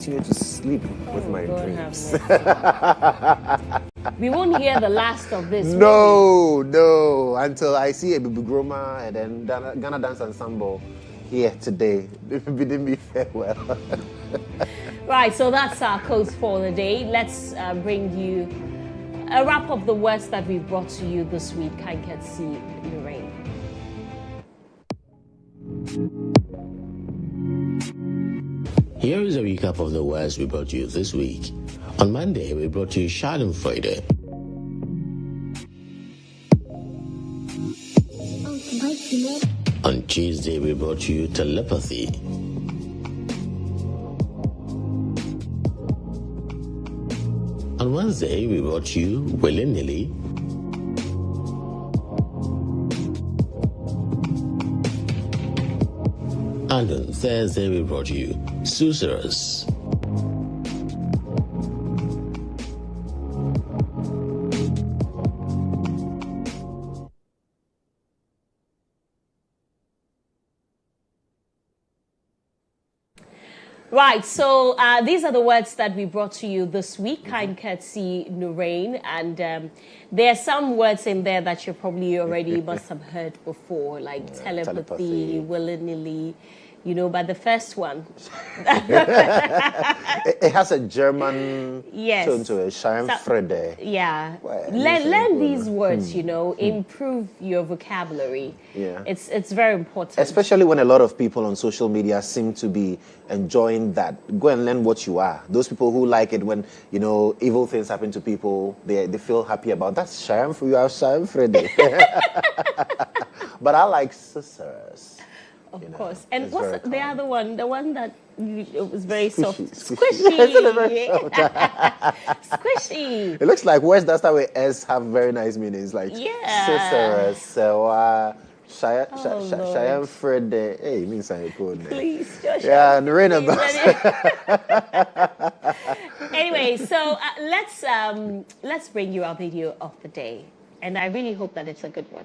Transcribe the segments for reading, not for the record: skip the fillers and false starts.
continue to sleep with my God dreams. We won't hear the last of this. No, until I see a Bibi Groma and then Ghana Dance Ensemble here today. Bidding me farewell. Right, so that's our quotes for the day. Let's bring you a wrap of the words that we've brought to you this week. Kind courtesy Lorraine. Here is a recap of the words we brought you this week. On Monday, we brought you Schadenfreude. On Tuesday, we brought you telepathy. On Wednesday, we brought you willy-nilly. And on Thursday, we brought you Susurrus. Right, so these are the words that we brought to you this week, kind courtesy Lorraine, and there are some words in there that you probably already must have heard before, like telepathy, willy-nilly, you know, but the first one. It has a German tone to it, Schadenfreude. Yeah. Learn these words, you know, improve your vocabulary. Yeah. It's very important. Especially when a lot of people on social media seem to be enjoying that. Go and learn what you are. Those people who like it when, you know, evil things happen to people, they feel happy about that. Schadenfreude, you are Schadenfreude. But I like Susurrus. Of course. And what's the other one? The one that was very soft. Squishy. Squishy. It looks like words that start with S have very nice meanings. Like Susurrus, Serwaa, Schadenfreude. Hey, it means something cool. Please, Joshua. Yeah, and rain about. Anyway, so let's bring you our video of the day. And I really hope that it's a good one.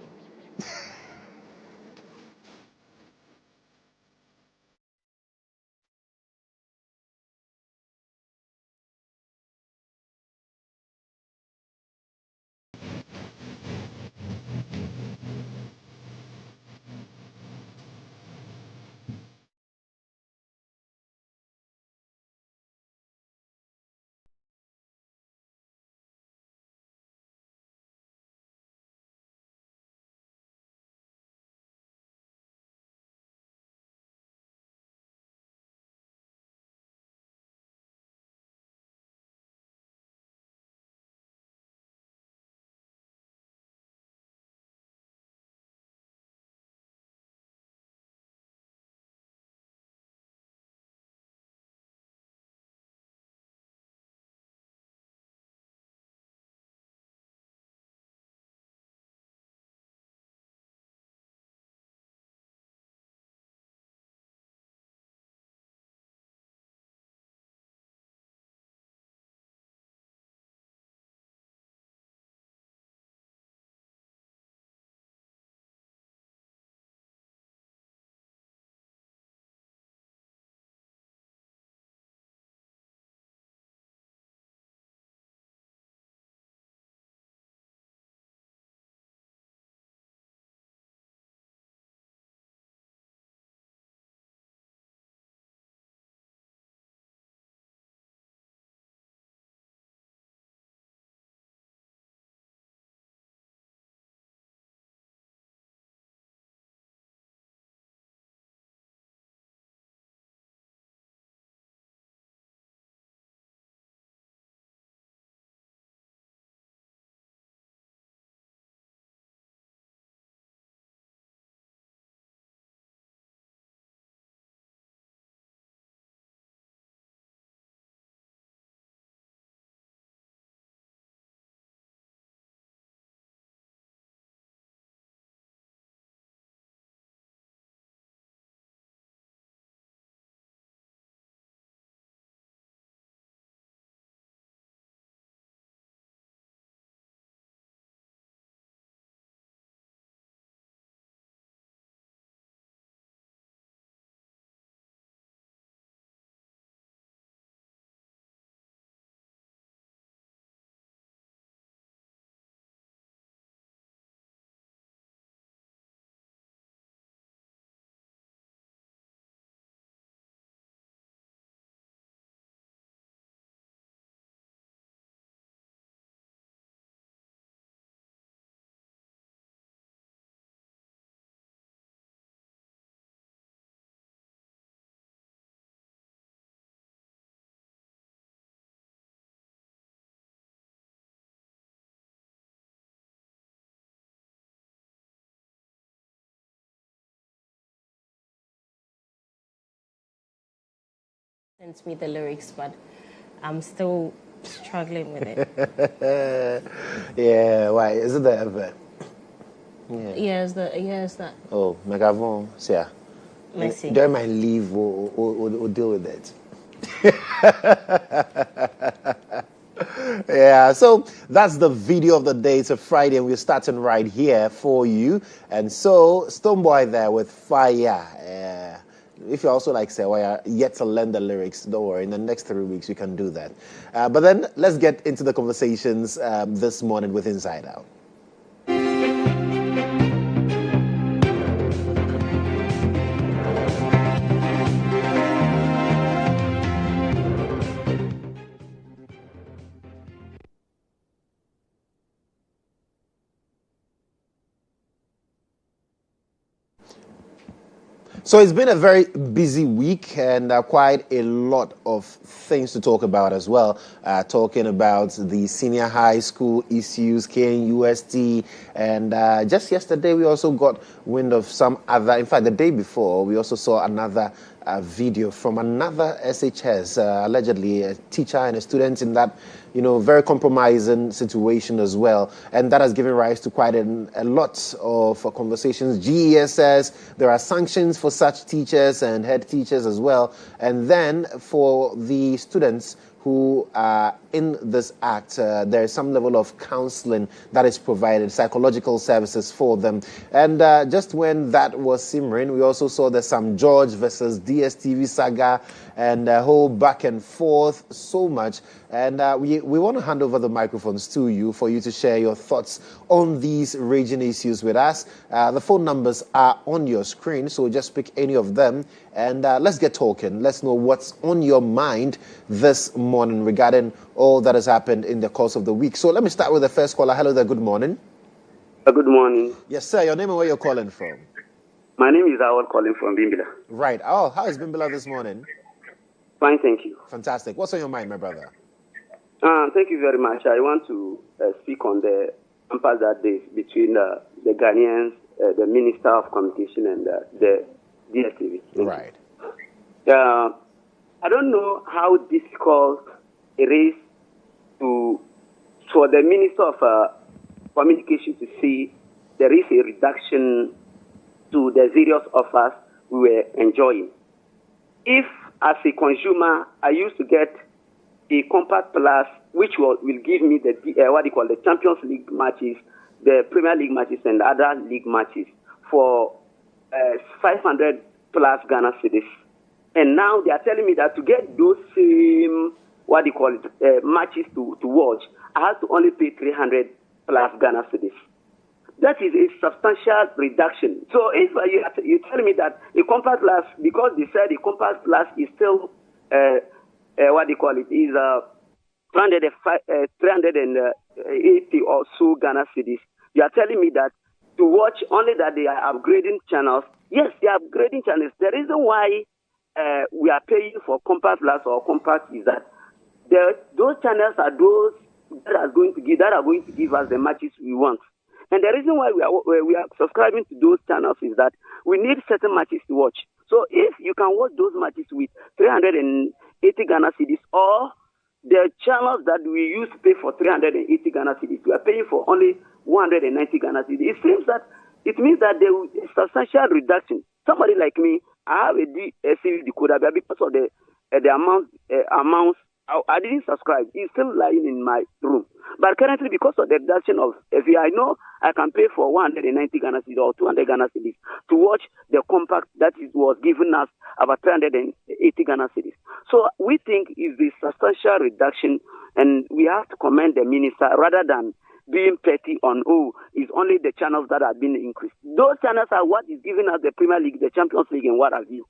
Sent me the lyrics, but I'm still struggling with it. Yeah, why? Is it the ever? Yeah, it's that. Oh, Megavon, yeah. Let's see. During my leave, we'll deal with it. Yeah, so that's the video of the day. It's a Friday, and we're starting right here for you. And so, Stoneboy there with Fire. If you also like Serwaa, yet to learn the lyrics, don't worry. In the next 3 weeks, you can do that. But then, let's get into the conversations this morning with Inside Out. So it's been a very busy week and quite a lot of things to talk about as well. Talking about the senior high school issues, KNUST, and just yesterday we also got wind of some other, in fact the day before we also saw another video from another SHS, allegedly a teacher and a student in that, very compromising situation as well. And that has given rise to quite a lot of conversations. GES says there are sanctions for such teachers and head teachers as well. And then for the students who are in this act, there is some level of counseling that is provided, psychological services for them. And just when that was simmering, we also saw the Sam George versus DSTV saga and a whole back and forth, so much. And we want to hand over the microphones to you for you to share your thoughts on these raging issues with us. The phone numbers are on your screen, so just pick any of them. And let's get talking. Let's know what's on your mind this morning regarding all that has happened in the course of the week. So let me start with the first caller. Hello there, good morning. Good morning. Yes, sir. Your name and where you're calling from? My name is Awal, calling from Bimbila. Right. Oh, how is Bimbila this morning? Fine, thank you. Fantastic. What's on your mind, my brother? Thank you very much. I want to speak on the impasse that day between the Ghanaians, the Minister of Communication, and the DSTV. Right. I don't know how difficult it is for the Minister of Communication to see there is a reduction to the various offers we were enjoying. If, as a consumer, I used to get a Compact Plus, which will give me the Champions League matches, the Premier League matches, and other league matches for 500 plus Ghana cedis. And now they are telling me that to get those same, matches to watch, I have to only pay 300 plus Ghana cedis. That is a substantial reduction. So if you tell me that a Compact Plus, because they said a Compact Plus is still, is 380 or so Ghana cedis, you are telling me that to watch only that they are upgrading channels. Yes, they are upgrading channels. The reason why we are paying for Compact Plus or Compact is that those channels are those that are going to give us the matches we want. And the reason why we are subscribing to those channels is that we need certain matches to watch. So if you can watch those matches with 380 Ghana cedis, or the channels that we used to pay for 380 Ghana cedis, we are paying for only 190 Ghana cedis. It means that there is a substantial reduction. Somebody like me, I have a DSTV decoder, but because of the amounts, I didn't subscribe. It's still lying in my room. But currently, because of the reduction of FA, I know I can pay for 190 Ghana cedis or 200 Ghana cedis to watch the Compact that was given us about 380 Ghana cedis. So we think it's a substantial reduction, and we have to commend the minister rather than being petty on, it's only the channels that have been increased. Those channels are what is giving us the Premier League, the Champions League, and what have you.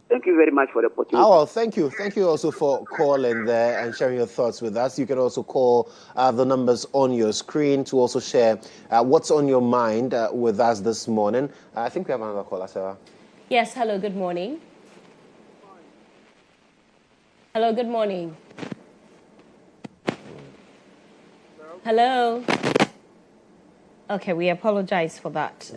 Thank you very much for the opportunity. Oh, well, thank you. Thank you also for calling there and sharing your thoughts with us. You can also call the numbers on your screen to also share what's on your mind with us this morning. I think we have another caller, Sarah. Yes, hello, good morning. Hello, good morning. Hello. Okay, we apologize for that.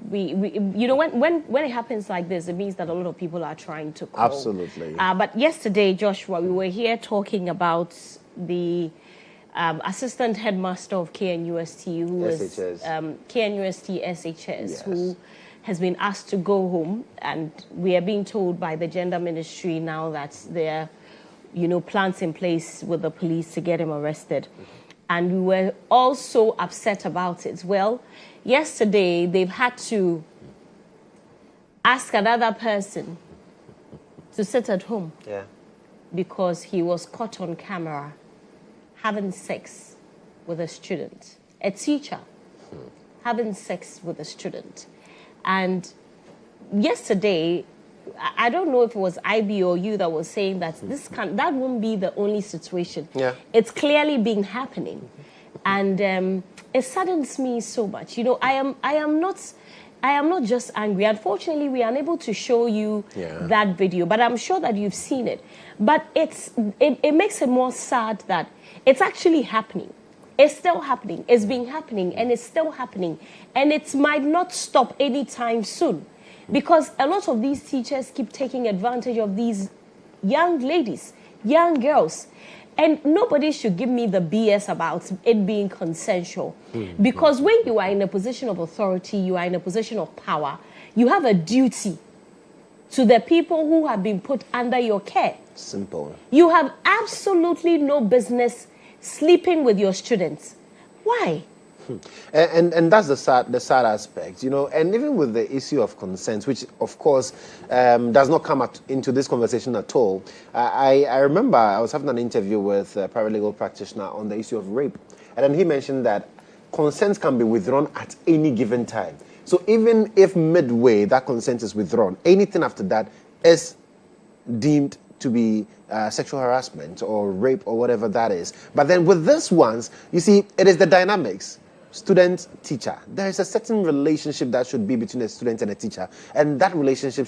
when it happens like this, it means that a lot of people are trying to call. Absolutely. But yesterday, Joshua, we were here talking about the assistant headmaster of KNUST, who is KNUST SHS, yes, who has been asked to go home, and we are being told by the gender ministry now that there are, plans in place with the police to get him arrested. And we were also upset about it. Well, yesterday they've had to ask another person to sit at home because he was caught on camera having sex with a student, a teacher having sex with a student. And yesterday, I don't know if it was IB or you that was saying that that won't be the only situation. Yeah. It's clearly been happening. And it saddens me so much. I am not just angry. Unfortunately, we are unable to show you that video, but I'm sure that you've seen it. But it makes it more sad that it's actually happening. It's still happening. It's been happening, and it's still happening. And it might not stop anytime soon, because a lot of these teachers keep taking advantage of these young ladies, young girls. And nobody should give me the BS about it being consensual. Because when you are in a position of authority, you are in a position of power, you have a duty to the people who have been put under your care. Simple. You have absolutely no business sleeping with your students. Why? And that's the sad aspect, and even with the issue of consent, which of course does not come into this conversation at all. I remember I was having an interview with a paralegal practitioner on the issue of rape, and then he mentioned that consent can be withdrawn at any given time. So even if midway that consent is withdrawn, anything after that is deemed to be sexual harassment or rape or whatever that is. But then with this ones, you see, it is the dynamics. Student, teacher. There is a certain relationship that should be between a student and a teacher, and that relationship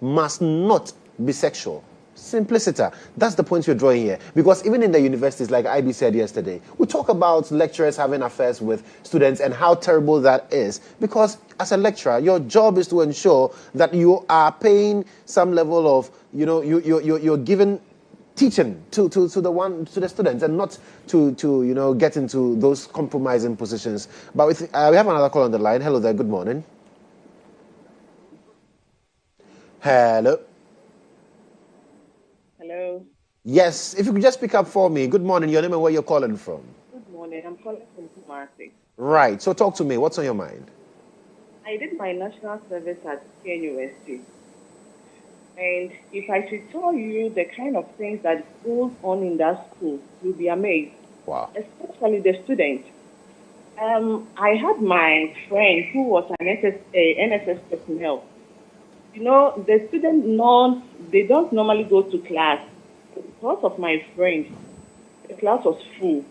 must not be sexual. Simplicity. That's the point you're drawing here. Because even in the universities, like IB said yesterday, we talk about lecturers having affairs with students and how terrible that is. Because as a lecturer, your job is to ensure that you are paying some level of, you're given teaching to the students, and not to get into those compromising positions. But we have another call on the line. Hello there. Good morning. Hello. Hello. Yes, if you could just pick up for me. Good morning. Your name and where you're calling from. Good morning. I'm calling from Kumasi. Right. So talk to me. What's on your mind? I did my national service at KNUST. And if I should tell you the kind of things that goes on in that school, you'll be amazed. Wow. Especially the students. I had my friend who was an NSS personnel. The students, they don't normally go to class. Because of my friend, the class was full.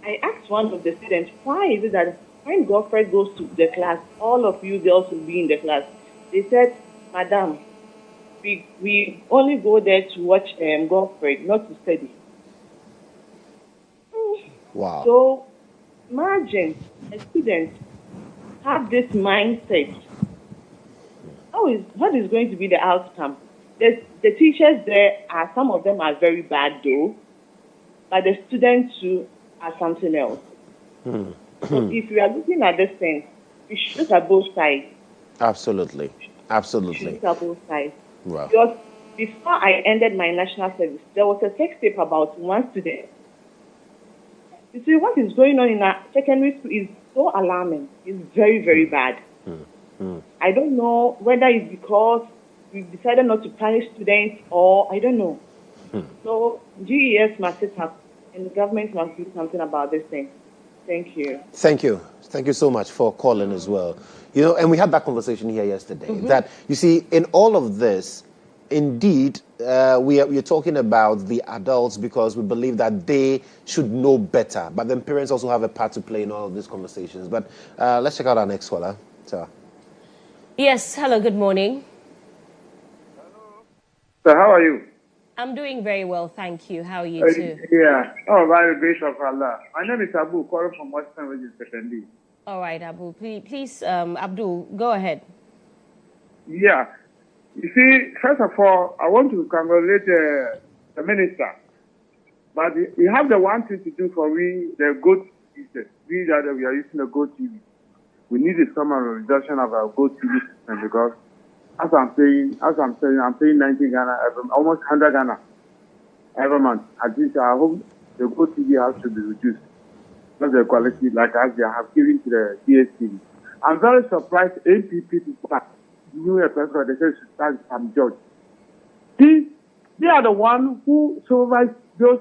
I asked one of the students, why is it that when Godfrey goes to the class, all of you girls will be in the class? They said, Madam, we only go there to watch Godfrey, not to study. Wow. So imagine a student have this mindset. What is going to be the outcome? The teachers there some of them are very bad though, but the students too are something else. So if we are looking at this thing, we should look at both sides. Absolutely. We should look at both sides. Wow. Because before I ended my national service, there was a sex tape about one student. You see, what is going on in our secondary school is so alarming. It's very, very bad. I don't know whether it's because we've decided not to punish students or I don't know. So GES must sit up and the government must do something about this thing. Thank you. Thank you. Thank you so much for calling as well. And we had that conversation here yesterday, that, you see, in all of this, indeed, we're talking about the adults because we believe that they should know better. But then parents also have a part to play in all of these conversations. But let's check out our next caller. So. Yes, hello, good morning. Hello. So how are you? I'm doing very well, thank you. How are you too? Yeah. Oh, by the grace of Allah. My name is Abu, calling from Western Region, Secondary. All right, Abu. Please, Abdul, go ahead. Yeah. You see, first of all, I want to congratulate the minister. But you have the one thing to do for we, the GOAT users. We that we are using the GOAT TV. We need a summer reduction of our GOAT TV system because as I'm paying 90 Ghana, almost 100 Ghana every month. At least I hope the GOAT TV has to be reduced. Not the quality like as they have given to the DSTV. I'm very surprised APP people new a president, they say should start some judge. They are the one who supervise those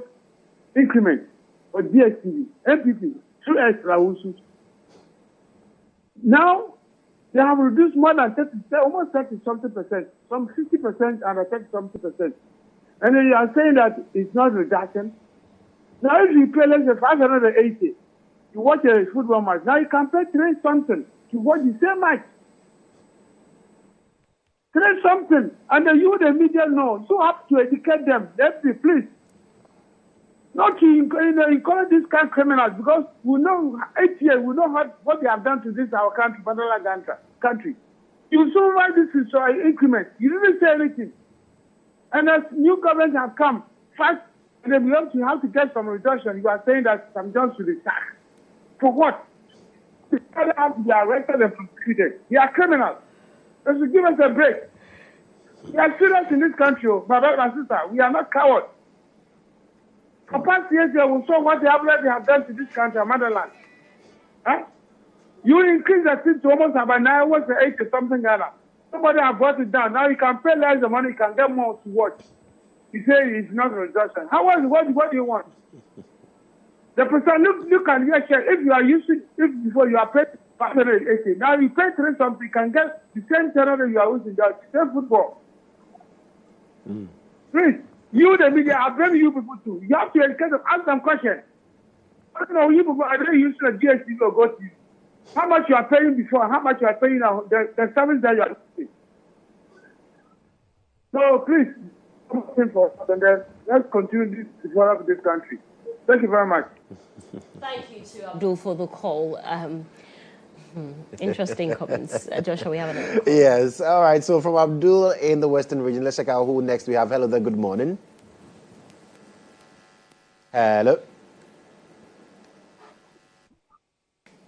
increments for DSTV, MPP, through extra also. Now, they have reduced more than 30, almost 30-something%, some 50% and 30-something%. And then you are saying that it's not reduction. Now, if you pay less than 580, you watch a football match. Now you can pay 3 something to watch the same match. 3 something, and then you, the media, know. You have to educate them. Please. Not to encourage these kind of criminals, because we know 8 years, we know what they have done to this our country, country. You supervise this is increment. You didn't say anything. And as new government have come, first, and then you have to get some reduction. You are saying that some jobs should be sacked. For what? They have to be arrested and prosecuted. They are criminals. They should give us a break. We are serious in this country, brother and sister. We are not cowards. For past years, we saw what they have done to this country, motherland. Huh? You increase the thing to almost about 9, what's the 8 or something Ghana. Somebody have brought it down. Now you can pay less the money, you can get more to watch. You say it's not a reduction. What do you want? The person, look at your share. If you are using, if before you are paid 580, now you pay 3 something, you can get the same channel that you are using, the same football. Please, you, the media, I blame you people too. You have to educate them, ask them questions. I don't know, you people are really using a GST or GOAT. How much you are paying before, how much you are paying now, the service that you are using. So please, and then let's continue this to develop this country. Thank you very much. Thank you to Abdul for the call. Interesting comments. Joshua, we have another call. Yes, all right. So from Abdul in the Western region, let's check out who next we have. Hello there, good morning. Hello.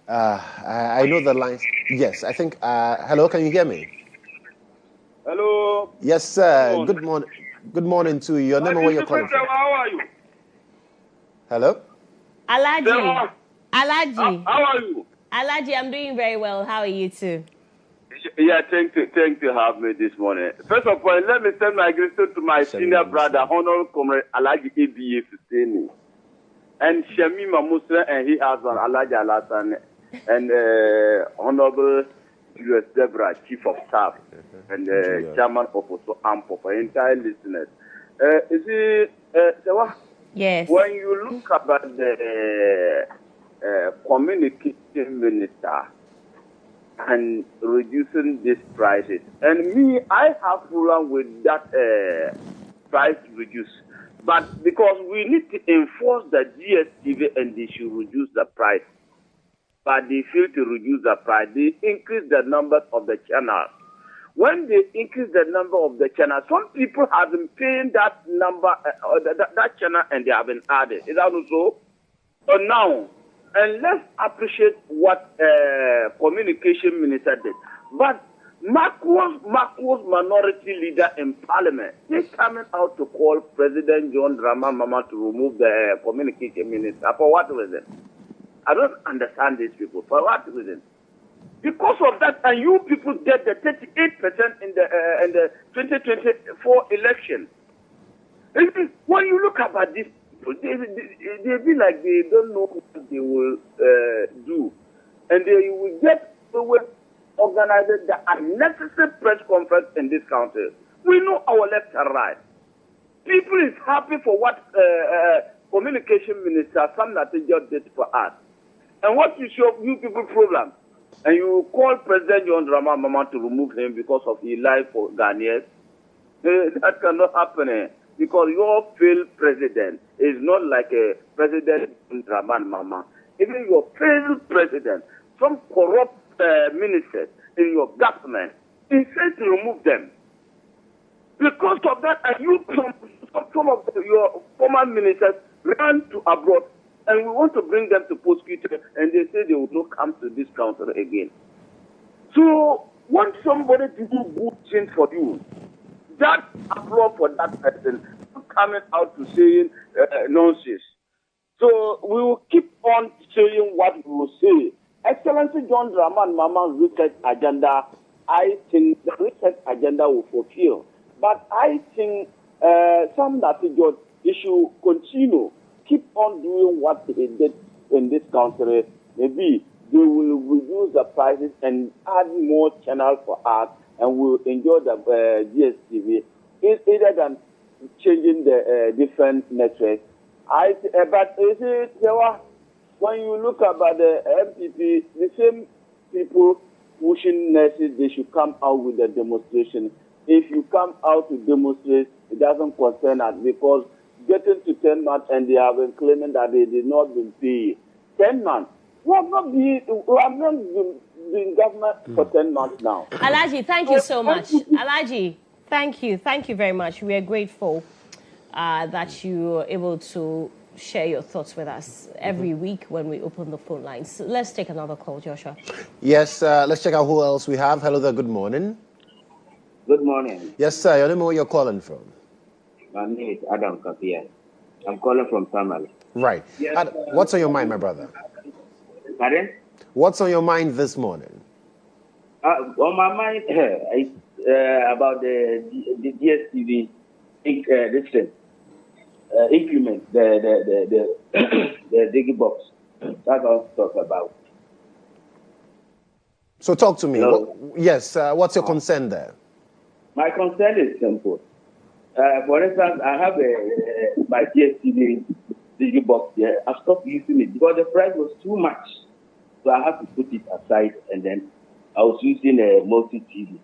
I know the lines. Yes, I think. Hello, can you hear me? Hello. Yes, sir. Good morning. Good morning to you. Your name and where you're calling from. How are you? Hello. Alaji. Alaji. How are you? Alaji, I'm doing very well. How are you too? Yeah, thank you to have me this morning. First of all, let me send my greetings to my senior brother, Honorable Comrade Alaji ABA Fusteni, and Shamima Musa and his husband Alaji Alasan, and Honorable Julius Debra, Chief of Staff, and Chairman of Oso Ampo for entire listeners. Serwaa? Yes. When you look about the communication minister and reducing these prices, and me, I have problem with that price reduce. But because we need to enforce the GSTV and they should reduce the price. But they fail to reduce the price. They increase the numbers of the channels. When they increase the number of the channels, some people have been paying that number, that channel, and they have been added. Is that also? So now, and let's appreciate what communication minister did. But Marcos minority leader in parliament, they're coming out to call President John Dramani Mahama to remove the communication minister. For what reason? I don't understand these people. For what reason? Because of that, and you people get the 38% in the 2024 election. When you look about these people, they be like they don't know what they will do, and they will get organize the unnecessary press conference in this country. We know our left and right. People is happy for what communication minister Sam Natejo did for us, and what you show you people problem. And you call President John Dramani Mahama to remove him because of his life for Ghanaians. That cannot happen because your failed president is not like a President Dramani Mahama. Even your failed president, some corrupt ministers in your government, insist to remove them. Because of that, and some of your former ministers ran to abroad, and we want to bring them to prosecutor, and they say they will not come to this council again. So, want somebody to do good things for you, that applaud for that person, coming out to saying nonsense. So, we will keep on saying what we will say. Excellency John Dramani Mahama's research agenda, I think the research agenda will fulfill. But I think some that they should continue, keep on doing what they did in this country. Maybe they will reduce the prices and add more channels for us, and we'll enjoy the GSTV, either than changing the different networks. But you see, Serwaa, when you look about the MPP, the same people pushing nurses, they should come out with a demonstration. If you come out to demonstrate, it doesn't concern us, because getting to 10 months and they have been claiming that they did not been paid. 10 months. We have not been government for 10 months now. Alhaji, thank you so much. Alhaji, thank you. Thank you very much. We are grateful that you are able to share your thoughts with us every week when we open the phone lines. Let's take another call, Joshua. Yes, let's check out who else we have. Hello there, good morning. Good morning. Yes, sir. Your name and where you're calling from? My name is Adam Kapia. I'm calling from Tamale. Right. Yes, what's on your mind, my brother? Pardon? What's on your mind this morning? On my mind, it's about the DSTV increment, the digi box. That's what I'll talk about. So talk to me. Yes, what's your Oh. concern there? My concern is simple. For instance, I have my DSTV digi box here. I stopped using it because the price was too much. So I had to put it aside, and then I was using a multi-TV.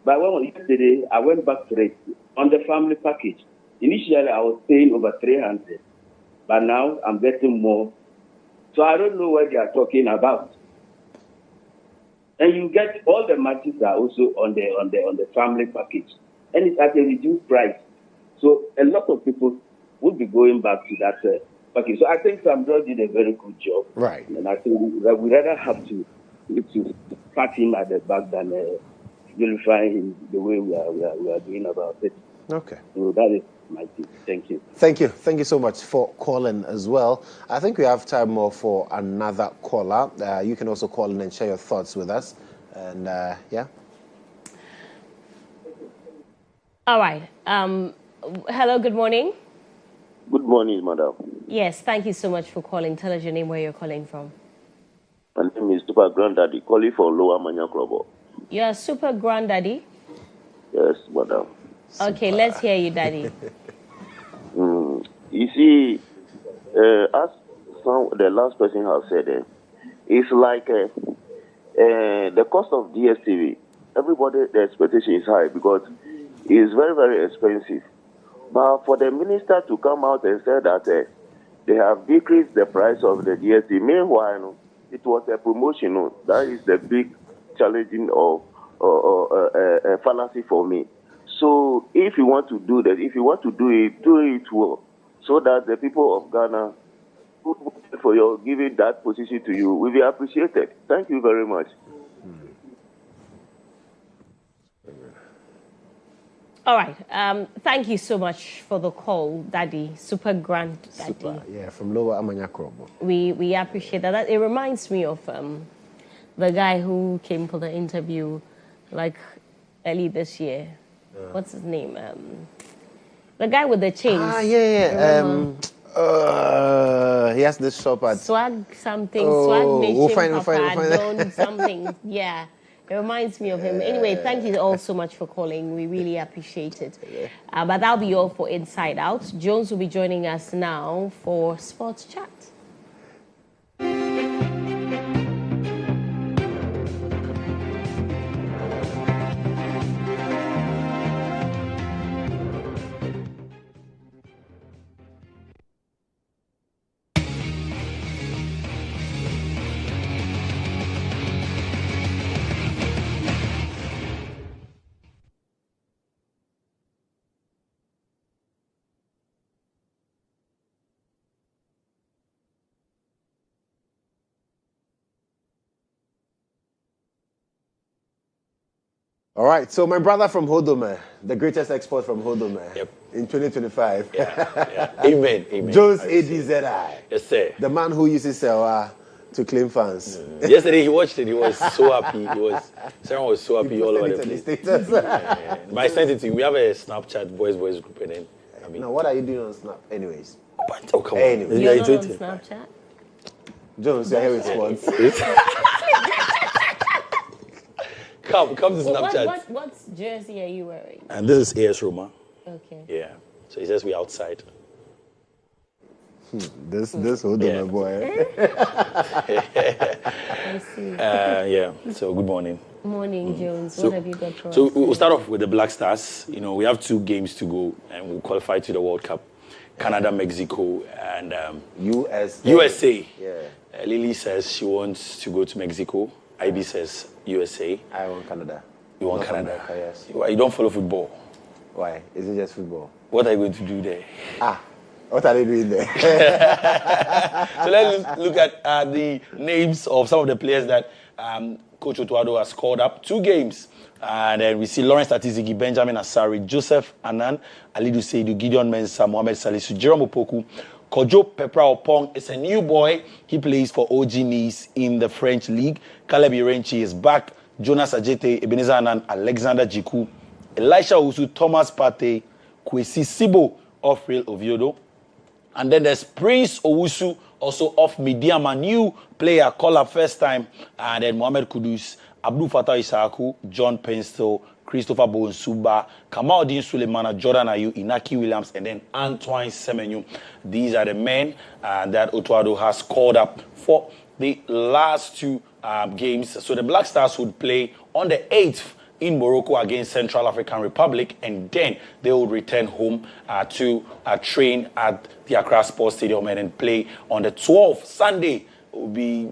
But yesterday, I went back to it on the family package. Initially, I was paying over 300, but now I'm getting more. So I don't know what they are talking about. And you get all the matches are also on the family package, and it's at a reduced price. So a lot of people will be going back to that package. So I think Sam George did a very good job. Right. And I think we rather have to pat him at the back than vilifying him the way we are doing about it. Okay. So that is my thing. Thank you. Thank you. Thank you so much for calling as well. I think we have time more for another caller. You can also call in and share your thoughts with us. And yeah. All right. Hello, good morning. Good morning, madam. Yes, thank you so much for calling. Tell us your name, where you're calling from. My name is Super Granddaddy, calling from Lower Manya Club. You're a super granddaddy. Yes, madam. Okay, let's hear you, daddy. You see, as the last person has said, it's like the cost of DSTV. Everybody, the expectation is high because it's very, very expensive. But for the minister to come out and say that they have decreased the price of the DSTV, meanwhile, it was a promotion. That is the big challenging of fallacy for me. So if you want to do that, if you want to do it well, so that the people of Ghana, for your giving that position to you, will be appreciated. Thank you very much. All right. Thank you so much for the call, Daddy. Super grand Daddy. Super. Yeah, from Lower Amanya Krobo. We appreciate that. It reminds me of the guy who came for the interview like early this year. What's his name? The guy with the chains. Yeah. He has this shop at Swag something. Oh, Swag we'll Nation find Papa it. Don something. Yeah. It reminds me of him. Anyway, thank you all so much for calling. We really appreciate it. But that'll be all for Inside Out. Jones will be joining us now for Sports Chat. All right, so my brother from Hodome, the greatest export from Hodome in 2025. Yeah. Amen. Jones ADZI. Yes, sir. The man who uses Serwaa to claim fans. Yesterday he watched it. He was so happy. Serwaa was so happy all over the place. But I sent it to you. We have a Snapchat boys group, and then now what are you doing on Snap? Anyways. Oh, come on. Anyway. You're not on Snapchat? Jones, you're here with sports. Come to Snapchat. What jersey are you wearing? And this is AS Roma. Okay. Yeah. So he says we're outside. This Hodome boy. I see. Yeah. So good morning. Morning, Jones. What have you got for us? So we'll start off with the Black Stars. You know, we have 2 games to go, and we'll qualify to the World Cup. Canada, Mexico, and USA. Yeah. Lily says she wants to go to Mexico. IB says USA. I want Canada. You want North Canada? America, yes. Why you don't follow football? Why? Is it just football? What are you going to do there? What are they doing there? So let's look at the names of some of the players that Coach Otuado has called up. 2 games. And then we see Lawrence Tatiziki, Benjamin Asari, Joseph Anan, Alidu Seidu, GHOne Mensah, Mohamed Salisu, Jerome Opoku, Kodjo Pepra Opong is a new boy. He plays for OG Nice in the French league. Caleb Irenchi is back. Jonas Ajete, Ebenezer Anan, Alexander Jiku, Elisha Usu, Thomas Partey, Kwesi Sibo of Real Oviedo. And then there's Prince Owusu, also of Midiama, new player, call up first time. And then Mohamed Kudus, Abdul Fattah Isaaku, John Penstel, Christopher Bonsuba, Kamaldeen Sulemana, Jordan Ayew, Inaki Williams, and then Antoine Semenyo. These are the men that Otuado has called up for the last 2 games. So the Black Stars would play on the 8th in Morocco against Central African Republic, and then they will return home to train at the Accra Sports Stadium and then play on the 12th, Sunday. Will be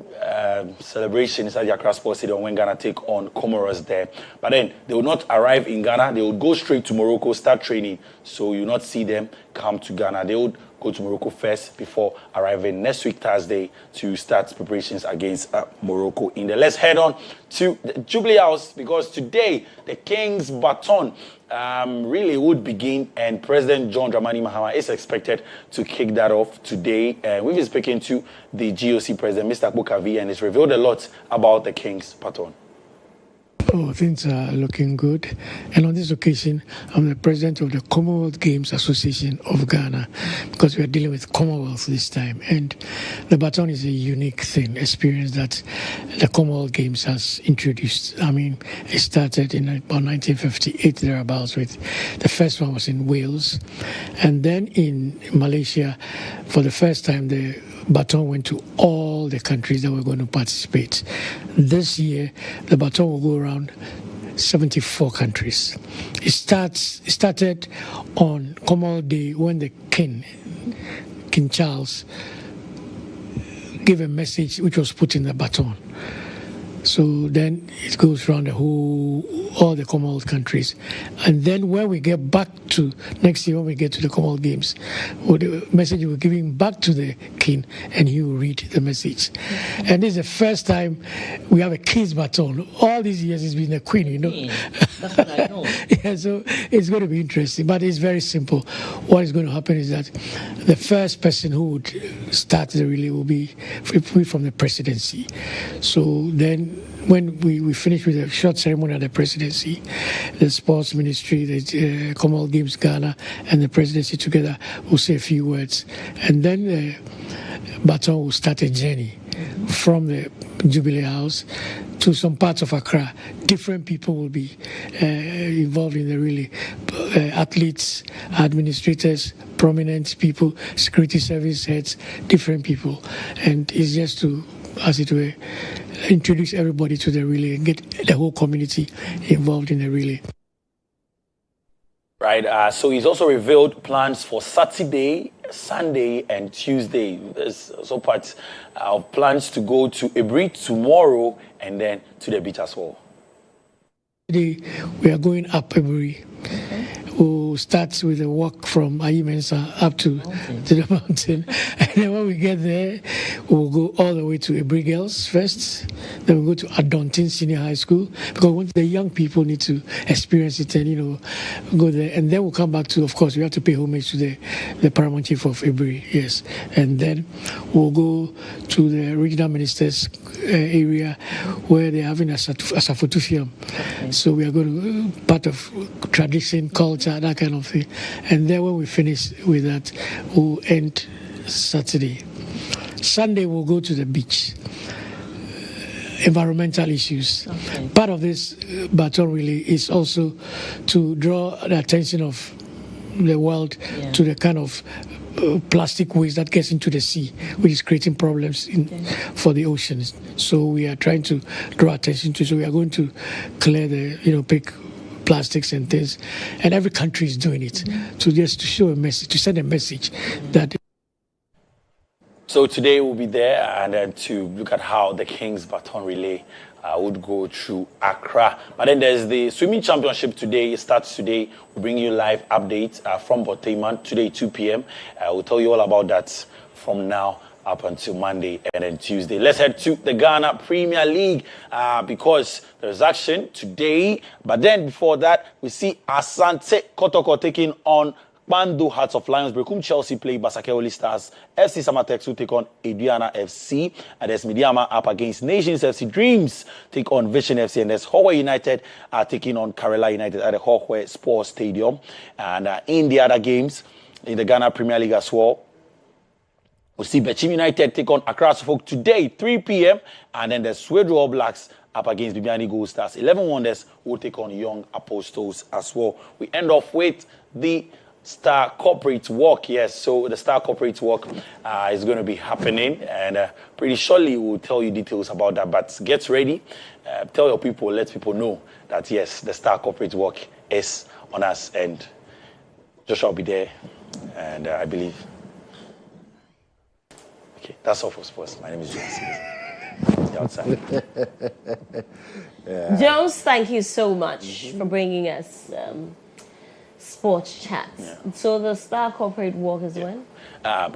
celebrations at the Accra Sports Stadium when Ghana take on Comoros there. But then they will not arrive in Ghana. They will go straight to Morocco, start training. So you will not see them come to Ghana. They would go to Morocco first before arriving next week, Thursday, to start preparations against Morocco. Let's head on to the Jubilee House, because today the King's baton really would begin, and President John Dramani Mahama is expected to kick that off today. We've been speaking to the GOC president, Mr. Bokavi, and he's revealed a lot about the King's baton. Oh, things are looking good. And on this occasion, I'm the president of the Commonwealth Games Association of Ghana, because we are dealing with Commonwealth this time. And the baton is a unique experience that the Commonwealth Games has introduced. I mean, it started in about 1958, thereabouts, with the first one was in Wales. And then in Malaysia, for the first time, the baton went to all the countries that were going to participate. This year, the baton will go around 74 countries. It started on Commonwealth Day when the King Charles, gave a message which was put in the baton. So then it goes around all the Commonwealth countries. And then when we get back to next year, when we get to the Commonwealth Games, the message we're giving back to the King, and he will read the message. And this is the first time we have a King's baton. All these years it's been a Queen, you know. That's what I know. Yeah, so it's going to be interesting. But it's very simple. What is going to happen is that the first person who would start the relay will be from the presidency. So then when we finish with a short ceremony at the presidency, the sports ministry, the Commonwealth Games Ghana, and the presidency together will say a few words. And then the baton will start a journey from the Jubilee House to some parts of Accra. Different people will be involved in the relay. Athletes, administrators, prominent people, security service heads, different people. And it's just to, as it were, introduce everybody to the relay and get the whole community involved in the relay. Right, so he's also revealed plans for Saturday, Sunday, and Tuesday. There's also parts of plans to go to Ibri tomorrow and then to the beach as well. Today, we are going up Ibri We'll start with a walk from Mensah up to the mountain. And then when we get there, we'll go all the way to Amihere Girls first. Then we'll go to Adontin Senior High School because the young people need to experience it and, go there. And then we'll come back to, of course, we have to pay homage to the Paramount Chief of Amihere, yes. And then we'll go to the regional ministers area where they're having a Safotu film. So we are going to part of tradition, culture, that kind of thing. And then when we finish with that, we'll end Saturday. Sunday, we'll go to the beach. Environmental issues. Okay. Part of this baton relay is also to draw the attention of the world to the kind of plastic waste that gets into the sea, which is creating problems for the oceans. So we are trying to draw attention to. So we are going to clear the, pick plastics and things, and every country is doing it to show a message, to send a message that. So today we'll be there and then to look at how the King's Baton Relay would go through Accra. But then there's the swimming championship today. It starts today. We'll bring you live updates from Boteman today 2 p.m. We'll tell you all about that from now up until Monday and then Tuesday. Let's head to the Ghana Premier League because there's action today. But then before that, we see Asante Kotoko taking on Bando Hearts of Lions. Brekum Chelsea play Basake Stars. FC Samatex will take on Aduana FC. And there's Midiama up against Nations FC. Dreams take on Vision FC. And there's Howe United taking on Karela United at the Howe Sports Stadium. And in the other games, in the Ghana Premier League as well, we'll see Bechim United take on Accra Suffolk today, 3 p.m. And then there's Swedru All Blacks up against Bibiani Gold Stars. 11 Wonders will take on Young Apostles as well. We end off with the Star Corporate Walk, yes. So the Star Corporate Walk is going to be happening, and pretty shortly we'll tell you details about that. But get ready, tell your people, let people know that yes, the Star Corporate Walk is on us, and Joshua will be there, and I believe. Okay, that's all for sports. My name is Jones. Outside. Jones, thank you so much for bringing us sports chats. Yeah. So the Star Corporate Walk is when?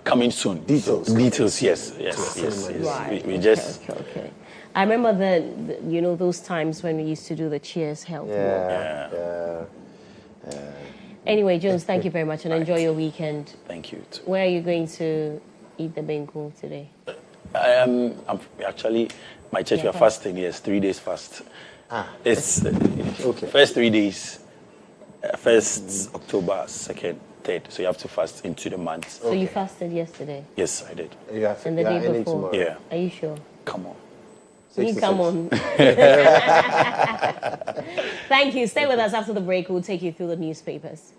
Coming soon. Details, yes. Right. We just... Okay. I remember those times when we used to do the Cheers Health Walk. Anyway, Jones, thank you very much and enjoy your weekend. Thank you too. Where are you going to eat the bengu today? I'm actually, my church, we are fasting, yes, 3 days fast. It's okay. First 3 days. First October, 2nd, 3rd. So you have to fast into the month. So you fasted yesterday? Yes, I did. And the day before? Tomorrow. Yeah. Are you sure? Come on. Come on. Thank you. Stay with us after the break. We'll take you through the newspapers.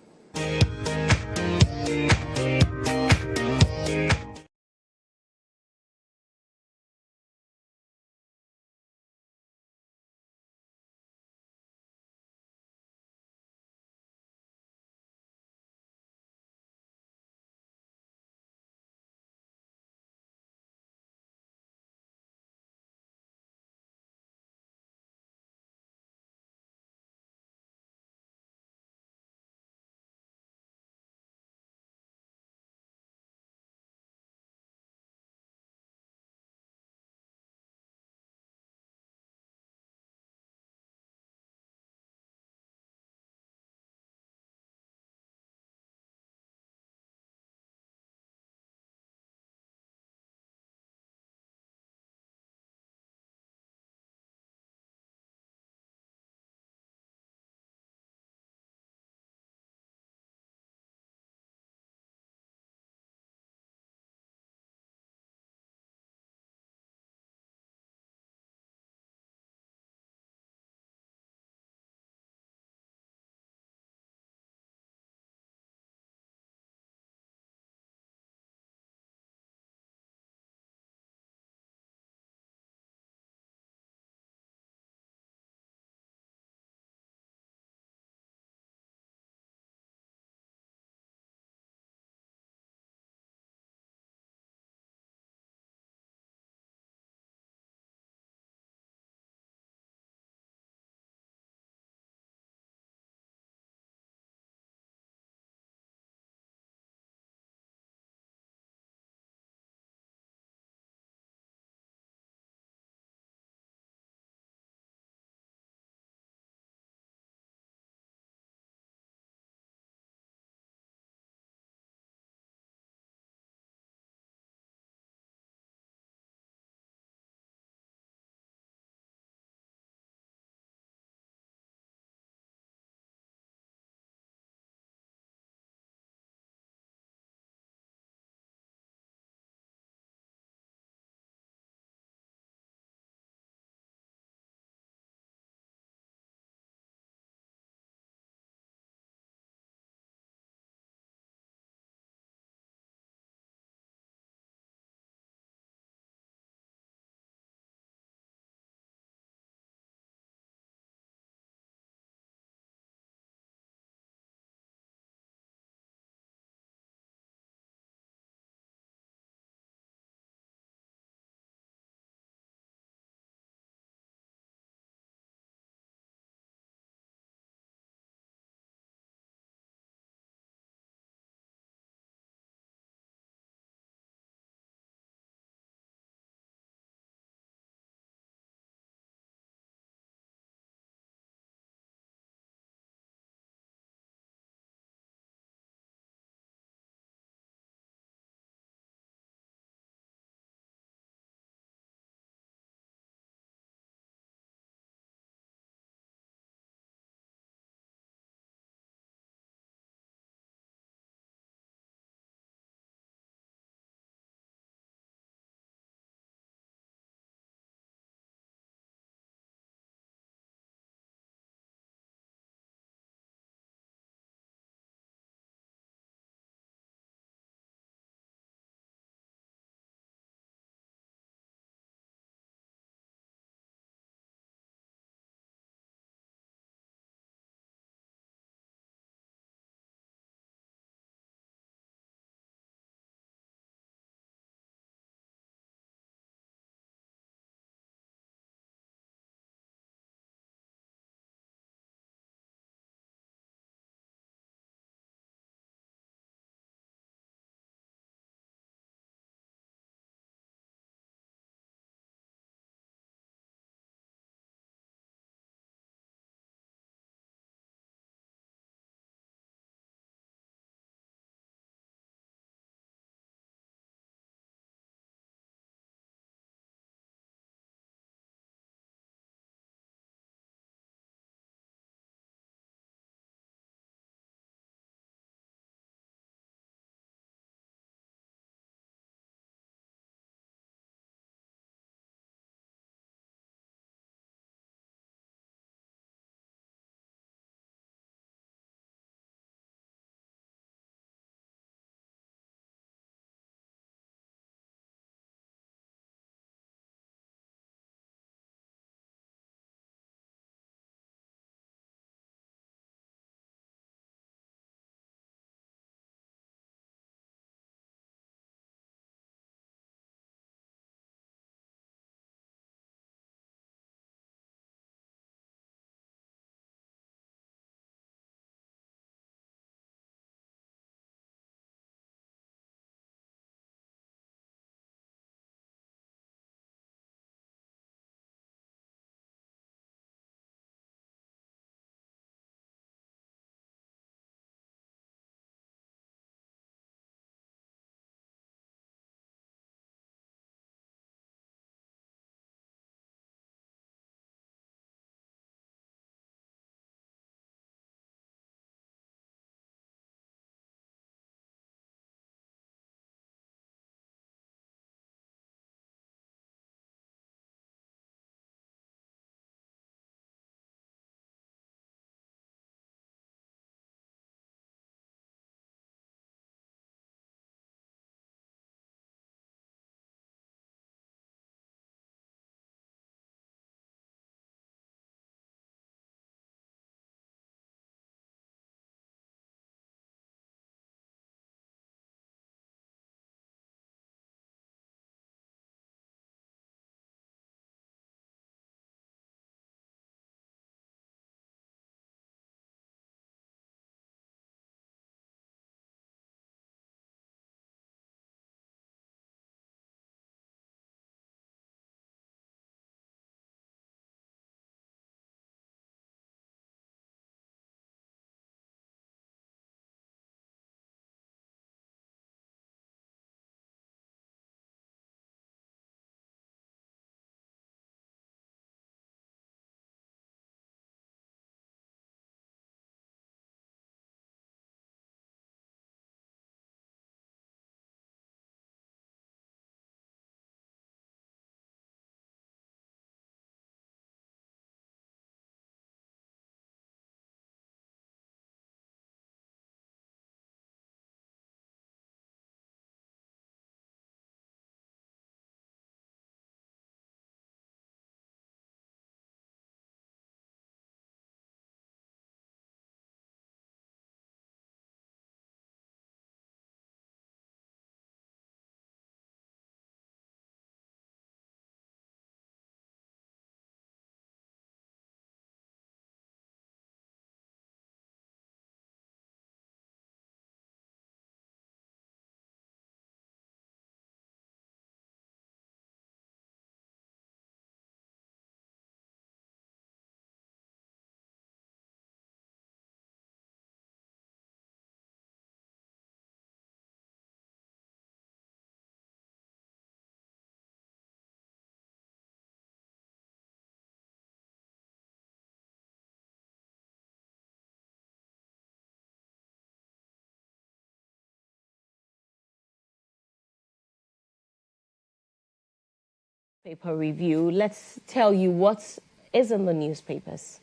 Paper review. Let's tell you what is in the newspapers.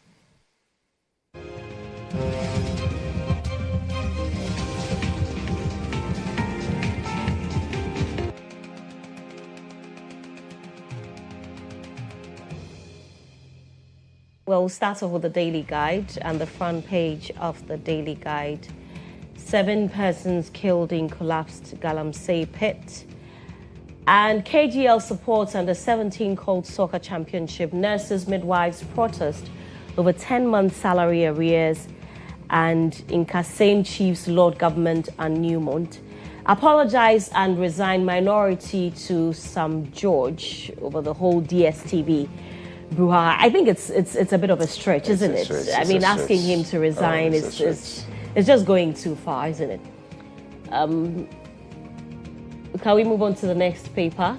Well, we'll start off with the Daily Guide and the front page of the Daily Guide. 7 persons killed in collapsed Galamsey pit. And KGL supports under 17 Cold Soccer Championship. Nurses, midwives protest over 10-month salary arrears. And in Kasem Chiefs, Lord Government and Newmont apologize and resign minority to some George over the whole DSTV brouhaha. I think it's a bit of a stretch, isn't it? I mean, asking him to resign is just going too far, isn't it? Can we move on to the next paper?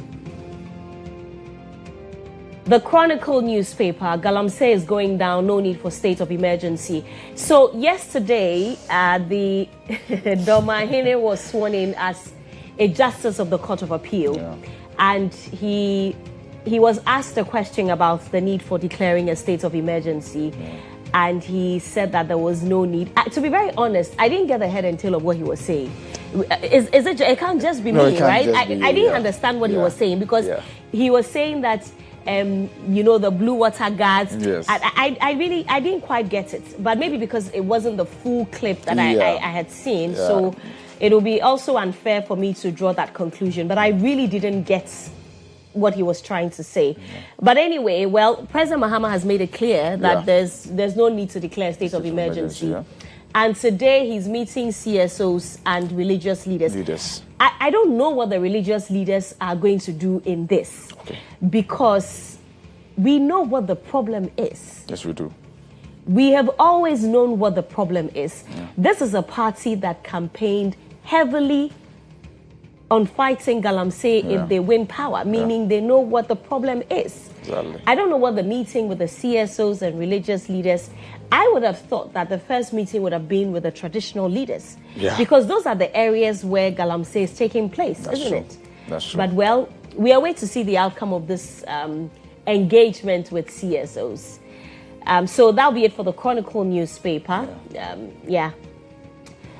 The Chronicle newspaper, Galamsey is going down, no need for state of emergency. So yesterday, the Amihere was sworn in as a justice of the Court of Appeal. Yeah. And he was asked a question about the need for declaring a state of emergency. Yeah. And he said that there was no need. To be very honest, I didn't get the head and tail of what he was saying. Is it? It can't just be me, right? I didn't understand what he was saying because he was saying that, the blue water guards. Yes. I didn't quite get it, but maybe because it wasn't the full clip that I had seen. Yeah. So it will be also unfair for me to draw that conclusion. But I really didn't get what he was trying to say. But anyway, well, President Mahama has made it clear that there's no need to declare a state of emergency. And today he's meeting CSOs and religious leaders. I don't know what the religious leaders are going to do in this. Okay. Because we know what the problem is. Yes, we do. We have always known what the problem is. Yeah. This is a party that campaigned heavily on fighting Galamsey if they win power, meaning they know what the problem is. Exactly. I don't know what the meeting with the CSOs and religious leaders, I would have thought that the first meeting would have been with the traditional leaders. Yeah. Because those are the areas where Galamsey is taking place, isn't it? That's true. But, well, we are waiting to see the outcome of this engagement with CSOs. So that'll be it for the Chronicle newspaper.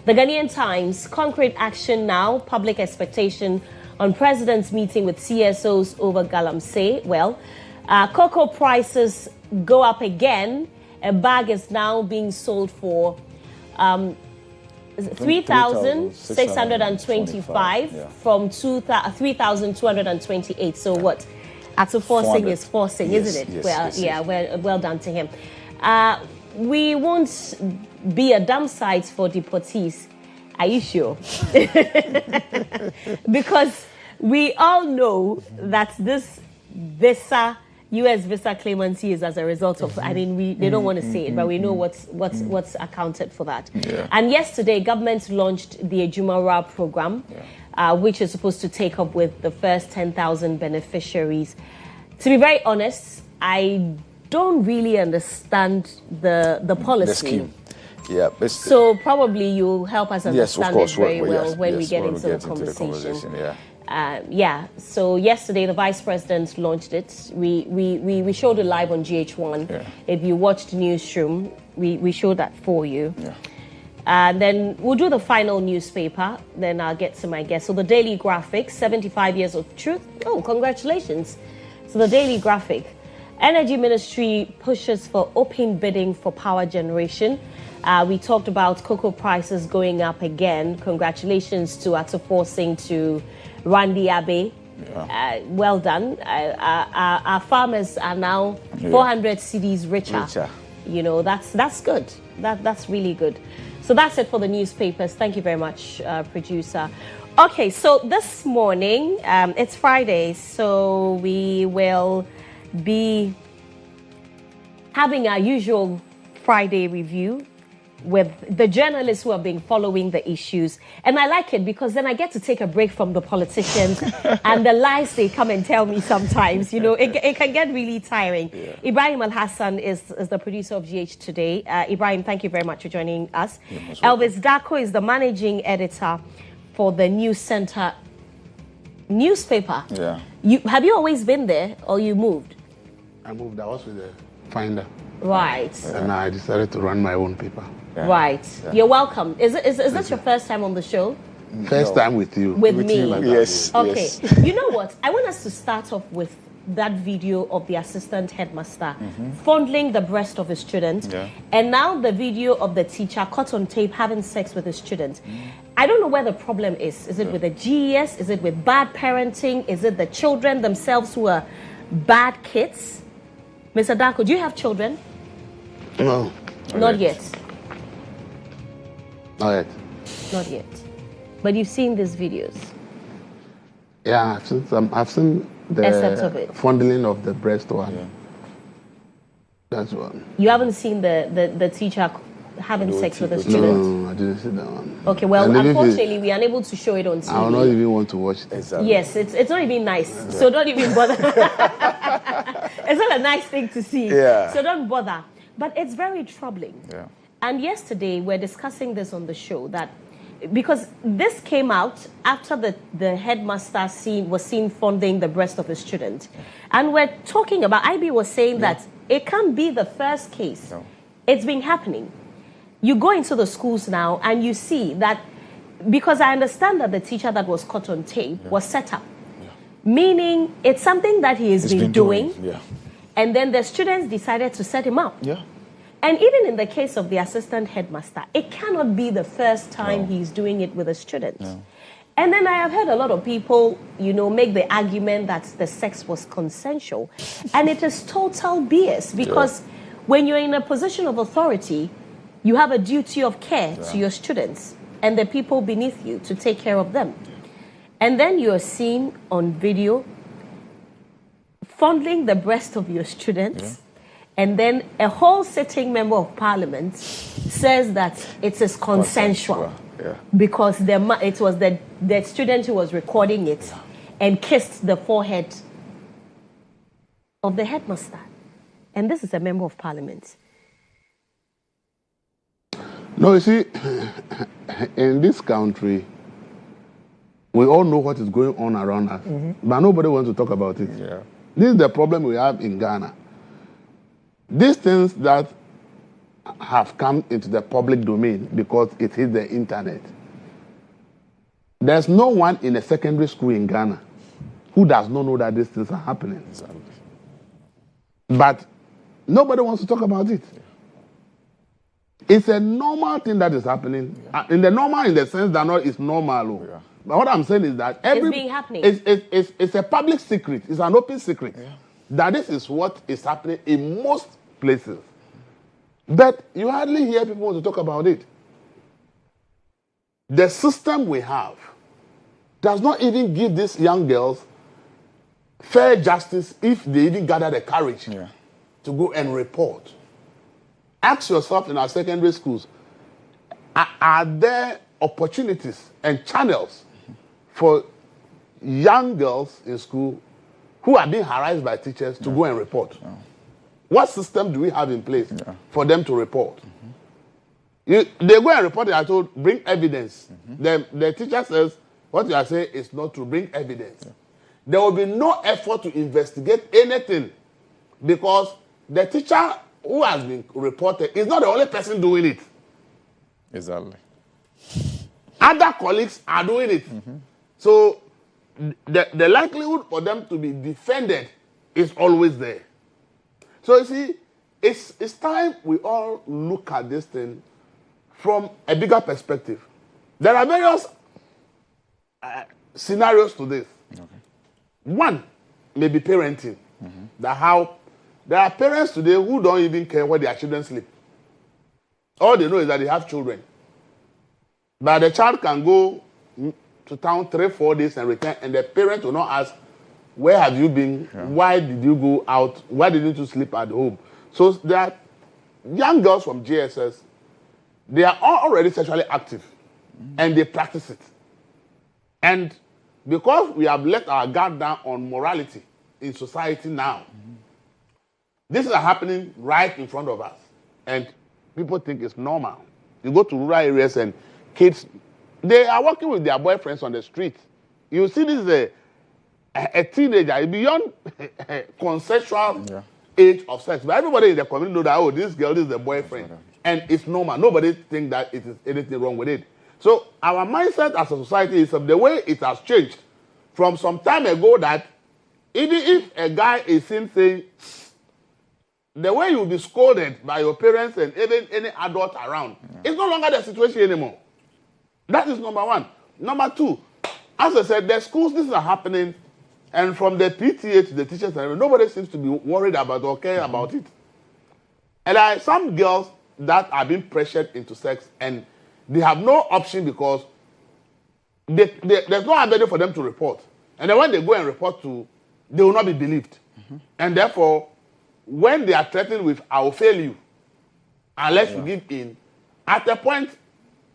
The Ghanaian Times, concrete action now, public expectation on president's meeting with CSOs over Galamsey. Well, cocoa prices go up again. A bag is now being sold for 3,625 from 3,228. So what? Atu forcing is forcing, isn't it? Well done to him. We won't be a dump site for deportees. Are you sure? Because we all know that this visa, U.S. visa clemency is as a result of, they don't want to say it, but we know what's accounted for that. Yeah. And yesterday, government launched the Ejumara program, which is supposed to take up with the first 10,000 beneficiaries. To be very honest, I don't really understand the policy. The scheme. Yeah. So probably you'll help us understand it very well when we get into the conversation. So yesterday the Vice President launched it. We showed it live on GHOne. Yeah. If you watched Newsroom, we showed that for you. Yeah. And then we'll do the final newspaper. Then I'll get to my guest. So the Daily Graphic, 75 years of truth. Oh, congratulations. So the Daily Graphic. Energy Ministry pushes for open bidding for power generation. We talked about cocoa prices going up again. Congratulations to Atu forcing to Randy Abe. Yeah. Well done. Our farmers are now 400 cedis richer. That's good. That's really good. So that's it for the newspapers. Thank you very much, producer. Okay, so this morning, it's Friday, so we will be having our usual Friday review with the journalists who have been following the issues. And I like it because then I get to take a break from the politicians and the lies they come and tell me sometimes. It can get really tiring. Yeah. Ibrahim Al-Hassan is the producer of GH Today. Ibrahim, thank you very much for joining us. Elvis Dako is the managing editor for the News Center Newspaper. Yeah. Have you always been there, or you moved? I moved. I was with a finder. Right. And I decided to run my own paper. Yeah. Right. Yeah. You're welcome. Is this your first time on the show? First time with you. With me. Yes. Okay. Yes. You know what? I want us to start off with that video of the assistant headmaster fondling the breast of his student, and now the video of the teacher caught on tape having sex with his student. I don't know where the problem is. Is it with the GES? Is it with bad parenting? Is it the children themselves who are bad kids? Mr. Darko, do you have children? No. Not yet. Not yet. Not yet. But you've seen these videos? Yeah, I've seen the Excerpts of it. fondling of the breast one. Yeah. That's one. You haven't seen the teacher having sex with a student? No, I didn't see that one. Okay, well, unfortunately, we are unable to show it on TV. I will not even want to watch it. Exactly. Yes, it's not even nice, so don't even bother. It's not a nice thing to see, so don't bother. But it's very troubling. Yeah. And yesterday, we're discussing this on the show, that because this came out after the headmaster was seen fondling the breast of a student. And we're talking about, IB was saying that it can't be the first case. No. It's been happening. You go into the schools now and you see that, because I understand that the teacher that was caught on tape was set up. Yeah. Meaning it's something that he has been doing. Yeah. And then the students decided to set him up. Yeah. And even in the case of the assistant headmaster, it cannot be the first time he's doing it with a student. No. And then I have heard a lot of people, make the argument that the sex was consensual. And it is total BS, because when you're in a position of authority, you have a duty of care to your students and the people beneath you to take care of them. And then you're seen on video fondling the breast of your students. And then a whole sitting member of parliament says that it is consensual. Because it was the student who was recording it and kissed the forehead of the headmaster. And this is a member of parliament. No, you see, in this country, we all know what is going on around us, but nobody wants to talk about it. Yeah. This is the problem we have in Ghana. These things that have come into the public domain because it hit the internet. There's no one in a secondary school in Ghana who does not know that these things are happening. Exactly. But nobody wants to talk about it. It's a normal thing that is happening. In the sense that it's normal. Yeah. But what I'm saying is that it's been happening. It's a public secret. It's an open secret. Yeah. That this is what is happening in most places. But you hardly hear people want to talk about it. The system we have does not even give these young girls fair justice if they even gather the courage to go and report. Ask yourself in our secondary schools, are there opportunities and channels for young girls in school who are being harassed by teachers to go and report? What system do we have in place for them to report? They go and report, they are told, bring evidence. The teacher says, what you are saying is not to bring evidence. There will be no effort to investigate anything, because the teacher who has been reported is not the only person doing it. Exactly. Other colleagues are doing it. So the likelihood for them to be defended is always there. So you see, it's time we all look at this thing from a bigger perspective. There are various scenarios to this. Okay. One may be parenting. There are parents today who don't even care where their children sleep. All they know is that they have children. But the child can go to town 3-4 days and return, and the parent will not ask, where have you been? Yeah. Why did you go out? Why didn't you sleep at home? So there are young girls from JSS, they are already sexually active, and they practice it. And because we have let our guard down on morality in society now, this is happening right in front of us. And people think it's normal. You go to rural areas and kids, they are working with their boyfriends on the street. You see this a teenager, beyond consensual age of sex. But everybody in the community know that, oh, this girl is the boyfriend. And it's normal. Nobody thinks that it is anything wrong with it. So our mindset as a society is the way it has changed from some time ago that even if a guy is seen saying, the way you'll be scolded by your parents and even any adult around, it's no longer the situation anymore. That is number one. Number two, as I said, the schools, this is happening, and from the PTA to the teachers, nobody seems to be worried about or care about it. And there are some girls that are being pressured into sex, and they have no option because there's no avenue for them to report. And then when they go and report to, they will not be believed. And therefore, when they are threatened with, I will fail you, unless you give in, at a point,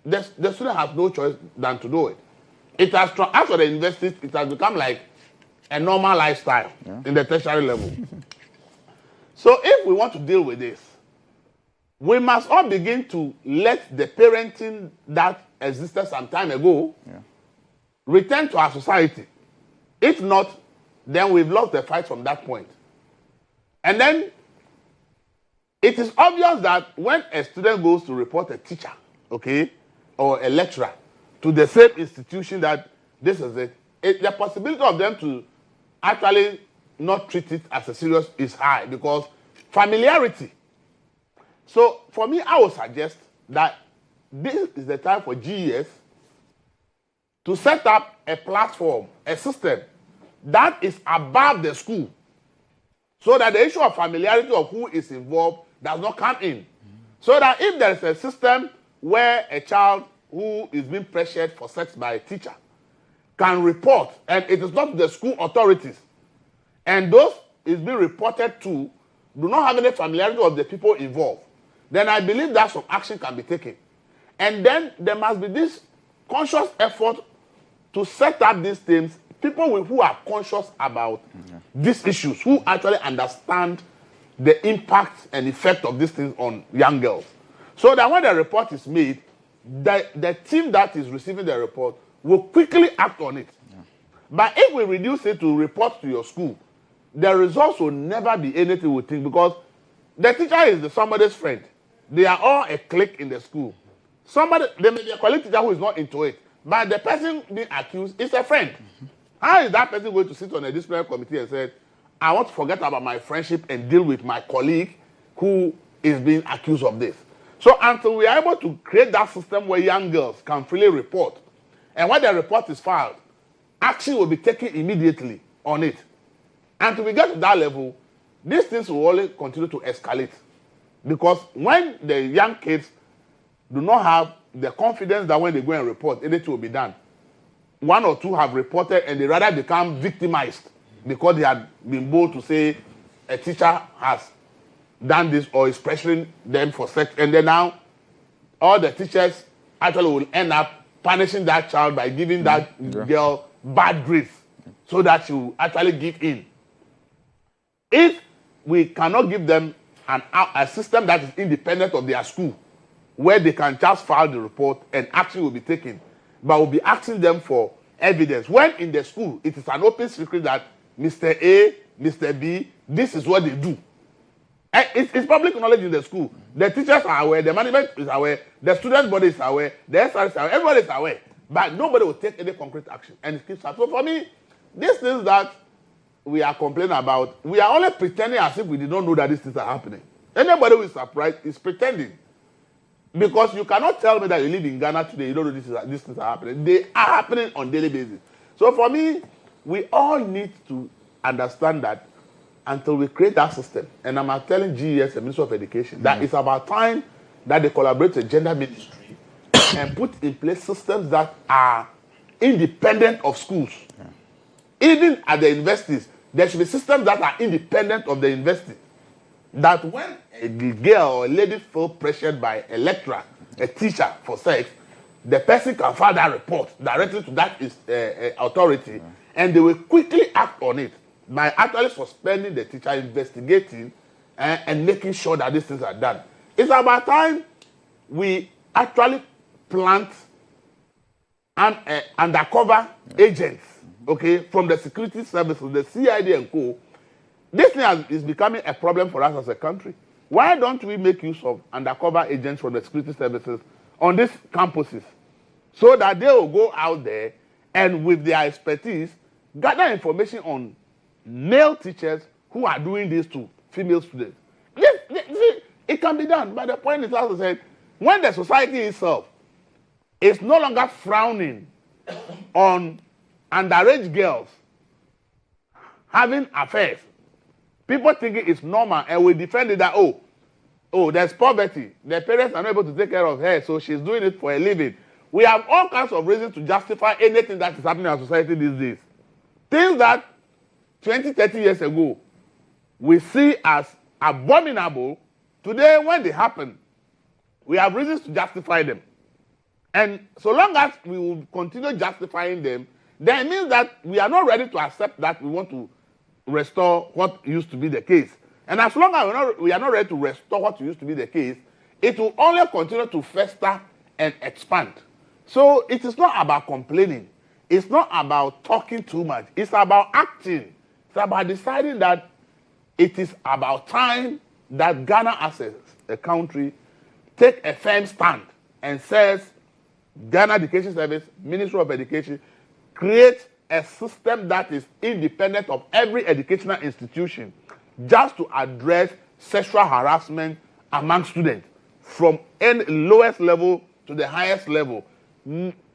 the student has no choice than to do it. It has, after the university, it has become like a normal lifestyle in the tertiary level. So if we want to deal with this, we must all begin to let the parenting that existed some time ago return to our society. If not, then we've lost the fight from that point. And then it is obvious that when a student goes to report a teacher, okay, or a lecturer to the same institution that this is it, the possibility of them to actually not treat it as a serious is high because familiarity. So for me, I would suggest that this is the time for GES to set up a platform, a system that is above the school, so that the issue of familiarity of who is involved does not come in. So that if there is a system where a child who is being pressured for sex by a teacher can report, and it is not the school authorities, and those is being reported to do not have any familiarity of the people involved, then I believe that some action can be taken. And then there must be this conscious effort to set up these things, people who are conscious about these issues, who actually understand the impact and effect of these things on young girls. So that when the report is made, the team that is receiving the report will quickly act on it. But if we reduce it to report to your school, the results will never be anything we think, because the teacher is somebody's friend. They are all a clique in the school. There may be a colleague teacher who is not into it, but the person being accused is a friend. How is that person going to sit on a disciplinary committee and say, I want to forget about my friendship and deal with my colleague who is being accused of this? So until we are able to create that system where young girls can freely report, and when the report is filed, action will be taken immediately on it. Until we get to that level, these things will only continue to escalate. Because when the young kids do not have the confidence that when they go and report, anything will be done. One or two have reported and they rather become victimized because they had been bold to say a teacher has done this or is pressuring them for sex. And then now all the teachers actually will end up punishing that child by giving that girl bad grades so that she will actually give in. If we cannot give them a system that is independent of their school, where they can just file the report and action will be taken, but we'll be asking them for evidence. When in the school, it is an open secret that Mr. A, Mr. B, this is what they do. And it's public knowledge in the school. The teachers are aware, the management is aware, the student body is aware, the SRS is aware, everybody is aware. But nobody will take any concrete action. And it keeps happening. So for me, these things that we are complaining about, we are only pretending as if we did not know that these things are happening. Anybody who is surprised is pretending. Because you cannot tell me that you live in Ghana today, you don't know these things are happening. They are happening on a daily basis. So for me, we all need to understand that until we create that system, and I'm telling GES, the Ministry of Education, that it's about time that they collaborate with the gender ministry and put in place systems that are independent of schools. Even at the universities, there should be systems that are independent of the university. That when a girl or a lady feels pressured by a lecturer, a teacher for sex, the person can file that report directly to that authority, and they will quickly act on it by actually suspending the teacher, investigating, and making sure that these things are done. It's about time we actually plant undercover agents okay, from the security services, the CID and co. This thing is becoming a problem for us as a country. Why don't we make use of undercover agents from the security services on these campuses so that they will go out there and with their expertise gather information on male teachers who are doing this to female students? It can be done, but the point is, as I said, when the society itself is no longer frowning on underage girls having affairs, people think it's normal, and we defend it that, oh, there's poverty. The parents are not able to take care of her, so she's doing it for a living. We have all kinds of reasons to justify anything that is happening in our society these days. Things that 20, 30 years ago we see as abominable, today when they happen, we have reasons to justify them. And so long as we will continue justifying them, then it means that we are not ready to accept that we want to restore what used to be the case. And as long as we are not ready to restore what used to be the case, it will only continue to fester and expand. So it is not about complaining. It's not about talking too much. It's about acting. It's about deciding that it is about time that Ghana as a country take a firm stand and says, Ghana Education Service, Ministry of Education, create a system that is independent of every educational institution just to address sexual harassment among students from the lowest level to the highest level.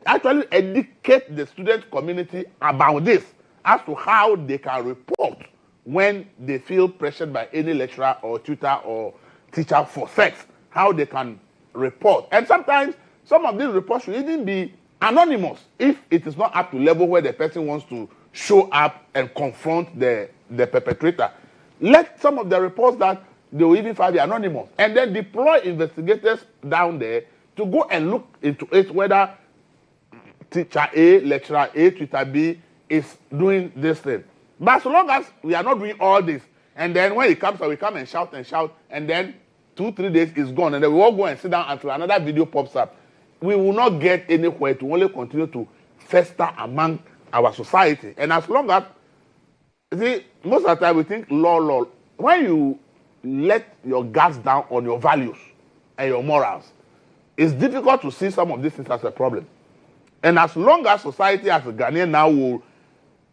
Actually educate the student community about this as to how they can report when they feel pressured by any lecturer or tutor or teacher for sex, how they can report. And sometimes some of these reports should even be anonymous if it is not up to level where the person wants to show up and confront the perpetrator. Let some of the reports that they will even find be anonymous, and then deploy investigators down there to go and look into it, whether teacher A, lecturer A, tutor B is doing this thing. But so long as we are not doing all this, and then when it comes out, we come and shout, and then 2-3 days is gone, and then we all go and sit down until another video pops up, we will not get anywhere, to only continue to fester among our society. And as long as, see, most of the time we think law. When you let your guards down on your values and your morals, it's difficult to see some of these things as a problem. And as long as society as a Ghanaian now will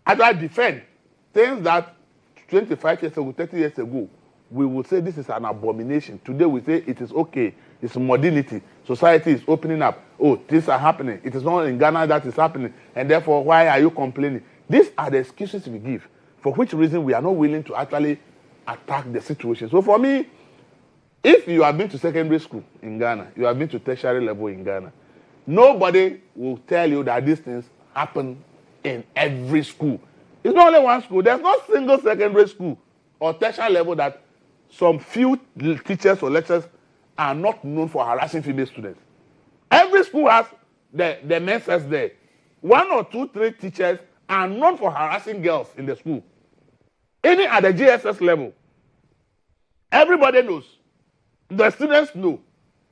actually defend things that 25 years ago, 30 years ago, we would say this is an abomination. Today we say it is okay. It's modernity. Society is opening up. Oh, things are happening. It is not in Ghana that is happening. And therefore, why are you complaining? These are the excuses we give, for which reason we are not willing to actually attack the situation. So for me, if you have been to secondary school in Ghana, you have been to tertiary level in Ghana, nobody will tell you that these things happen in every school. It's not only one school. There's no single secondary school or tertiary level that some few teachers or lecturers are not known for harassing female students. Every school has the Mensahs there. 1 or 2, 3 teachers are known for harassing girls in the school. Even at the GSS level, everybody knows. The students know.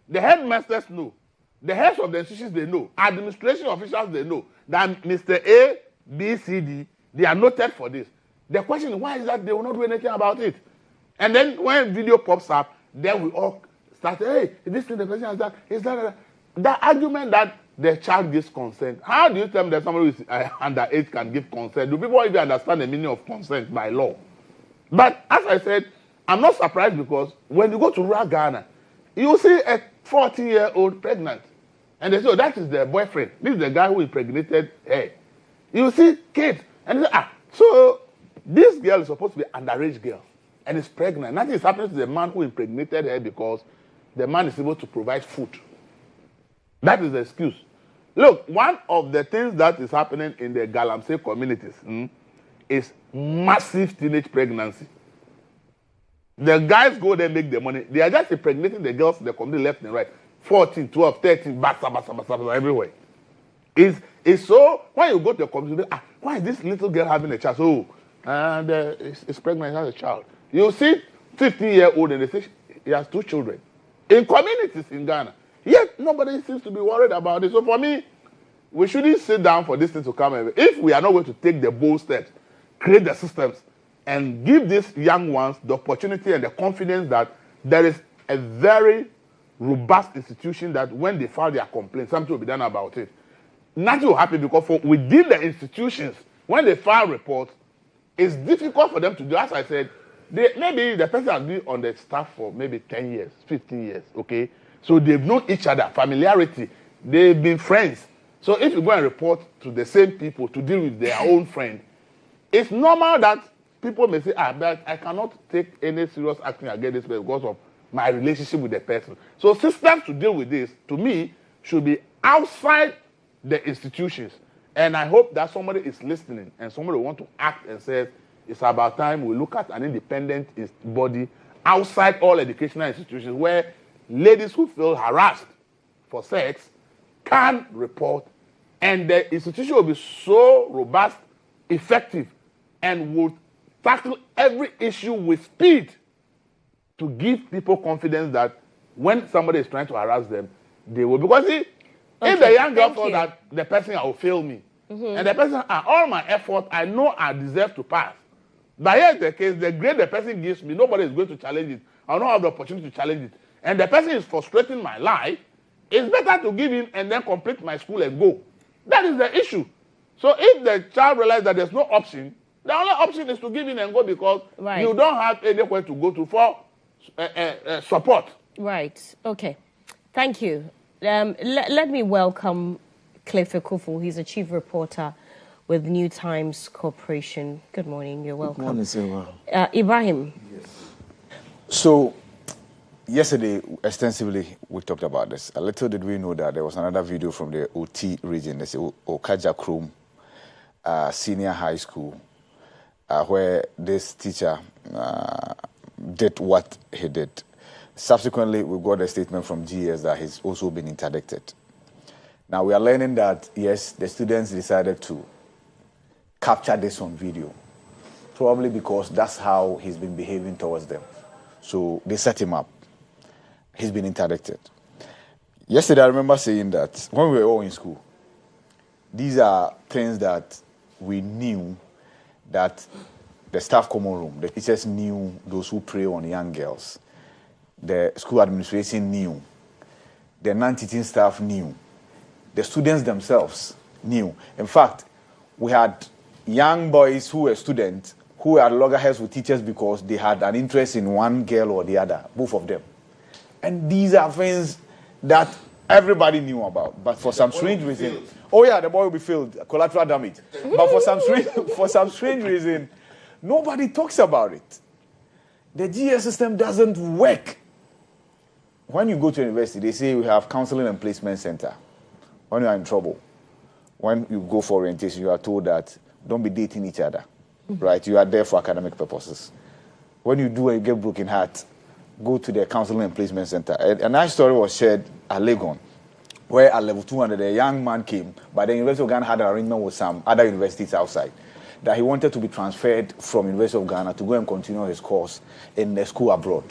The headmasters know. The heads of the institutions, they know. Administration officials, they know that Mr. A, B, C, D, they are noted for this. The question is, why is that they will not do anything about it? And then when video pops up, then we all start, hey, this thing the person has done, is that the argument that the child gives consent. How do you tell me that somebody who is underage can give consent? Do people even understand the meaning of consent by law? But as I said, I'm not surprised, because when you go to rural Ghana, you see a 40-year-old pregnant. And they say, oh, that is the boyfriend. This is the guy who impregnated her. You see kids. And they say, so this girl is supposed to be an underage girl and is pregnant. Nothing is happening to the man who impregnated her, because the man is able to provide food. That is the excuse. Look, one of the things that is happening in the Galamsey communities is massive teenage pregnancy. The guys go there and make the money. They are just impregnating the girls in the community left and right. 14, 12, 13, basa, everywhere. It's so, when you go to the community, why is this little girl having a child? So, and it's pregnant, has a child. You see 15-year-old and they say he has 2 children. In communities in Ghana. Yet nobody seems to be worried about it. So for me, we shouldn't sit down for this thing to come. If we are not going to take the bold steps, create the systems, and give these young ones the opportunity and the confidence that there is a very robust institution that when they file their complaint, something will be done about it. Nothing will happen because within the institutions, when they file reports, it's difficult for them to do. As I said, maybe the person has been on the staff for maybe 10 years, 15 years, okay? So they've known each other, familiarity. They've been friends. So if you go and report to the same people to deal with their own friend, it's normal that people may say, but I cannot take any serious action against this person because of my relationship with the person. So systems to deal with this, to me, should be outside the institutions. And I hope that somebody is listening and somebody want to act and says, it's about time we look at an independent body outside all educational institutions where ladies who feel harassed for sex can report, and the institution will be so robust, effective, and will tackle every issue with speed to give people confidence that when somebody is trying to harass them, they will. Because if the young girl thought that the person will fail me, and the person, all my effort, I know I deserve to pass. But here's the case, the grade the person gives me, nobody is going to challenge it. I don't have the opportunity to challenge it. And the person is frustrating my life, it's better to give him and then complete my school and go. That is the issue. So if the child realizes that there's no option, the only option is to give in and go because you don't have anywhere to go to for support. Right. Okay. Thank you. Let me welcome Cliff Ekufu. He's a chief reporter with New Times Corporation. Good morning. You're welcome. Good morning, Serwaa. Ibrahim. Yes. So, yesterday, extensively, we talked about this. A little did we know that there was another video from the OT region, the GHOne Senior High School, where this teacher did what he did. Subsequently, we got a statement from GS that he's also been interdicted. Now, we are learning that, yes, the students decided to capture this on video, probably because that's how he's been behaving towards them. So they set him up. He's been interdicted. Yesterday, I remember saying that when we were all in school, these are things that we knew that the staff common room, the teachers knew those who prey on young girls. The school administration knew. The non-teaching staff knew. The students themselves knew. In fact, we had young boys who were students who had loggerheads with teachers because they had an interest in one girl or the other, both of them. And these are things that everybody knew about, but for some strange reason, the boy will be failed, collateral damage. But for some strange reason, nobody talks about it. The GS system doesn't work. When you go to university, they say we have counseling and placement center. When you are in trouble, when you go for orientation, you are told that don't be dating each other, right? You are there for academic purposes. When you do and you get broken heart, go to the counseling and placement center. A nice story was shared at Legon, where at level 200, a young man came, but the University of Ghana had an arrangement with some other universities outside, that he wanted to be transferred from University of Ghana to go and continue his course in the school abroad.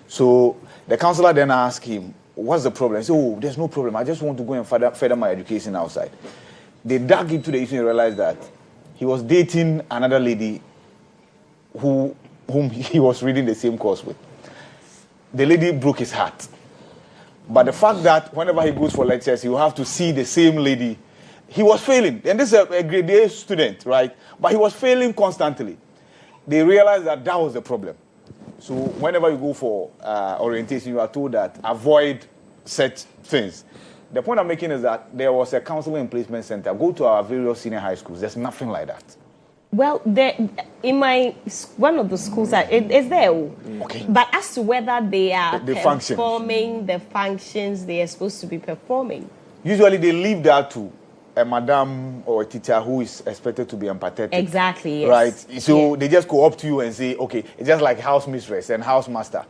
So the counselor then asked him, what's the problem? He said, there's no problem. I just want to go and further my education outside. They dug into the issue and realized that he was dating another lady whom he was reading the same course with. The lady broke his heart. But the fact that whenever he goes for lectures, he will have to see the same lady, he was failing. And this is a grade A student, right? But he was failing constantly. They realized that that was the problem. So whenever you go for orientation, you are told that avoid such things. The point I'm making is that there was a counseling and placement center. Go to our various senior high schools. There's nothing like that. Well, in one of the schools, it's there. Okay. But as to whether they are performing the functions they are supposed to be performing. Usually they leave that to a madam or a teacher who is expected to be empathetic. Exactly, yes. Right? So they just go up to you and say, okay, it's just like house mistress and house master.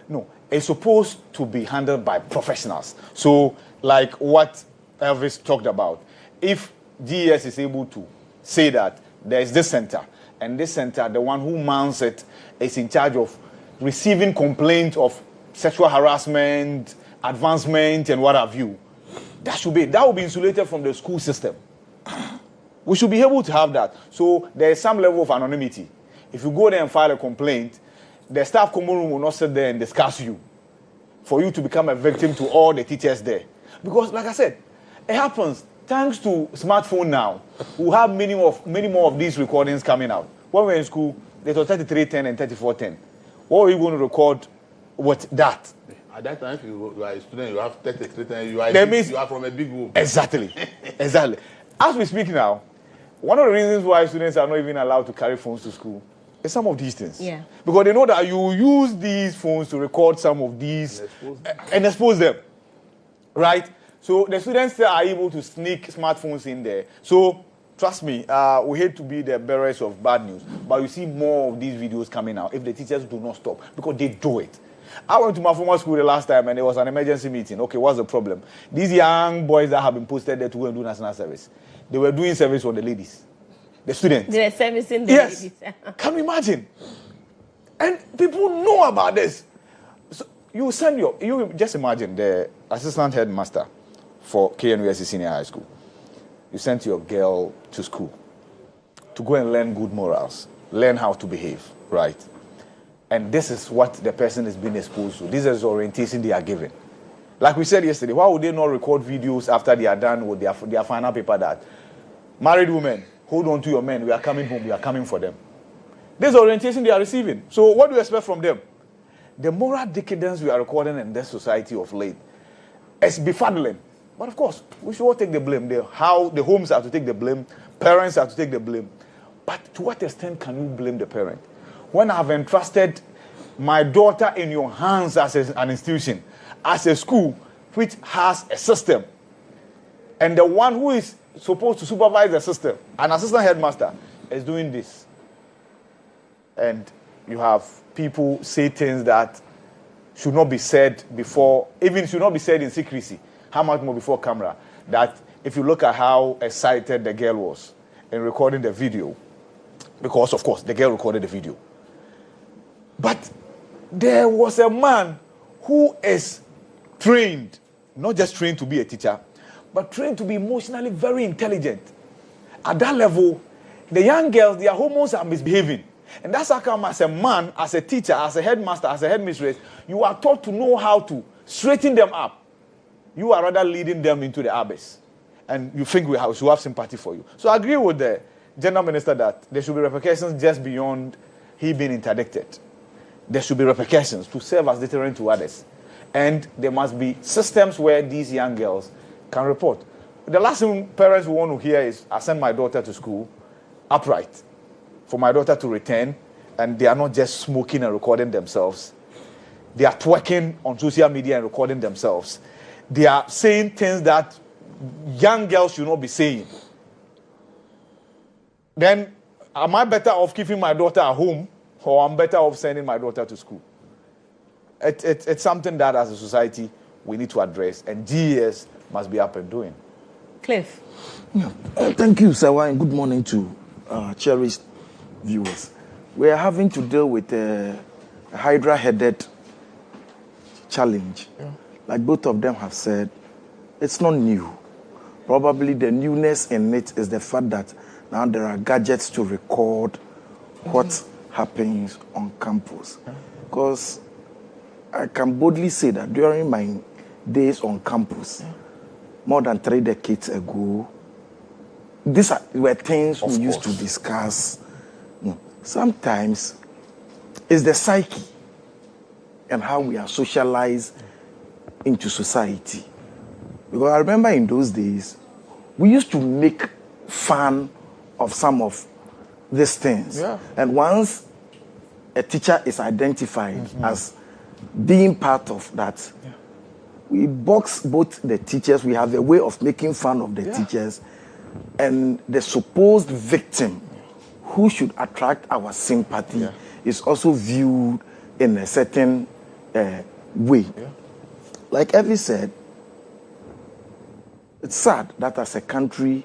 No, it's supposed to be handled by professionals. So like what Elvis talked about, if GES is able to say that there is this center, and this center, the one who mounts it, is in charge of receiving complaints of sexual harassment, advancement, and what have you, That should be insulated from the school system. We should be able to have that. So there is some level of anonymity. If you go there and file a complaint, the staff common room will not sit there and discuss you for you to become a victim to all the teachers there. Because, like I said, it happens. Thanks to smartphone now, we have many more of these recordings coming out. When we were in school, they were 3310 and 3410. What were you going to record with that? At that time, if you are a student, you have 3310, you are from a big room. Exactly. Exactly. As we speak now, one of the reasons why students are not even allowed to carry phones to school is some of these things. Yeah. Because they know that you use these phones to record some of these and expose them. Right? So the students are able to sneak smartphones in there. So trust me, we hate to be the bearers of bad news, but you see more of these videos coming out if the teachers do not stop, because they do it. I went to my former school the last time and there was an emergency meeting. Okay, what's the problem? These young boys that have been posted there to go and do national service, they were doing service on the ladies, the students. They were servicing the yes. ladies. Can you imagine? And people know about this. So you just imagine the assistant headmaster for KNUSC Senior High School. You sent your girl to school to go and learn good morals, learn how to behave, right? And this is what the person is being exposed to. This is the orientation they are given. Like we said yesterday, why would they not record videos after they are done with their final paper that married women, hold on to your men, we are coming home, we are coming for them. This is the orientation they are receiving. So what do you expect from them? The moral decadence we are recording in this society of late is befuddling. But of course, we should all take the blame. The homes have to take the blame, parents have to take the blame. But to what extent can you blame the parent? When I have entrusted my daughter in your hands as an institution, as a school which has a system, and the one who is supposed to supervise the system, an assistant headmaster, is doing this. And you have people say things that should not be said before, even should not be said in secrecy. How much more before camera? That if you look at how excited the girl was in recording the video, because of course the girl recorded the video. But there was a man who is trained, not just trained to be a teacher, but trained to be emotionally very intelligent. At that level, the young girls, their hormones are misbehaving. And that's how come as a man, as a teacher, as a headmaster, as a headmistress, you are taught to know how to straighten them up. You are rather leading them into the abyss. And you think we should have sympathy for you. So I agree with the General Minister that there should be repercussions just beyond he being interdicted. There should be repercussions to serve as deterrent to others. And there must be systems where these young girls can report. The last thing parents will want to hear is, I send my daughter to school upright for my daughter to return, and they are not just smoking and recording themselves. They are twerking on social media and recording themselves. They are saying things that young girls should not be saying. Then, am I better off keeping my daughter at home, or I'm better off sending my daughter to school? It's something that as a society we need to address, and GES must be up and doing. Cliff. Yeah. Thank you, Serwaa, and good morning to cherished viewers. We are having to deal with a Hydra-headed challenge. Yeah. Like both of them have said, it's not new. Probably the newness in it is the fact that now there are gadgets to record what happens on campus. Because I can boldly say that during my days on campus, more than 3 decades ago, these were things we used to discuss. Sometimes it's the psyche and how we are socialized into society. Because I remember in those days, we used to make fun of some of these things. Yeah. And once a teacher is identified as being part of that, we box both the teachers. We have a way of making fun of the teachers and the supposed victim who should attract our sympathy is also viewed in a certain way. Yeah. Like Evie said, it's sad that as a country,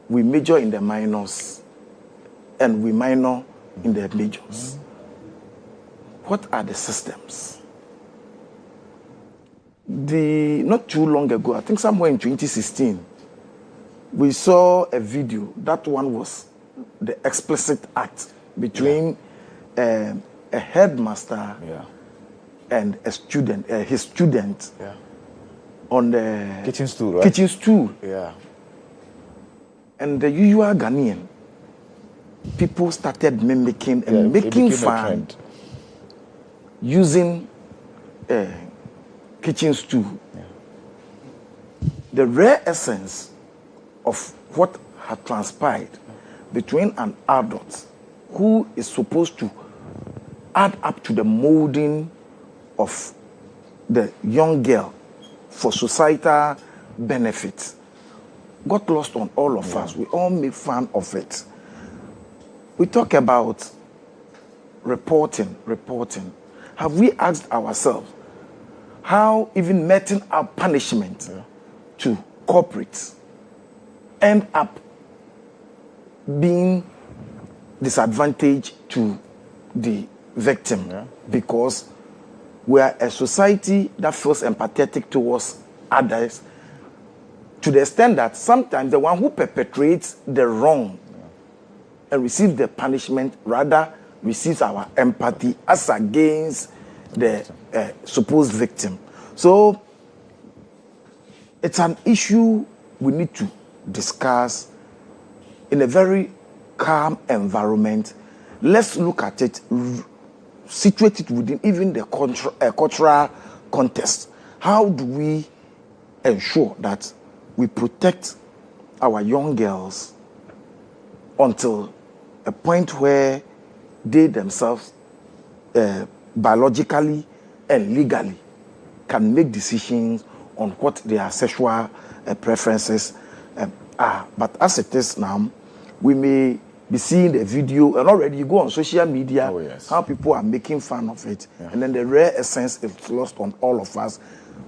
we major in the minors and we minor in the majors. What are the systems? not too long ago, I think somewhere in 2016, we saw a video. That one was the explicit act between a headmaster and a student, his student, on the kitchen stool, right? Kitchen stool. Yeah. And the usual Ghanaian, people started mimicking and making fun using kitchen stool. The rare essence of what had transpired between an adult who is supposed to add up to the molding of the young girl for societal benefit got lost on all of us. We all make fun of it. We talk about reporting. Have we asked ourselves how even meting out punishment to corporates end up being disadvantage to the victim because we are a society that feels empathetic towards others to the extent that sometimes the one who perpetrates the wrong and receives the punishment rather receives our empathy as against the supposed victim. So it's an issue we need to discuss in a very calm environment. Let's look at it, situate it within even the cultural context. How do we ensure that we protect our young girls until a point where they themselves biologically and legally can make decisions on what their sexual preferences are. But as it is now, we may be seeing the video, and already you go on social media, how people are making fun of it, and then the rare essence is lost on all of us.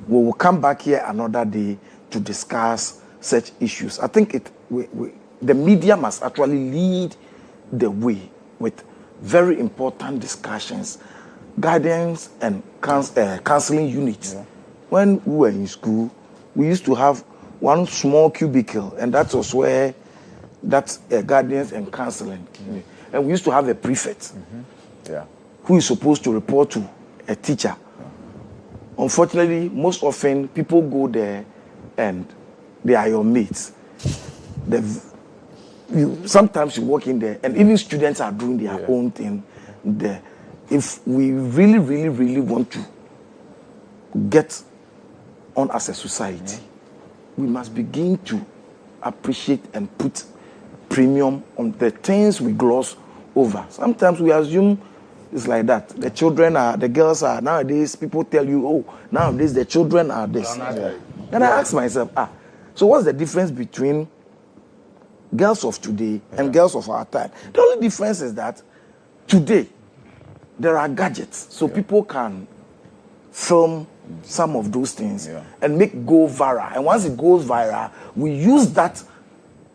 We will come back here another day to discuss such issues. I think the media must actually lead the way with very important discussions, guidance and counseling units. When we were in school, we used to have one small cubicle, and that was where that's guidance and counseling. And we used to have a prefect who is supposed to report to a teacher. Unfortunately, most often people go there and they are your mates. Sometimes you walk in there and even students are doing their own thing there. If we really, really, really want to get on as a society, we must begin to appreciate and put premium on the things we gloss over. Sometimes we assume it's like that. The girls are, nowadays people tell you, oh, nowadays the children are this. And I ask myself, so what's the difference between girls of today and girls of our time? The only difference is that today there are gadgets, so people can film some of those things and go viral. And once it goes viral, we use that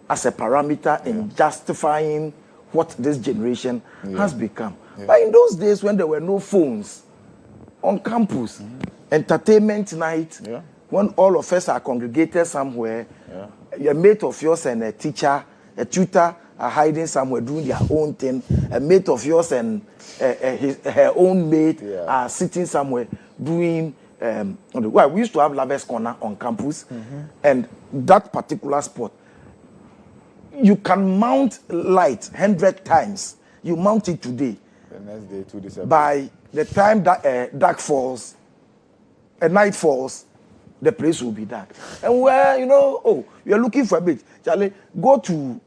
as a parameter in justifying what this generation has become. But in those days when there were no phones on campus, entertainment night, when all of us are congregated somewhere, a mate of yours and a teacher, a tutor are hiding somewhere doing their own thing, a mate of yours and her own mate are sitting somewhere doing we used to have Lovers Corner on campus, and that particular spot, you can mount light 100 times. You mount it today. The next day, 2 days. By the time that night falls, the place will be dark. And where, you're looking for a bit, Charlie, go to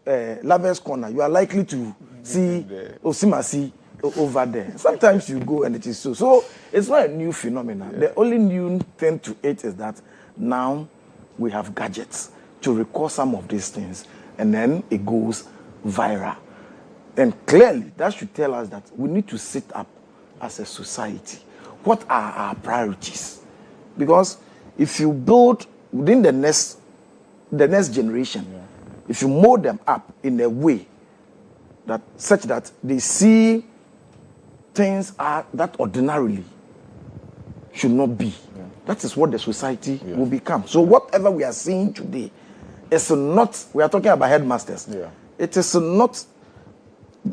Lovers Corner. You are likely to see Osimasi over there. Sometimes you go and it is so. So it's not a new phenomenon. The only new thing to it is that now we have gadgets to record some of these things, and then it goes viral. And clearly, that should tell us that we need to sit up as a society. What are our priorities? Because if you build within the next generation, if you mold them up in a way that such that they see things are that ordinarily should not be, that is what the society will become. So whatever we are seeing today is not, we are talking about headmasters. It is not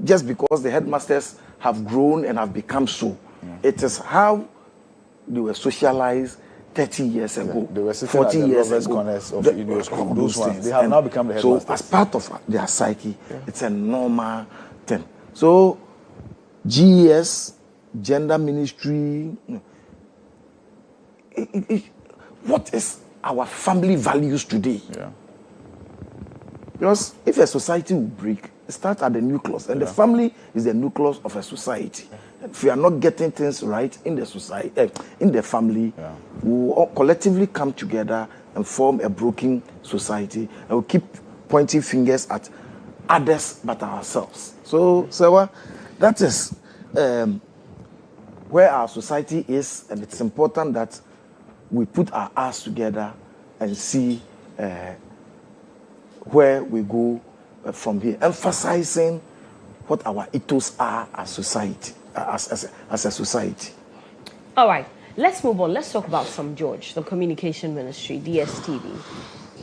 just because the headmasters have grown and have become so. It is how they were socialized 30 years ago, they were 40 years ago. Corners of those ones. They have now become the headmasters. So as part of their psyche, it's a normal thing. So GES, gender ministry, what is our family values today? Because if a society will break, it starts at the nucleus, and the family is the nucleus of a society. If we are not getting things right in the society, in the family, we will all collectively come together and form a broken society, and we'll keep pointing fingers at others but ourselves. So, Serwaa, that is where our society is, and it's important that we put our eyes together and see where we go from here, emphasizing what our ethos are as society, as a society. All right, let's move on. Let's talk about St. George, the communication ministry, DSTV,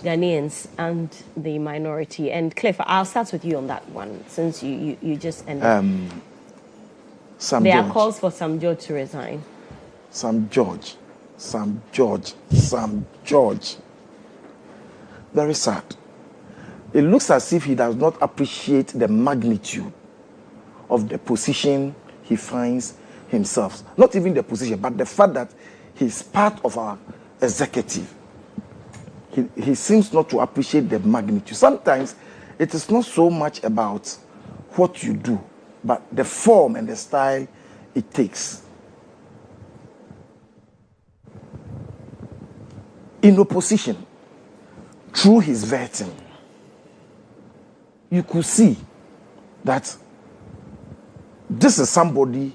Ghanaians and the minority. And Cliff, I'll start with you on that one, since you just ended. There are calls for St. George to resign. St. George. Very sad. It looks as if he does not appreciate the magnitude of the position he finds himself. Not even the position, but the fact that he's part of our executive. He seems not to appreciate the magnitude. Sometimes it is not so much about what you do, but the form and the style it takes. In opposition, through his vetting, you could see that this is somebody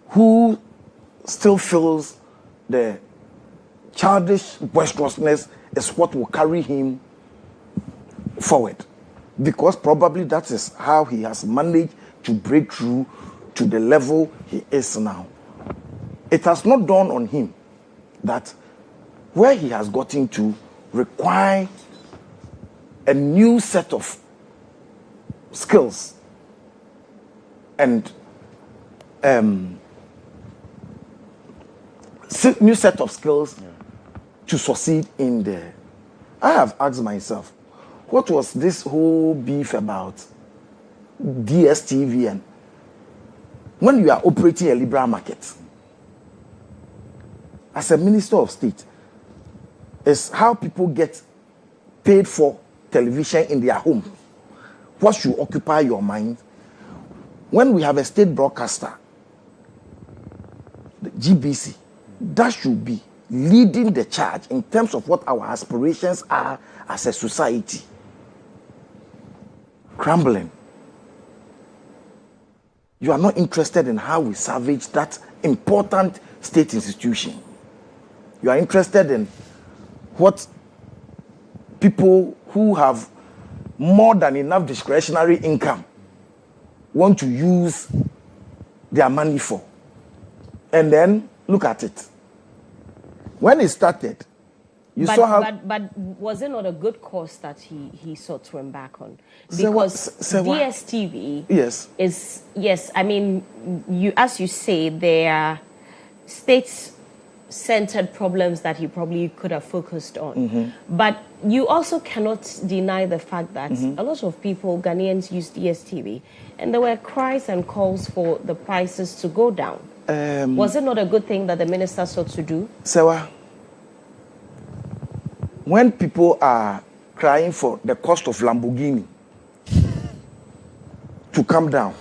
who still feels the childish boisterousness is what will carry him forward. Because probably that is how he has managed to break through to the level he is now. It has not dawned on him that where he has gotten to require a new set of skills and new set of skills to succeed in there. I have asked myself, what was this whole beef about DSTV? And when you are operating a liberal market, as a minister of state, is how people get paid for television in their home. What should occupy your mind? When we have a state broadcaster, the GBC, that should be leading the charge in terms of what our aspirations are as a society. Crumbling. You are not interested in how we salvage that important state institution. You are interested in what people who have more than enough discretionary income want to use their money for. And then look at it. When it started, you saw how... But was it not a good course that he sought to embark on? Because DSTV is, yes, I mean, as you say, there are state-centered problems that he probably could have focused on. But you also cannot deny the fact that a lot of people, Ghanaians, use DSTV, and there were cries and calls for the prices to go down. Was it not a good thing that the minister sought to do? Serwaa, when people are crying for the cost of Lamborghini to come down,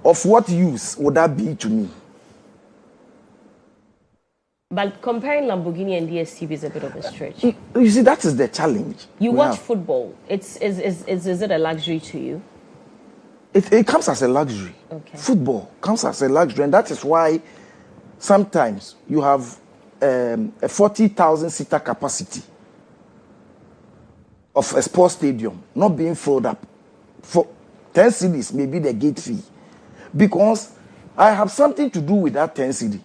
of what use would that be to me? But comparing Lamborghini and DSTV is a bit of a stretch. You see, that is the challenge. You watch football. Is it a luxury to you? It comes as a luxury. Okay. Football comes as a luxury, and that is why sometimes you have a 40,000-seater capacity of a sports stadium not being filled up. For 10 cedis, maybe the gate fee. Because I have something to do with that 10 cedi.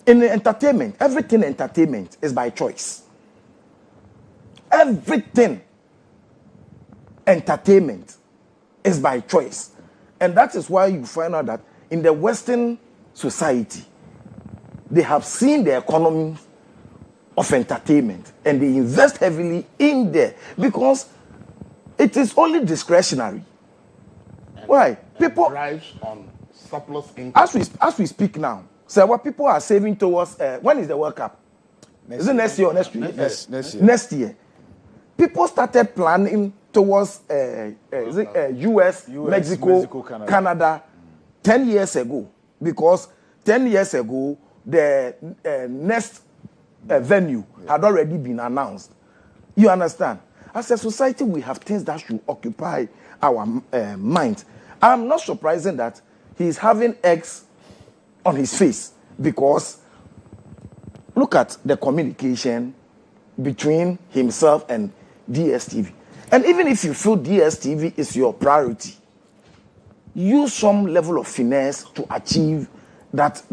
In entertainment, everything entertainment is by choice. Everything entertainment is by choice. And that is why you find out that in the Western society, they have seen the economy of entertainment and they invest heavily in there because it is only discretionary. Why? People drives on surplus income. As we speak now, so what people are saving towards when is the World Cup? Is it next year or next year? Next year. Next year. People started planning towards US, Mexico, Canada 10 years ago because 10 years ago the next venue had already been announced. You understand? As a society, we have things that should occupy our mind. I'm not surprising that he's having eggs on his face because look at the communication between himself and DSTV. And even if you feel DSTV is your priority, use some level of finesse to achieve that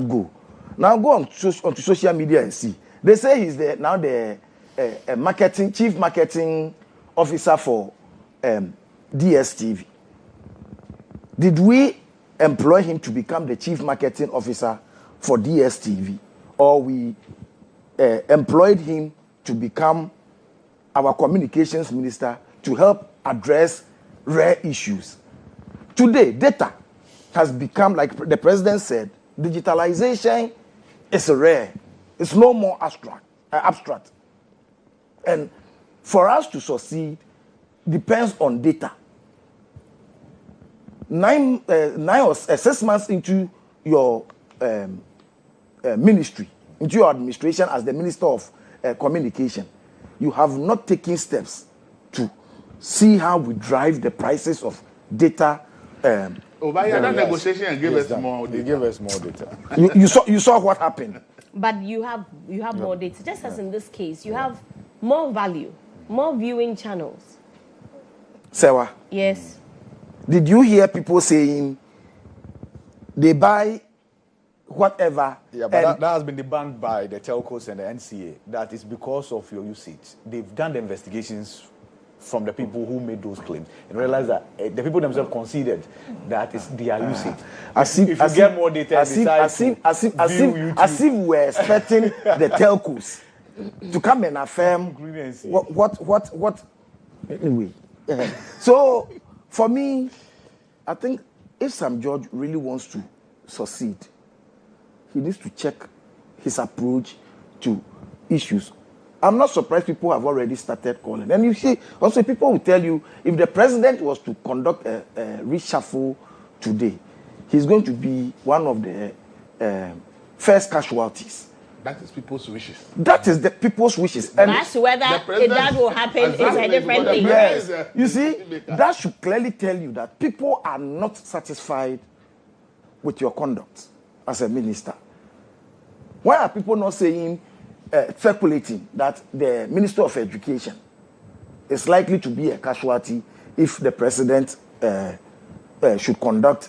goal. Now go onto social media and see. They say he's now the chief marketing officer for DSTV. Did we employ him to become the chief marketing officer for DSTV, or we employed him to become our communications minister to help address rare issues? Today, data has become, like the president said, digitalization is rare. It's no more abstract. And for us to succeed depends on data. 9 or 6 months into your ministry, into your administration as the Minister of Communication, you have not taken steps to see how we drive the prices of data. That negotiation gave us more data. They gave us more data. You saw what happened. But you have more data. Just as in this case, you have more value, more viewing channels. Serwaa. Yes. Did you hear people saying they buy whatever? Yeah, but that has been debunked by the telcos and the NCA. That is because of your usage. They've done the investigations from the people who made those claims and realized that the people themselves conceded that it's their usage. If you get more data, as if we're expecting the telcos to come and affirm what anyway. So for me, I think if Sam George really wants to succeed, he needs to check his approach to issues. I'm not surprised people have already started calling. And you see, also people will tell you, if the president was to conduct a reshuffle today, he's going to be one of the first casualties. That is people's wishes. That is the people's wishes. And that's whether that will happen is a different thing. Yes. You see, that should clearly tell you that people are not satisfied with your conduct as a minister. Why are people not saying, speculating that the Minister of Education is likely to be a casualty if the president should conduct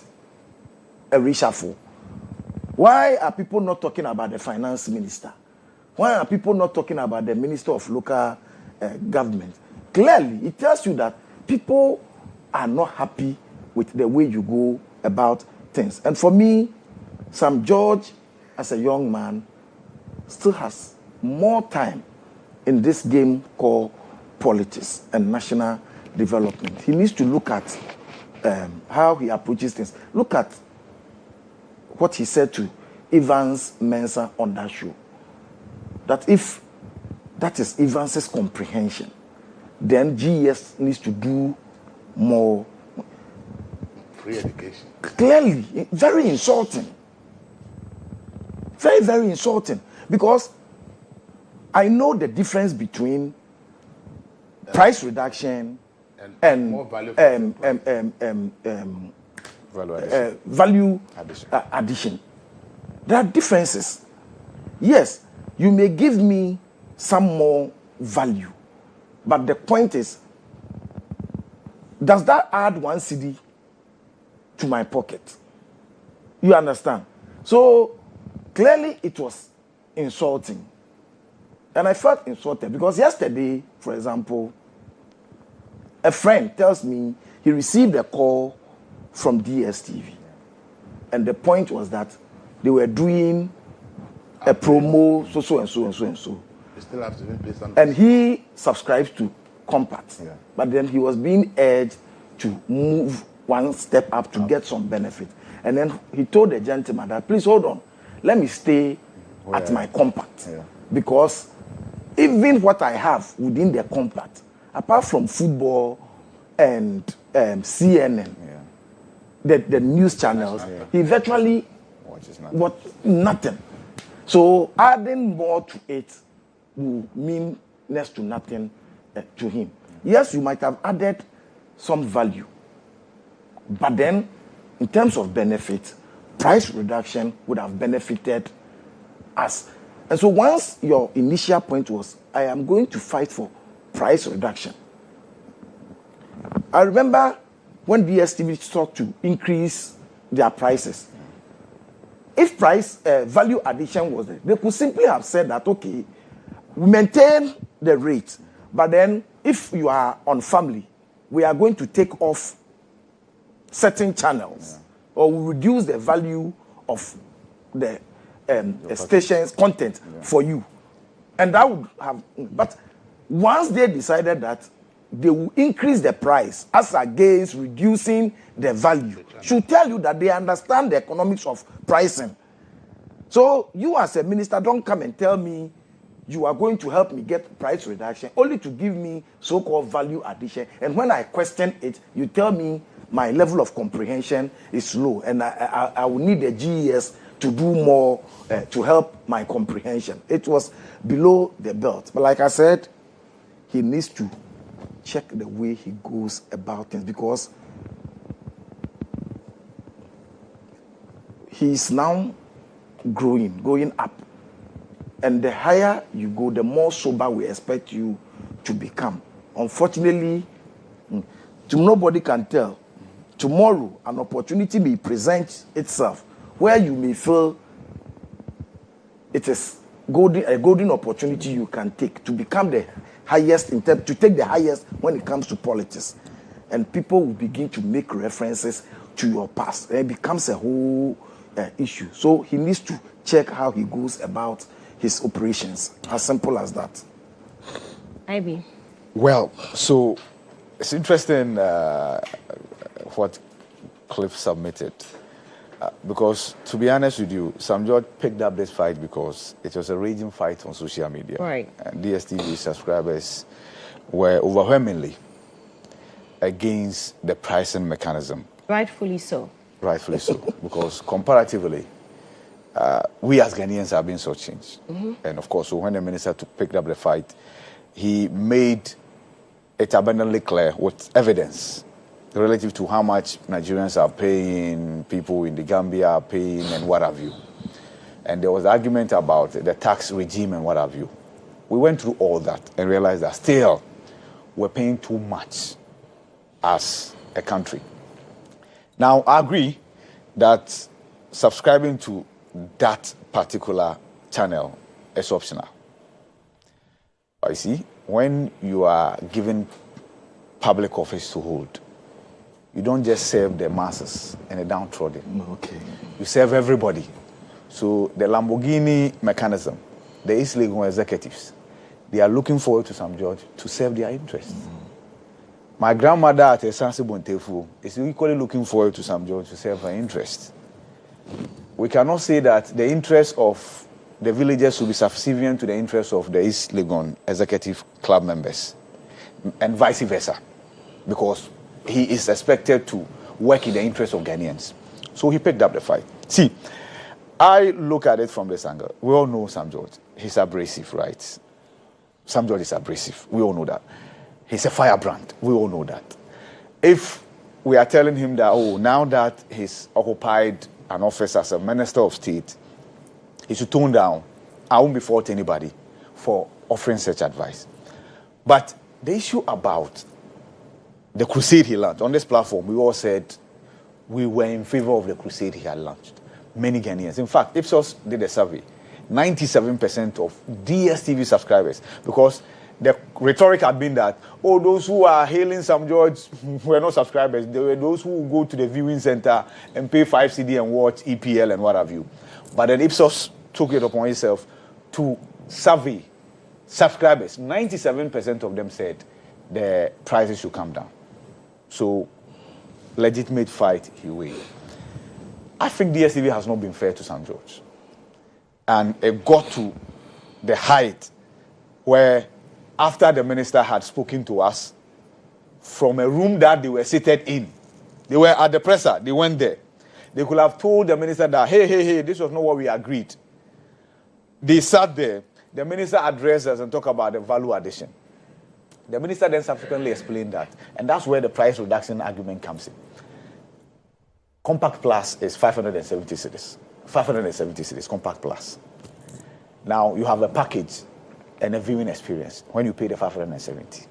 a reshuffle? Why are people not talking about the finance minister? Why are people not talking about the Minister of Local Government? Clearly, it tells you that people are not happy with the way you go about things. And for me, Sam George, as a young man, still has more time in this game called politics and national development. He needs to look at how he approaches things. Look at what he said to Evans Mensah on that show. That if that is Evans's comprehension, then GES needs to do more. Free education. Clearly, very insulting. Very, very insulting. Because I know the difference between price reduction and more value value addition. There are differences. Yes, you may give me some more value, but the point is, does that add 1 cedi to my pocket? You understand? So Clearly, it was insulting. And I felt insulted because yesterday, for example, a friend tells me he received a call from DSTV. And the point was that they were doing a promo, so and so. They still have to pay something. And he subscribes to Compact. Yeah. But then he was being urged to move one step up to get some benefit. And then he told the gentleman that, please hold on, let me stay at my Compact. Yeah. Because even what I have within the Compact, apart from football and CNN, the news channels, he virtually watches nothing. So adding more to it will mean next to nothing to him. Yes, you might have added some value, but then in terms of benefit, price reduction would have benefited us. And so once your initial point was, I am going to fight for price reduction. I remember when DSTV sought to increase their prices. If price value addition was there, they could simply have said that, okay, we maintain the rate, but then if you are on family, we are going to take off certain channels, or we reduce the value of the station's content for you. And that would have, but once they decided that they will increase the price as against reducing the value, should tell you that they understand the economics of pricing. So you as a minister, don't come and tell me you are going to help me get price reduction only to give me so-called value addition. And when I question it, you tell me my level of comprehension is low and I will need the GES to do more to help my comprehension. It was below the belt. But like I said, he needs to check the way he goes about things, because he's now going up. And the higher you go, the more sober we expect you to become. Unfortunately, nobody can tell. Tomorrow, an opportunity may present itself where you may feel it is a golden opportunity you can take to become the highest, to take the highest when it comes to politics. And people will begin to make references to your past. And it becomes a whole issue. So he needs to check how he goes about his operations. As simple as that. Ivy. Well, so it's interesting what Cliff submitted. Because, to be honest with you, Sam George picked up this fight because it was a raging fight on social media. Right. And DSTV subscribers were overwhelmingly against the pricing mechanism. Rightfully so. Rightfully so. Because comparatively, we as Ghanaians have been shortchanged. And of course, so when the minister picked up the fight, he made it abundantly clear with evidence relative to how much Nigerians are paying, people in the Gambia are paying, and what have you. And there was argument about the tax regime and what have you. We went through all that and realized that still we're paying too much as a country. Now, I agree that subscribing to that particular channel is optional. But you see, when you are given public office to hold, you don't just serve the masses and the downtrodden. Okay. You serve everybody. So the Lamborghini mechanism, the East Legon executives, they are looking forward to Sam George to serve their interests. My grandmother at Esansi Bontefu is equally looking forward to Sam George to serve her interests. We cannot say that the interests of the villagers will be subservient to the interests of the East Legon executive club members, and vice versa, because he is expected to work in the interest of Ghanaians. So he picked up the fight. See, I look at it from this angle. We all know Sam George. He's abrasive, right? Sam George is abrasive. We all know that. He's a firebrand. We all know that. If we are telling him that, oh, now that he's occupied an office as a minister of state, he should tone down. I won't be fault anybody for offering such advice. But the issue about the crusade he launched, on this platform, we all said we were in favor of the crusade he had launched. many Ghanaians. In fact, Ipsos did a survey, 97% of DSTV subscribers, because the rhetoric had been that, oh, those who are hailing Sam George were not subscribers. They were those who go to the viewing center and pay 5 CD and watch EPL and what have you. But then Ipsos took it upon itself to survey subscribers. 97% of them said the prices should come down. So, legitimate fight, he win. I think DSTV has not been fair to St. George. And it got to the height where, after the minister had spoken to us from a room that they were seated in, they were at the presser, they went there. They could have told the minister that, hey, this was not what we agreed. They sat there. The minister addressed us and talked about the value addition. The minister then subsequently explained that, and that's where the price reduction argument comes in. Compact Plus is 570 cedis. 570 cedis, Compact Plus. Now, you have a package and a viewing experience when you pay the 570.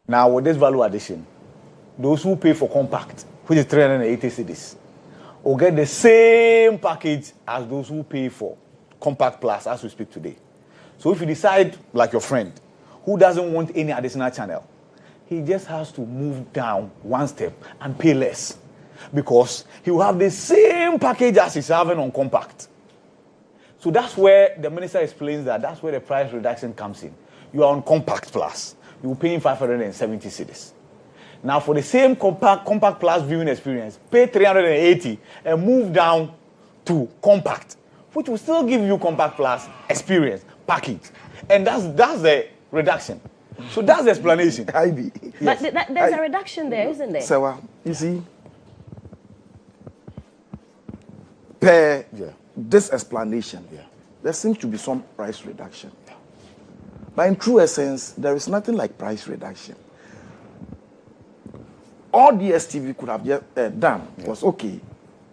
Now, with this value addition, those who pay for Compact, which is 380 cedis, will get the same package as those who pay for Compact Plus as we speak today. So if you decide, like your friend, who doesn't want any additional channel, he just has to move down one step and pay less, because he will have the same package as he's having on Compact. So that's where the minister explains that that's where the price reduction comes in. You are on Compact Plus. You're paying 570 cedis. Now, for the same Compact Plus viewing experience, pay 380 and move down to Compact, which will still give you Compact Plus experience package. And that's the reduction. So that's the explanation. But there's a reduction there, isn't there? Serwaa, you see, per this explanation, there seems to be some price reduction. But in true essence, there is nothing like price reduction. All DSTV could have just done was, okay,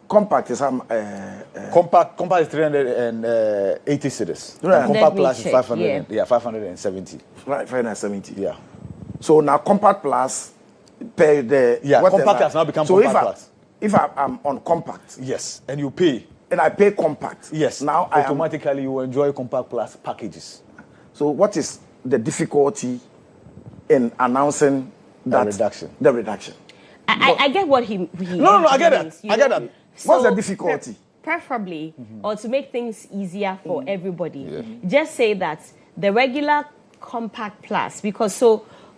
Compact is Compact is 380 cedis. Compact Plus is 570. Right, 570. Yeah. So now Compact Plus per the whatever. Compact has now become so Compact Plus. If I'm on Compact, yes, and you pay, and I pay Compact, yes, now automatically you will enjoy Compact Plus packages. So what is the difficulty in announcing that reduction? The reduction. I get what he No, I get that. I get that. What's the difficulty? Preferably, or to make things easier for everybody, just say that the regular Compact Plus, because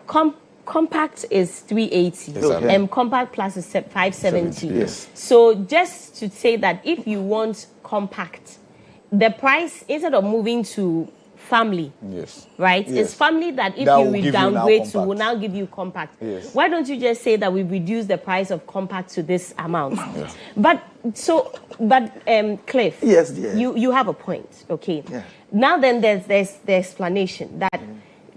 Compact is 380 and Compact Plus is 570. Yes. So just to say that if you want Compact, the price, instead of moving to family, right? Yes. It's family that if that you will downgrade to will now give you Compact. Yes. Why don't you just say that we reduce the price of Compact to this amount? But Cliff, yes, dear. you have a point, okay? Yeah. Now then, there's the explanation that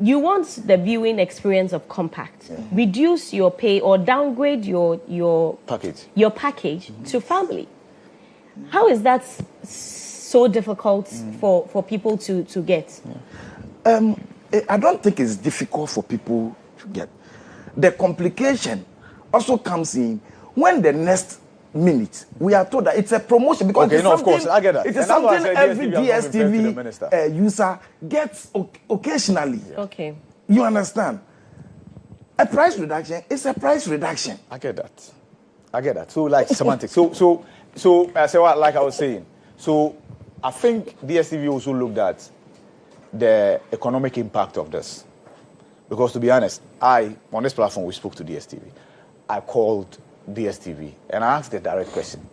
you want the viewing experience of Compact. Reduce your pay or downgrade your package to family. How is that so difficult for people to get? I don't think it's difficult for people to get. The complication also comes in when the next minute we are told that it's a promotion, because of course, I get that. It is something every DSTV user gets occasionally. Okay. You understand? A price reduction is a price reduction. I get that. So like semantics. So like I was saying. So I think DSTV also looked at the economic impact of this. Because to be honest, on this platform, we spoke to DSTV. I called DSTV and I asked the direct question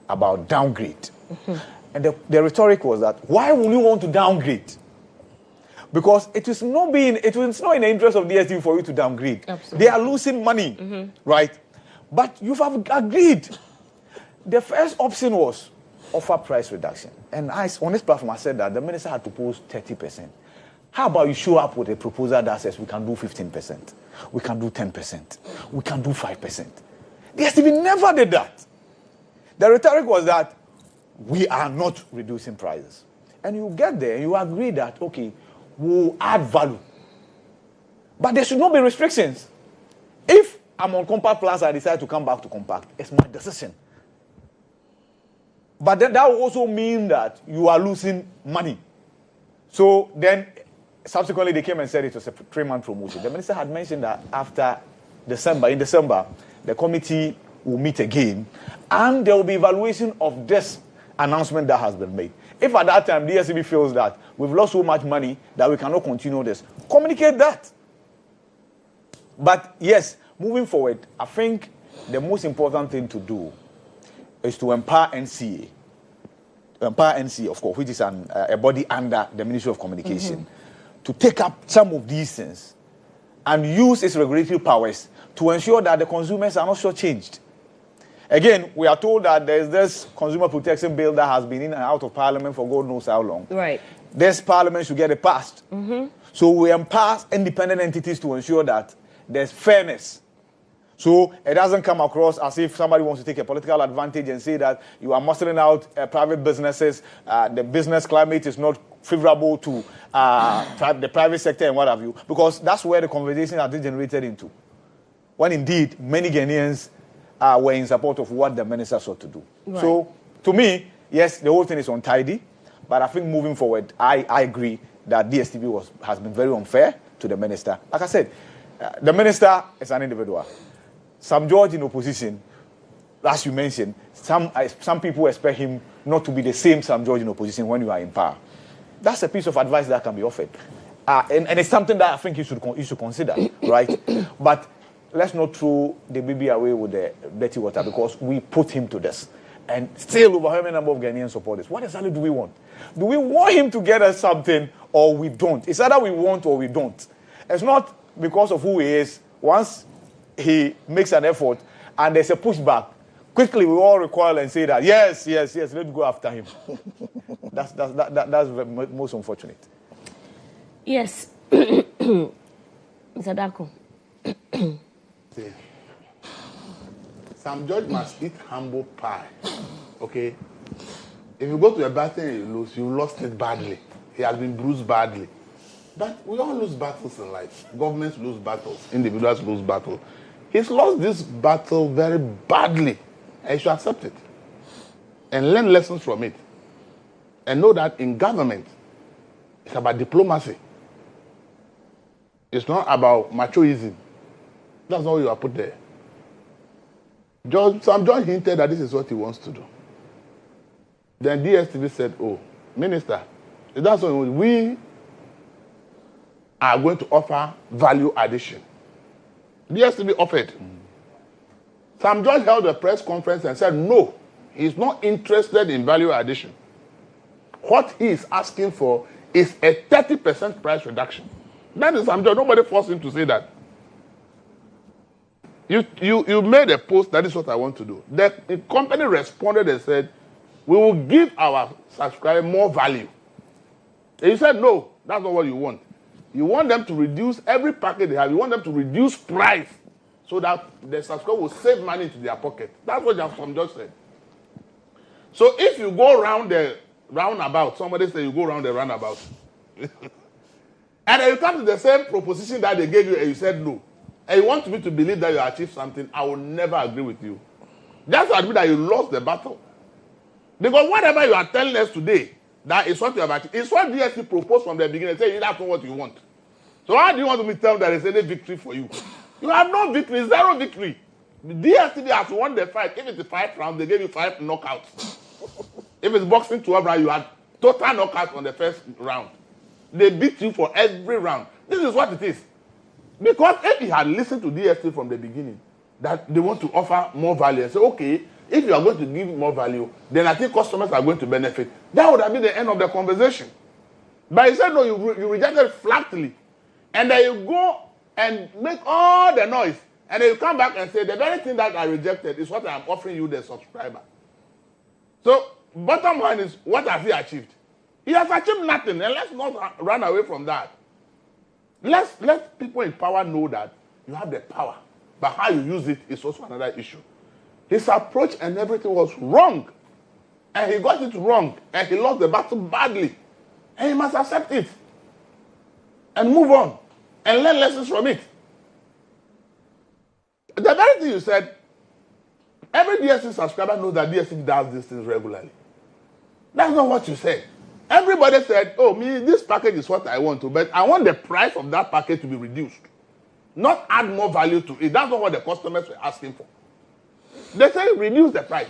about downgrade. And the rhetoric was that, why would you want to downgrade? Because it is not in the interest of DSTV for you to downgrade. Absolutely. They are losing money, right? But you have agreed. The first option was offer price reduction. And on this platform, I said that the minister had proposed 30%. How about you show up with a proposal that says we can do 15%, we can do 10%, we can do 5%. DSTV never did that. The rhetoric was that we are not reducing prices. And you get there and you agree that, okay, we'll add value. But there should not be restrictions. If I'm on Compact Plus, I decide to come back to Compact, it's my decision. But then that will also mean that you are losing money. So then, subsequently, they came and said it was a 3-month promotion. The minister had mentioned that after in December, the committee will meet again, and there will be evaluation of this announcement that has been made. If at that time, DSTV feels that we've lost so much money that we cannot continue this, communicate that. But yes, moving forward, I think the most important thing to do is to empower NCA. Empower NCA, of course, which is a body under the Ministry of Communication, to take up some of these things and use its regulatory powers to ensure that the consumers are not shortchanged. Again, we are told that there is this consumer protection bill that has been in and out of Parliament for God knows how long. Right. This Parliament should get it passed. So we empower independent entities to ensure that there's fairness. So it doesn't come across as if somebody wants to take a political advantage and say that you are mustering out private businesses, the business climate is not favorable to the private sector and what have you, because that's where the conversation has degenerated into. When indeed many Ghanaians were in support of what the minister sought to do. Right. So to me, yes, the whole thing is untidy, but I think moving forward, I agree that DSTV has been very unfair to the minister. Like I said, the minister is an individual. Sam George in opposition, as you mentioned, some people expect him not to be the same Sam George in opposition when you are in power. That's a piece of advice that can be offered. And it's something that I think you should consider, right? But let's not throw the baby away with the dirty water, because we put him to this. And still overwhelming number of Ghanaian supporters. What exactly do we want? Do we want him to get us something or we don't? It's either we want or we don't. It's not because of who he is. Once he makes an effort and there's a pushback, quickly we all recoil and say that, yes, let's go after him. That's most unfortunate. Yes. Mr. Dako. Sam George must eat humble pie. Okay? If you go to a battle and you lost it badly. He has been bruised badly. But we all lose battles in life. Governments lose battles. Individuals lose battles. He's lost this battle very badly. And you should accept it. And learn lessons from it. And know that in government, it's about diplomacy. It's not about machoism. That's not what you are put there. Sam George hinted that this is what he wants to do. Then DSTV said, oh, Minister, that's what we are going to offer value addition. DSTV offered. Sam George held a press conference and said, no, he's not interested in value addition. What he is asking for is a 30% price reduction. That is Sam George. Nobody forced him to say that. You made a post, that is what I want to do. The company responded and said, we will give our subscribers more value. And you said, no, that's not what you want. You want them to reduce every package they have. You want them to reduce price so that the subscriber will save money into their pocket. That's what Sam George said. So if you go around the roundabout, somebody said you go around the roundabout, and then you come to the same proposition that they gave you and you said no, and you want me to believe that you achieved something, I will never agree with you. Just admit that you lost the battle. Because whatever you are telling us today, that is what you have achieved. It's what DSTV proposed from the beginning. Say that's not what you want. So how do you want me to tell them there is any victory for you? You have no victory, zero victory. DSTV has won the fight. If it's 5 rounds, they gave you 5 knockouts. If it's boxing 12 rounds, you had total knockouts on the first round. They beat you for every round. This is what it is. Because if you had listened to DSTV from the beginning, that they want to offer more value and say, okay, if you are going to give more value, then I think customers are going to benefit. That would have been the end of the conversation. But you said no, you rejected it flatly. And then you go and make all the noise. And then you come back and say, the very thing that I rejected is what I am offering you, the subscriber. So, bottom line is, what has he achieved? He has achieved nothing, and let's not run away from that. Let people in power know that you have the power, but how you use it is also another issue. His approach and everything was wrong, and he got it wrong, and he lost the battle badly, and he must accept it and move on and learn lessons from it. The very thing you said, every DSTV subscriber knows that DSTV does these things regularly. That's not what you said. Everybody said, oh, this package is what I want to, but I want the price of that package to be reduced. Not add more value to it. That's not what the customers were asking for. They said, reduce the price.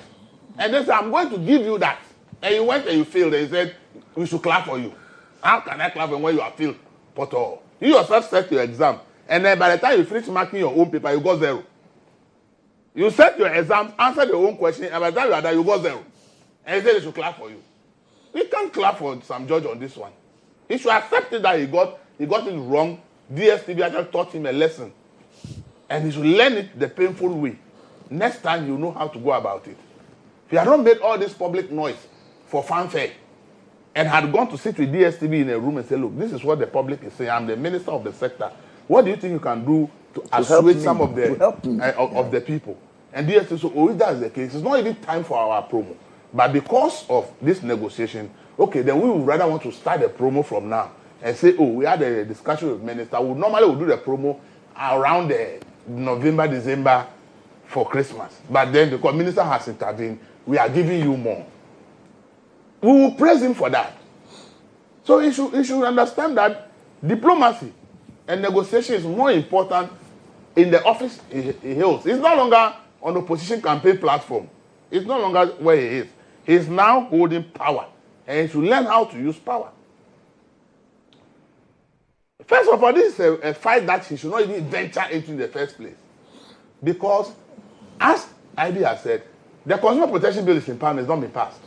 And they said, I'm going to give you that. And you went and you failed, and you said, we should clap for you. How can I clap when you are failed? You yourself set your exam. And then by the time you finish marking your own paper, you got 0. You set your exam, answer your own question, and by the time you are done, you got 0. And you said they should clap for you. We can't clap for some judge on this one. He should accept it that he got it wrong. DSTV actually taught him a lesson. And he should learn it the painful way. Next time you know how to go about it. If he had not made all this public noise for fanfare and had gone to sit with DSTV in a room and say, look, this is what the public is saying. I'm the minister of the sector. What do you think you can do to assuage some of the people? And DSTV said, if that's the case, it's not even time for our promo. But because of this negotiation, okay, then we would rather want to start the promo from now and say, oh, we had a discussion with minister. We normally would do the promo around November, December for Christmas. But then because minister has intervened, we are giving you more. We will praise him for that. So he should understand that diplomacy and negotiation is more important in the office he holds. He's no longer on the opposition campaign platform. It's no longer where he is. He's now holding power. And he should learn how to use power. First of all, this is a fight that he should not even venture into in the first place. Because, as IB has said, the Consumer Protection Bill is in Parliament, it's not been passed.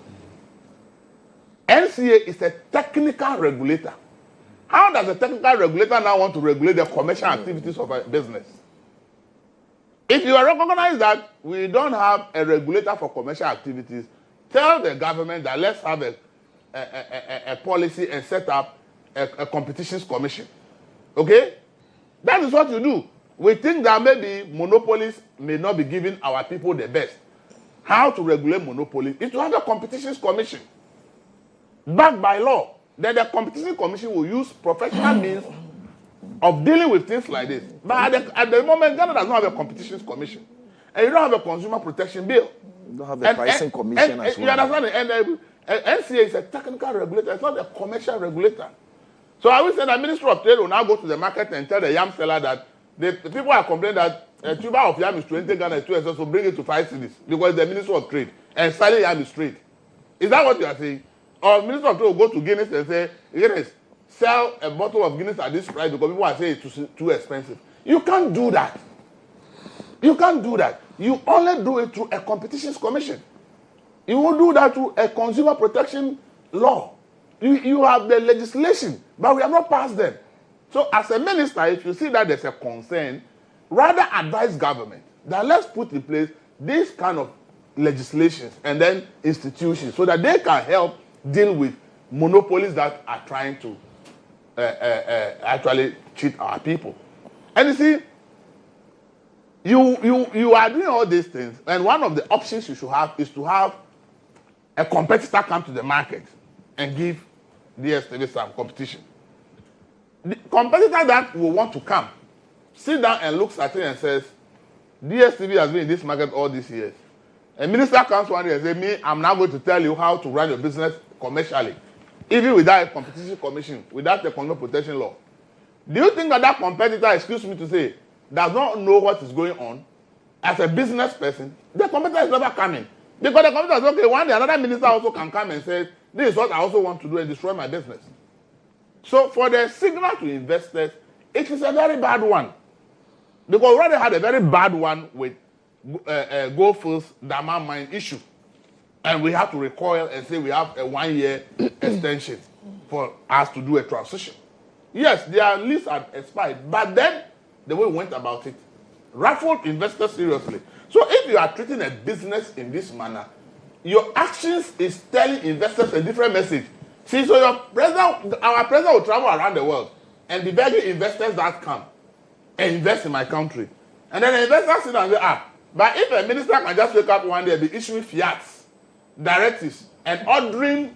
NCA is a technical regulator. How does a technical regulator now want to regulate the commercial activities of a business? If you recognize that we don't have a regulator for commercial activities, tell the government that let's have a policy and set up a competitions commission. Okay? That is what you do. We think that maybe monopolies may not be giving our people the best. How to regulate monopolies is to have a competitions commission backed by law. Then the competition commission will use professional means of dealing with things like this. But at the moment, Ghana does not have a competitions commission. And you don't have a consumer protection bill. You don't have a pricing commission as well. You understand? And NCA is a technical regulator. It's not a commercial regulator. So I will say that Ministry of Trade will now go to the market and tell the yam seller that the people are complaining that a tuber of yam is 20 Ghana, 2 SS, so bring it to 5 cities because the Ministry of Trade and selling yam is trade. Is that what you are saying? Or Minister of Trade will go to Guinness and say, Guinness, sell a bottle of Guinness at this price because people are saying it's too expensive. You can't do that. You can't do that. You only do it through a competitions commission. You will do that through a consumer protection law. You have the legislation, but we have not passed them. So as a minister, if you see that there's a concern, rather advise government that let's put in place this kind of legislations and then institutions so that they can help deal with monopolies that are trying to actually cheat our people. And you see, you are doing all these things, and one of the options you should have is to have a competitor come to the market and give DSTV some competition. The competitor that will want to come, sit down and looks at it and says, DSTV has been in this market all these years. A minister comes one day and says, me, I'm now going to tell you how to run your business commercially, even without a competition commission, without the consumer protection law. Do you think that that competitor, excuse me to say, does not know what is going on? As a business person, the competitor is never coming. Because the competitor is okay, one day another minister also can come and say, this is what I also want to do and destroy my business. So for the signal to investors, it is a very bad one. Because we already had a very bad one with Goldfields Dama mine issue. And we have to recoil and say we have a 1-year extension for us to do a transition. Yes, their lease had expired, but then the way we went about it ruffled investors seriously. So if you are treating a business in this manner, your actions is telling investors a different message. See, so our president will travel around the world and be begging investors that come and invest in my country. And then the investors sit down and say, but if a minister can just wake up one day and be issuing fiats, directives, and ordering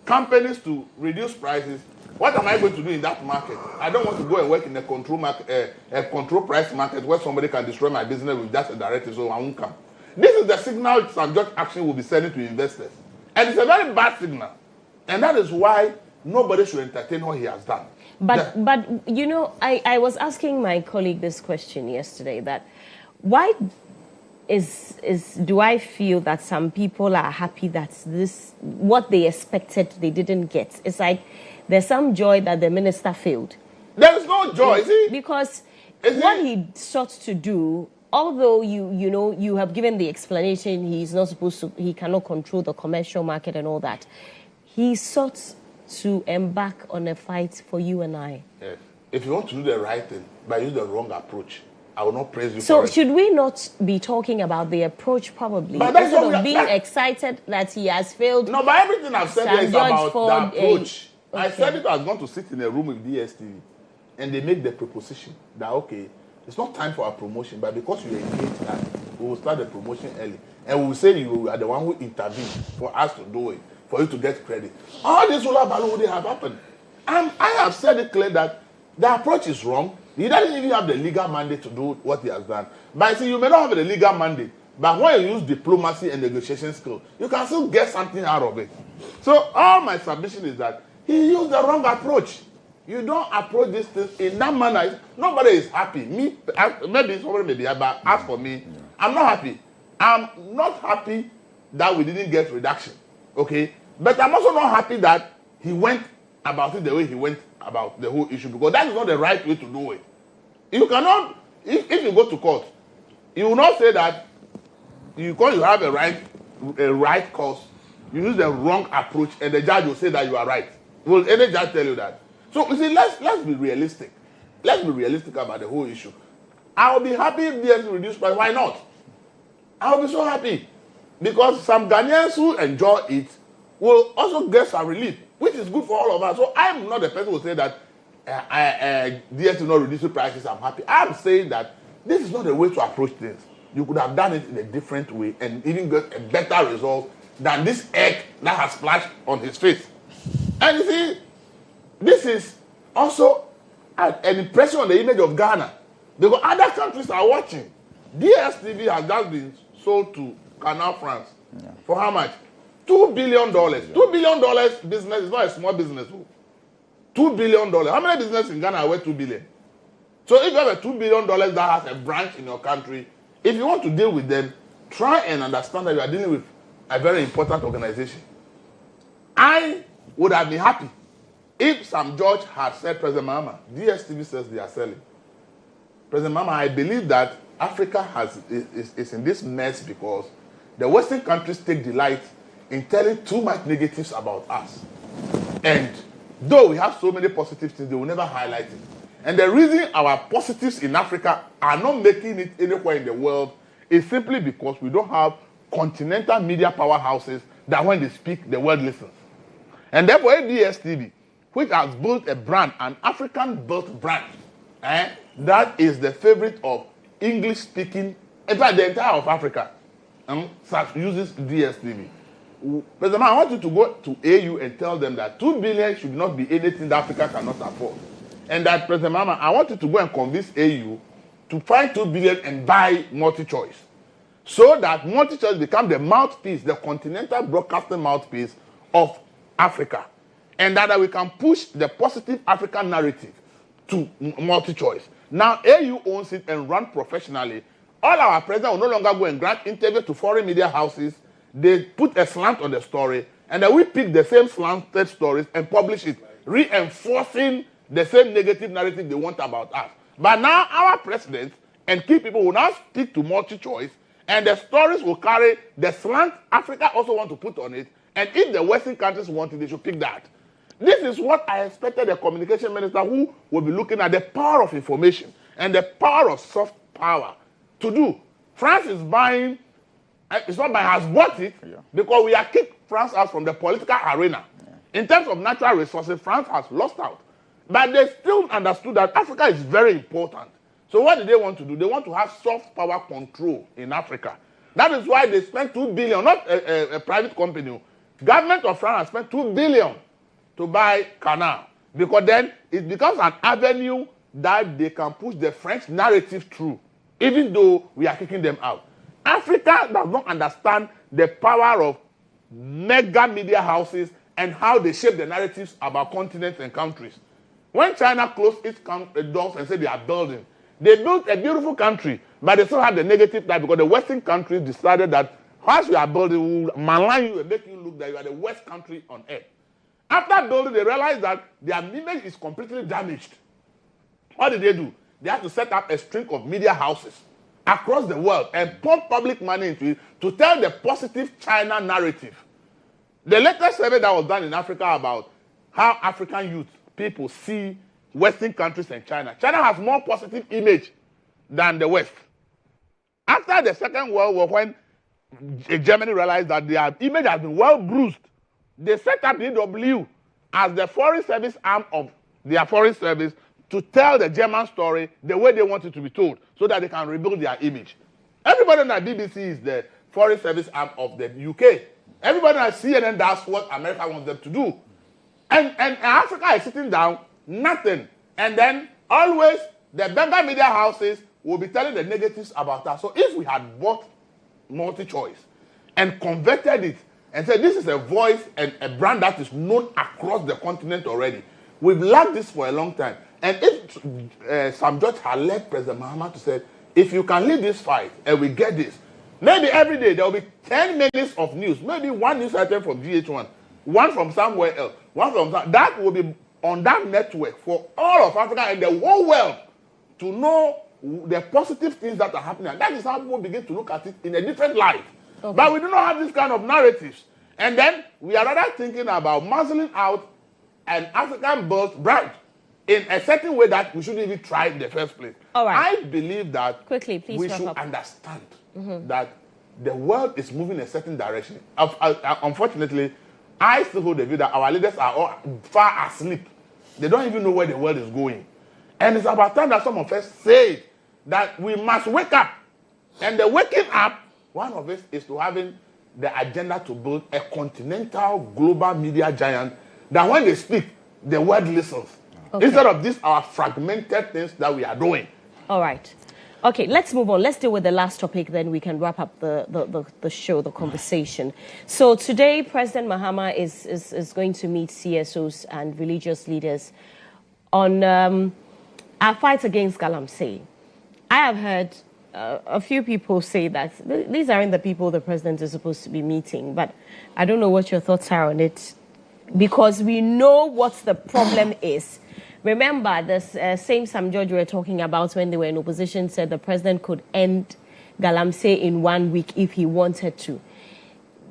companies to reduce prices, what am I going to do in that market? I don't want to go and work in a control market, a control price market where somebody can destroy my business with just a directive, so I won't come. This is the signal some judge action will be sending to investors. And it's a very bad signal. And that is why nobody should entertain what he has done. But you know, I was asking my colleague this question yesterday, that why do I feel that some people are happy that this, what they expected, they didn't get? It's like there's some joy that the minister failed. There is no joy, see? Because what he sought to do, although you know, you have given the explanation, he's not supposed to, he cannot control the commercial market and all that. He sought to embark on a fight for you and I. Yes. If you want to do the right thing, but use the wrong approach, I will not praise you so for it. Should we not be talking about the approach, probably, but that's instead of being excited that he has failed? No, but everything I've said is about Ford, the approach. okay. I said it was going to sit in a room with DSTV, and they make the proposition that, okay, it's not time for a promotion, but because you engage that, we will start the promotion early. And we will say you are the one who intervened for us to do it, for you to get credit. All this would have happened. I have said it clear that the approach is wrong. He doesn't even have the legal mandate to do what he has done. But see, you may not have the legal mandate, but when you use diplomacy and negotiation skills, you can still get something out of it. So all my submission is that he used the wrong approach. You don't approach this thing in that manner. Nobody is happy. Me, maybe somebody may be happy, but as for me, I'm not happy. I'm not happy that we didn't get reduction. Okay? But I'm also not happy that he went about it the way he went about the whole issue, because that is not the right way to do it. You cannot, if you go to court, you will not say that because you have a right cause, you use the wrong approach, and the judge will say that you are right. Will any judge tell you that? So you see, let's be realistic. Let's be realistic about the whole issue. I will be happy if there's reduced price. Why not? I will be so happy, because some Ghanaians who enjoy it will also get some relief, which is good for all of us. So I'm not the person who will say that DS will not reduce the prices, I'm happy. I'm saying that this is not the way to approach things. You could have done it in a different way and even get a better result than this egg that has splashed on his face. And you see, this is also an impression on the image of Ghana, because other countries are watching. DSTV has just been sold to Canal France. For how much? $2 billion. $2 billion business is not a small business. $2 billion. How many businesses in Ghana are worth $2 billion? So if you have a $2 billion that has a branch in your country, if you want to deal with them, try and understand that you are dealing with a very important organization. I would have been happy if some judge had said, President Mahama, DSTV says they are selling. President Mahama, I believe that Africa is in this mess because the Western countries take delight in telling too much negatives about us. And though we have so many positive things, they will never highlight it. And the reason our positives in Africa are not making it anywhere in the world is simply because we don't have continental media powerhouses that when they speak, the world listens. And therefore, DSTV, which has built a brand, an African-built brand, that is the favorite of English-speaking, in fact, the entire of Africa, uses DSTV. President, I want you to go to AU and tell them that $2 billion should not be anything that Africa cannot afford. And that, President Mama, I want you to go and convince AU to find $2 billion and buy MultiChoice, so that MultiChoice become the mouthpiece, the continental broadcasting mouthpiece of Africa. And that we can push the positive African narrative to MultiChoice. Now, AU owns it and run professionally. All our presidents will no longer go and grant interviews to foreign media houses. They put a slant on the story, and then we pick the same slanted stories and publish it, reinforcing the same negative narrative they want about us. But now our president and key people will now speak to MultiChoice, and the stories will carry the slant Africa also want to put on it, and if the Western countries want it, they should pick that. This is what I expected the communication minister, who will be looking at the power of information and the power of soft power, to do. France is buying, it's not buying, has bought it, because we are kicked France out from the political arena. In terms of natural resources, France has lost out. But they still understood that Africa is very important. So what do they want to do? They want to have soft power control in Africa. That is why they spent $2 billion, not a private company. Government of France has spent $2 billion to buy Canal, because then it becomes an avenue that they can push the French narrative through, even though we are kicking them out. Africa does not understand the power of mega media houses and how they shape the narratives about continents and countries. When China closed its doors and said they are building, they built a beautiful country, but they still had the negative side because the Western countries decided that once you are building, we will malign you and make you look that you are the worst country on earth. After building, they realized that their image is completely damaged. What did they do? They had to set up a string of media houses across the world and pump public money into it to tell the positive China narrative. The latest survey that was done in Africa about how African youth, people see Western countries and China. China has more positive image than the West. After the Second World War, when Germany realized that their image has been well bruised, they set up the DW as the foreign service arm of their foreign service to tell the German story the way they want it to be told so that they can rebuild their image. Everybody on the BBC is the foreign service arm of the UK. Everybody on CNN does what America wants them to do. And Africa is sitting down, nothing. And then always the bigger media houses will be telling the negatives about us. So if we had bought multi-choice and converted it and said this is a voice and a brand that is known across the continent already, we've lacked this for a long time. And if Sam George had led President Mahama to say, if you can lead this fight and we get this, maybe every day there will be 10 minutes of news, maybe one news item from GHOne, one from somewhere else, one from that will be on that network for all of Africa and the whole world to know the positive things that are happening. And that is how people begin to look at it in a different light. Okay. But we do not have this kind of narratives. And then we are rather thinking about muzzling out an African-built brand in a certain way that we shouldn't even try in the first place. All right. I believe that quickly, please we should understand that the world is moving in a certain direction. Unfortunately, I still hold the view that our leaders are all far asleep. They don't even know where the world is going. And it's about time that some of us say that we must wake up. And the waking up, one of it is to having the agenda to build a continental global media giant that when they speak, the world listens. Okay. Instead of these our fragmented things that we are doing. All right. Okay, let's move on. Let's deal with the last topic, then we can wrap up the show, the conversation. So today, President Mahama is going to meet CSOs and religious leaders on our fight against Galamsey. I have heard a few people say that these aren't the people the president is supposed to be meeting, but I don't know what your thoughts are on it, because we know what the problem is. Remember, this same Sam George we were talking about when they were in opposition said the president could end Galamsey in 1 week if he wanted to.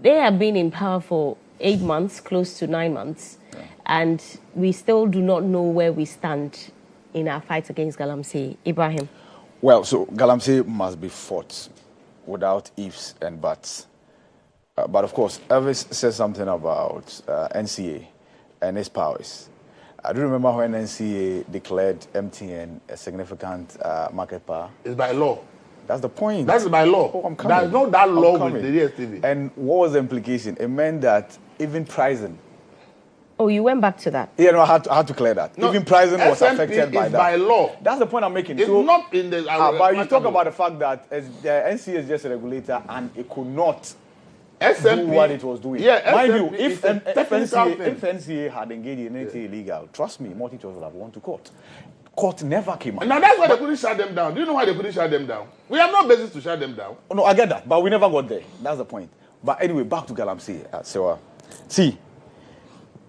They have been in power for 8 months, close to 9 months, and we still do not know where we stand in our fight against Galamsey. Ibrahim. Well, so Galamsey must be fought without ifs and buts. But of course, Elvis said something about NCA and its powers. I do remember when NCA declared MTN a significant market power. It's by law. That's the point. That's by law. Oh, I'm coming. There's no that law with the DSTV. And what was the implication? It meant that even pricing. Oh, you went back to that? Yeah, no, I had to clear that. No, even pricing was affected by that. By law. That's the point I'm making. It's not in the... but you talk about the fact that the NCA is just a regulator and it could not do what it was doing. Yeah, mind you, if NCA had engaged in anything illegal, trust me, multi-choice would have gone to court. Court never came out. Now that's why they couldn't shut them down. Do you know why they couldn't shut them down? We have no basis to shut them down. Oh, no, I get that, but we never got there. That's the point. But anyway, back to Galamsey at Serwaa. See,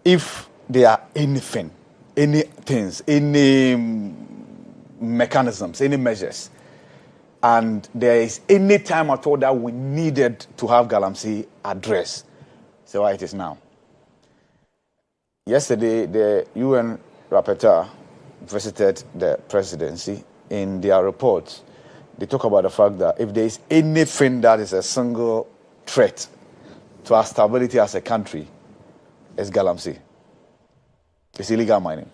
if there are anything, any things, any mechanisms, any measures, and there is any time at all that we needed to have Galamsey addressed, so it is now. Yesterday, the UN rapporteur visited the presidency. In their report, they talk about the fact that if there is anything that is a single threat to our stability as a country, it's Galamsey. It's illegal mining.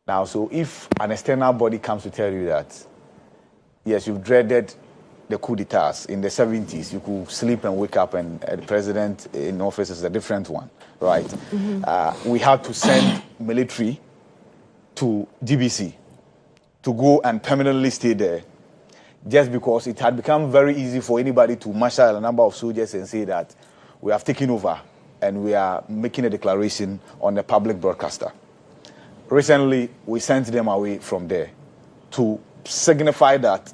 Now, so if an external body comes to tell you that, yes, you've dreaded the coup d'etats in the 70s, you could sleep and wake up and the president in office is a different one, right? Mm-hmm. We had to send military to DBC to go and permanently stay there just because it had become very easy for anybody to marshal a number of soldiers and say that we have taken over and we are making a declaration on the public broadcaster. Recently, we sent them away from there to signify that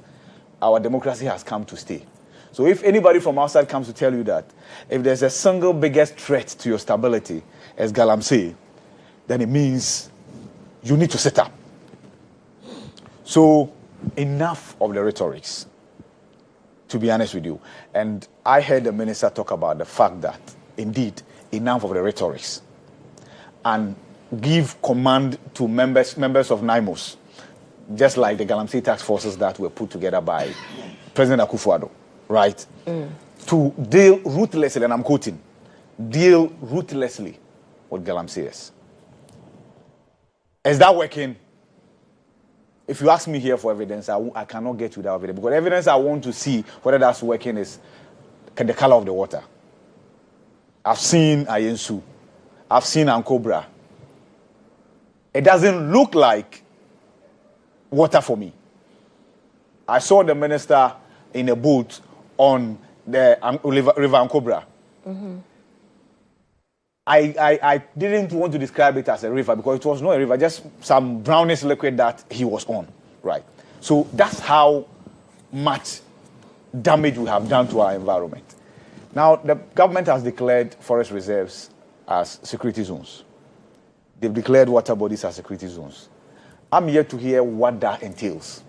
our democracy has come to stay. So if anybody from outside comes to tell you that if there's a single biggest threat to your stability, as Galamsey, then it means you need to sit up. So enough of the rhetorics, to be honest with you. And I heard the minister talk about the fact that, indeed, enough of the rhetorics. And give command to members of NIMOS, just like the Galamsey task forces that were put together by President Akufo-Addo, right? To deal ruthlessly, and I'm quoting, deal ruthlessly with Galamseyers. Is that working? If you ask me here for evidence, I cannot get without evidence. Because evidence I want to see whether that's working is the color of the water. I've seen Ayensu. I've seen Ankobra. It doesn't look like water for me. I saw the minister in a boat on the River Ankobra. Mm-hmm. I didn't want to describe it as a river because it was not a river, just some brownish liquid that he was on, right? So that's how much damage we have done to our environment. Now, the government has declared forest reserves as security zones. They've declared water bodies as security zones. I'm yet to hear what that entails.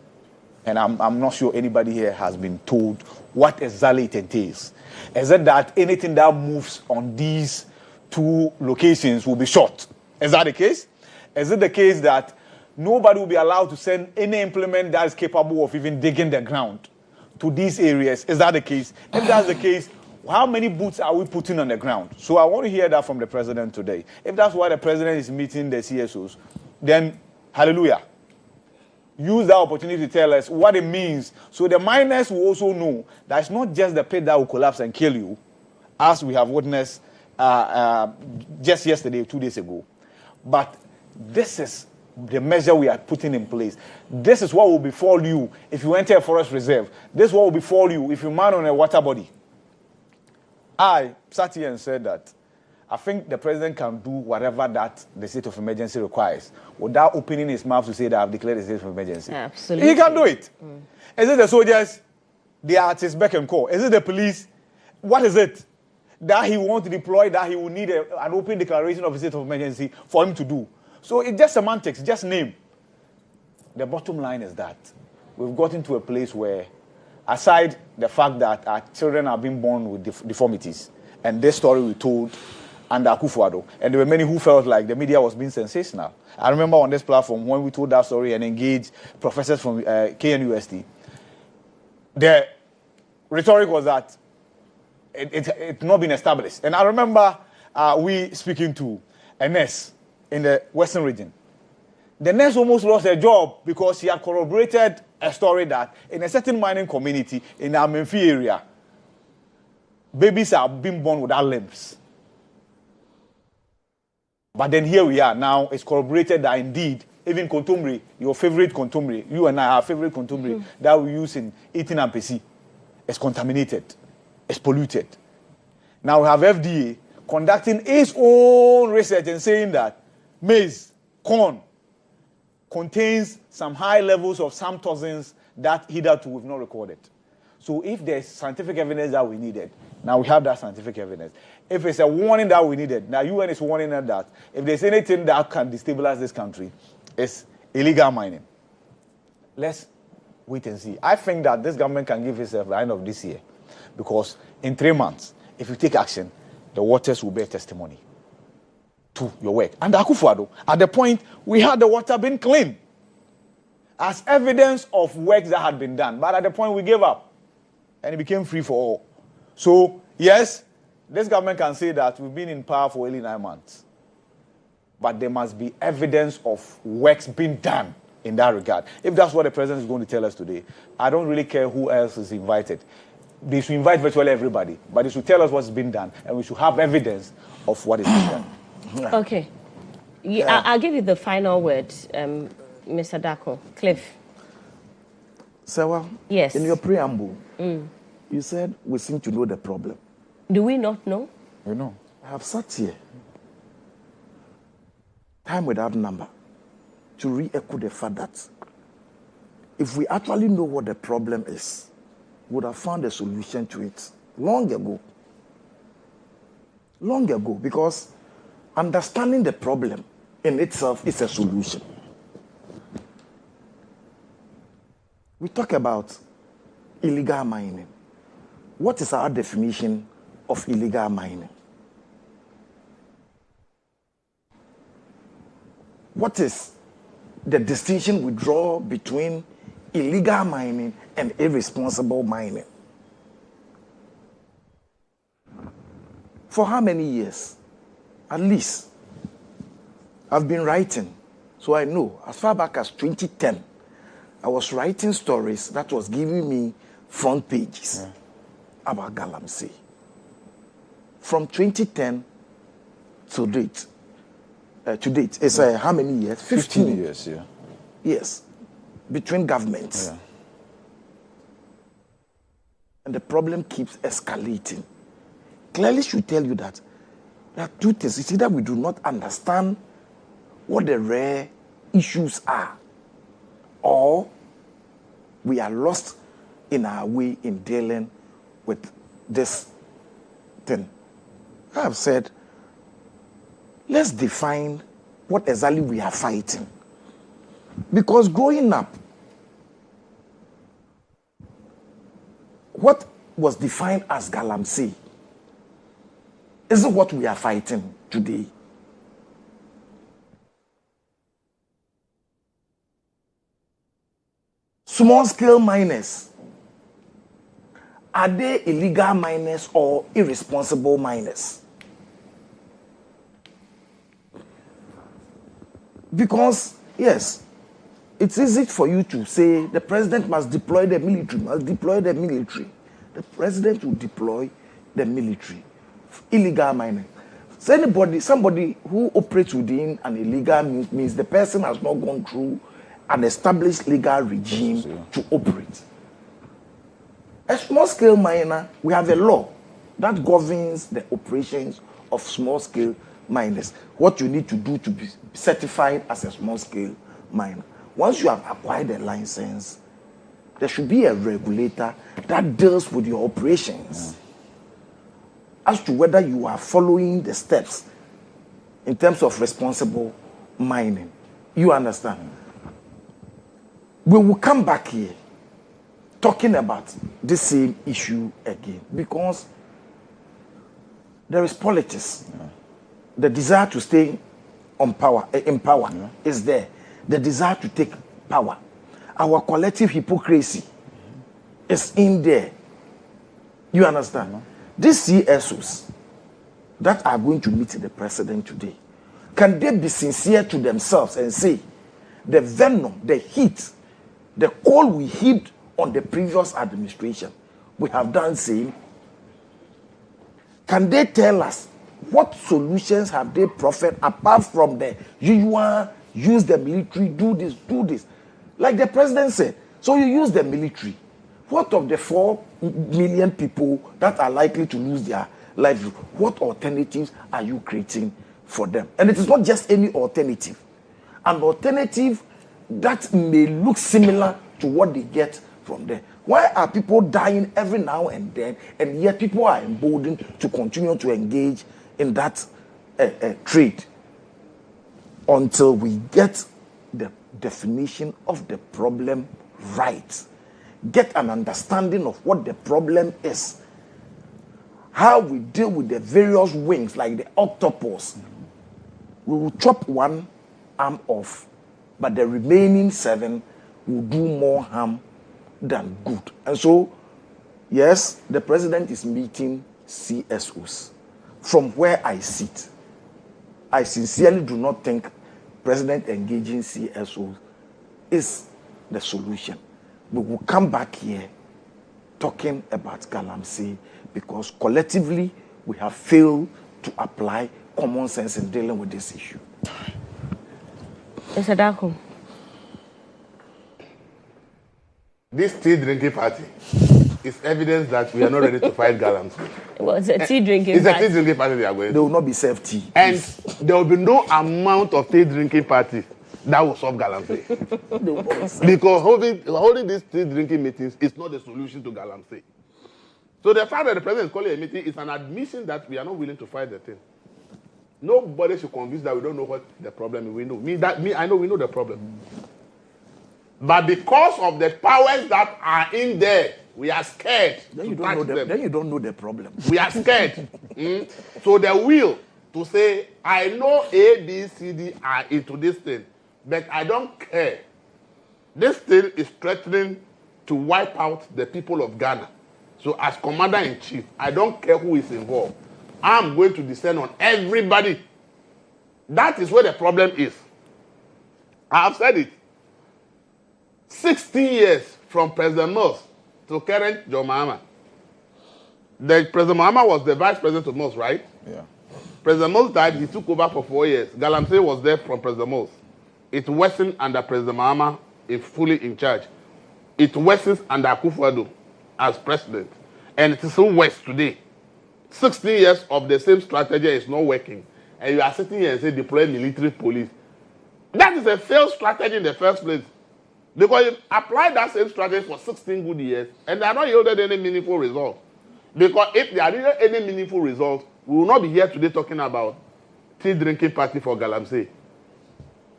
And I'm not sure anybody here has been told what exactly it entails. Is it that anything that moves on these two locations will be shot? Is that the case? Is it the case that nobody will be allowed to send any implement that is capable of even digging the ground to these areas? Is that the case? If that's the case, how many boots are we putting on the ground? So I want to hear that from the president today. If that's why the president is meeting the CSOs, then hallelujah. Use that opportunity to tell us what it means so the miners will also know that it's not just the pit that will collapse and kill you, as we have witnessed just yesterday, 2 days ago. But this is the measure we are putting in place. This is what will befall you if you enter a forest reserve. This is what will befall you if you man on a water body. I sat here and said that I think the president can do whatever that the state of emergency requires without opening his mouth to say that I've declared a state of emergency. Absolutely. He can do it. Is it the soldiers? They are at his beck and call. Is it the police? What is it that he wants to deploy that he will need an open declaration of a state of emergency for him to do? So it's just semantics, just name. The bottom line is that we've gotten to a place where, aside the fact that our children are being born with deformities, and this story we told under Akufo-Addo, and there were many who felt like the media was being sensational. I remember on this platform when we told that story and engaged professors from KNUST, the rhetoric was that it's not been established. And I remember we speaking to a nurse in the Western region. The nurse almost lost her job because she had corroborated a story that in a certain mining community in the Amihere area, babies are being born without limbs. But then here we are now, it's corroborated that indeed, even kontomire, your favorite kontomire, you and I, our favorite kontomire that we use in eating ampesi, is contaminated, it's polluted. Now we have FDA conducting its own research and saying that maize, corn, contains some high levels of some toxins that hitherto we've not recorded. So if there's scientific evidence that we needed, now we have that scientific evidence. If it's a warning that we needed, now UN is warning us that if there's anything that can destabilize this country, it's illegal mining. Let's wait and see. I think that this government can give itself the end of this year because in 3 months, if you take action, the waters will bear testimony to your work. And Akufo-Addo, at the point we had the water being clean as evidence of work that had been done. But at the point we gave up and it became free for all. So, yes, this government can say that we've been in power for only 9 months. But there must be evidence of works being done in that regard. If that's what the president is going to tell us today, I don't really care who else is invited. They should invite virtually everybody, but they should tell us what's been done, and we should have evidence of what is being done. Okay. I'll give you the final word, Mr. Dako. Cliff. Serwaa, yes. In your preamble, you said we seem to know the problem. Do we not know? You know. I have sat here, time without number, to re-echo the fact that if we actually know what the problem is, we would have found a solution to it long ago. Long ago, because understanding the problem in itself is a solution. We talk about illegal mining. What is our definition of illegal mining? What is the distinction we draw between illegal mining and irresponsible mining? For how many years? At least, I've been writing. So I know, as far back as 2010, I was writing stories that was giving me front pages about Galamsey. From 2010 to date, it's how many years? 15 years, yeah. Yes, between governments. Yeah. And the problem keeps escalating. Clearly should tell you that there are two things. It's either we do not understand what the rare issues are, or we are lost in our way in dealing with this thing. I have said, let's define what exactly we are fighting. Because growing up, what was defined as Galamsey isn't what we are fighting today. Small-scale miners, are they illegal miners or irresponsible miners? Because, yes, it's easy for you to say the president must deploy the military, The president will deploy the military. Illegal mining. So somebody who operates within an illegal means the person has not gone through an established legal regime to operate. A small-scale miner, we have a law that governs the operations of small-scale miners. What you need to do to be certified as a small-scale miner. Once you have acquired a license, there should be a regulator that deals with your operations as to whether you are following the steps in terms of responsible mining. You understand? We will come back here talking about this same issue again because there is politics. The desire to stay in power is there. The desire to take power. Our collective hypocrisy is in there. You understand? These CSOs that are going to meet the president today, can they be sincere to themselves and say, the venom, the heat, the coal we heaped on the previous administration, we have done same? Can they tell us what solutions have they proffered apart from the usual use the military, do this? Like the president said, so you use the military. What of the 4 million people that are likely to lose their livelihood? What alternatives are you creating for them? And it is not just any alternative. An alternative that may look similar to what they get from there. Why are people dying every now and then, and yet people are emboldened to continue to engage in that trade until we get the definition of the problem right? Get an understanding of what the problem is. How we deal with the various wings, like the octopus. We will chop one arm off, but the remaining 7 will do more harm than good. And so, yes, the president is meeting CSOs. From where I sit, I sincerely do not think president engaging CSOs is the solution. We will come back here talking about Galamsey because collectively we have failed to apply common sense in dealing with this issue. Mr. Dakum. This tea drinking party is evidence that we are not ready to fight Galamsey. Well, it's a tea drinking It's party. a tea drinking party they are going to. They will not be served tea. And there will be no amount of tea drinking party that will solve Galamsey. Because holding these tea drinking meetings is not the solution to Galamsey. So the fact that the president is calling a meeting is an admission that we are not willing to fight the thing. Nobody should convince that we don't know what the problem is. We know. I know we know the problem. But because of the powers that are in there, we are scared Then to you touch don't know them. Then you don't know the problem. We are scared. So the will to say, I know A, B, C, D are into this thing, but I don't care. This thing is threatening to wipe out the people of Ghana. So as commander-in-chief, I don't care who is involved. I'm going to descend on everybody. That is where the problem is. I have said it. 16 years from President Mills to current John Mahama. President Mahama was the vice president of Mills, right? Yeah. President Mills died, he took over for 4 years. Galamsey was there from President Mills. It worsened under President Mahama, is fully in charge. It worsens under Akufo-Addo as president. And it is still worse today. 16 years of the same strategy is not working. And you are sitting here and say deploy military police. That is a failed strategy in the first place. Because you applied that same strategy for 16 good years and they are not yielded any meaningful result. Because if there are any meaningful results, we will not be here today talking about tea drinking party for Galamsey.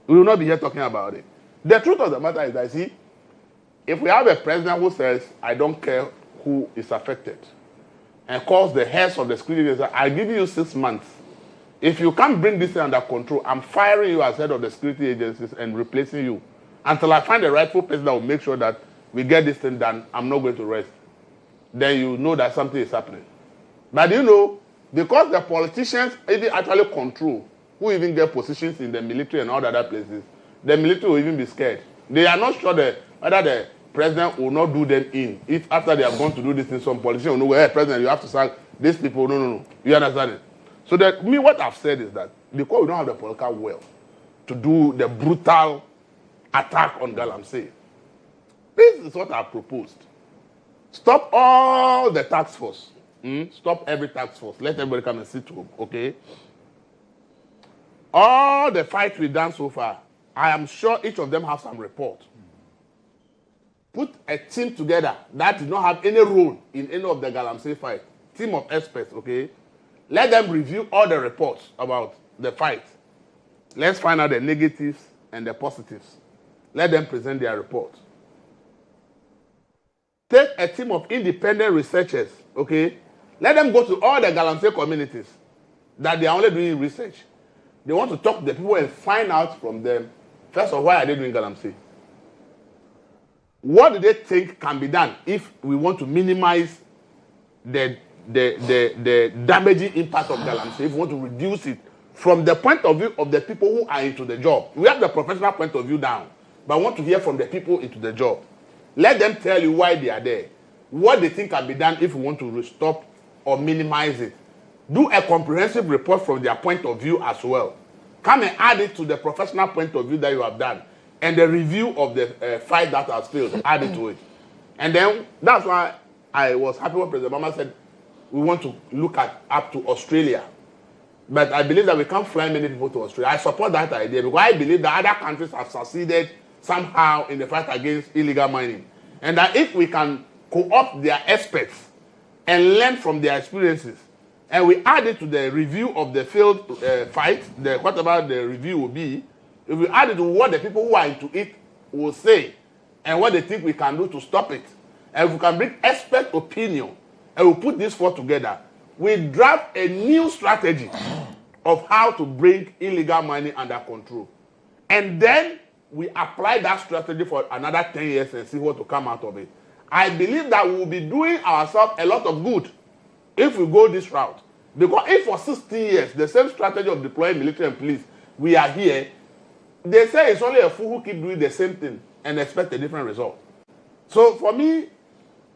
We will not be here talking about it. The truth of the matter is that, see, if we have a president who says, I don't care who is affected, and calls the heads of the security agencies, I'll give you 6 months. If you can't bring this under control, I'm firing you as head of the security agencies and replacing you. Until I find the rightful person that will make sure that we get this thing done, I'm not going to rest. Then you know that something is happening. But you know, because the politicians even actually control who even get positions in the military and all the other places, the military will even be scared. They are not sure whether the president will not do them in. If after they have gone to do this thing, some politician will know, hey, president, you have to sack these people. No. You understand it? So that what I've said is that because we don't have the political will to do the brutal attack on Galamsey, this is what I've proposed. Stop all the task force. Stop every task force. Let everybody come and sit home, okay? All the fights we've done so far, I am sure each of them have some report. Put a team together that did not have any role in any of the Galamsey fight. Team of experts, okay? Let them review all the reports about the fight. Let's find out the negatives and the positives. Let them present their report. Take a team of independent researchers, okay? Let them go to all the Galamsey communities that they are only doing research. They want to talk to the people and find out from them, first of all, why are they doing Galamsey? What do they think can be done if we want to minimize the damaging impact of Galamsey, if we want to reduce it from the point of view of the people who are into the job? We have the professional point of view down, but I want to hear from the people into the job. Let them tell you why they are there, what they think can be done if we want to stop or minimize it. Do a comprehensive report from their point of view as well. Come and add it to the professional point of view that you have done, and the review of the fight that has failed, add it to it. And then that's why I was happy when President Obama said we want to look up to Australia. But I believe that we can't fly many people to Australia. I support that idea because I believe that other countries have succeeded somehow in the fight against illegal mining. And that if we can co-opt their experts and learn from their experiences, and we add it to the review of the field fight, whatever the review will be, if we add it to what the people who are into it will say and what they think we can do to stop it, and if we can bring expert opinion and we put this four together, we draft a new strategy of how to bring illegal mining under control. And then we apply that strategy for another 10 years and see what will come out of it. I believe that we will be doing ourselves a lot of good if we go this route. Because if for 16 years, the same strategy of deploying military and police, we are here, they say it's only a fool who keep doing the same thing and expect a different result. So for me,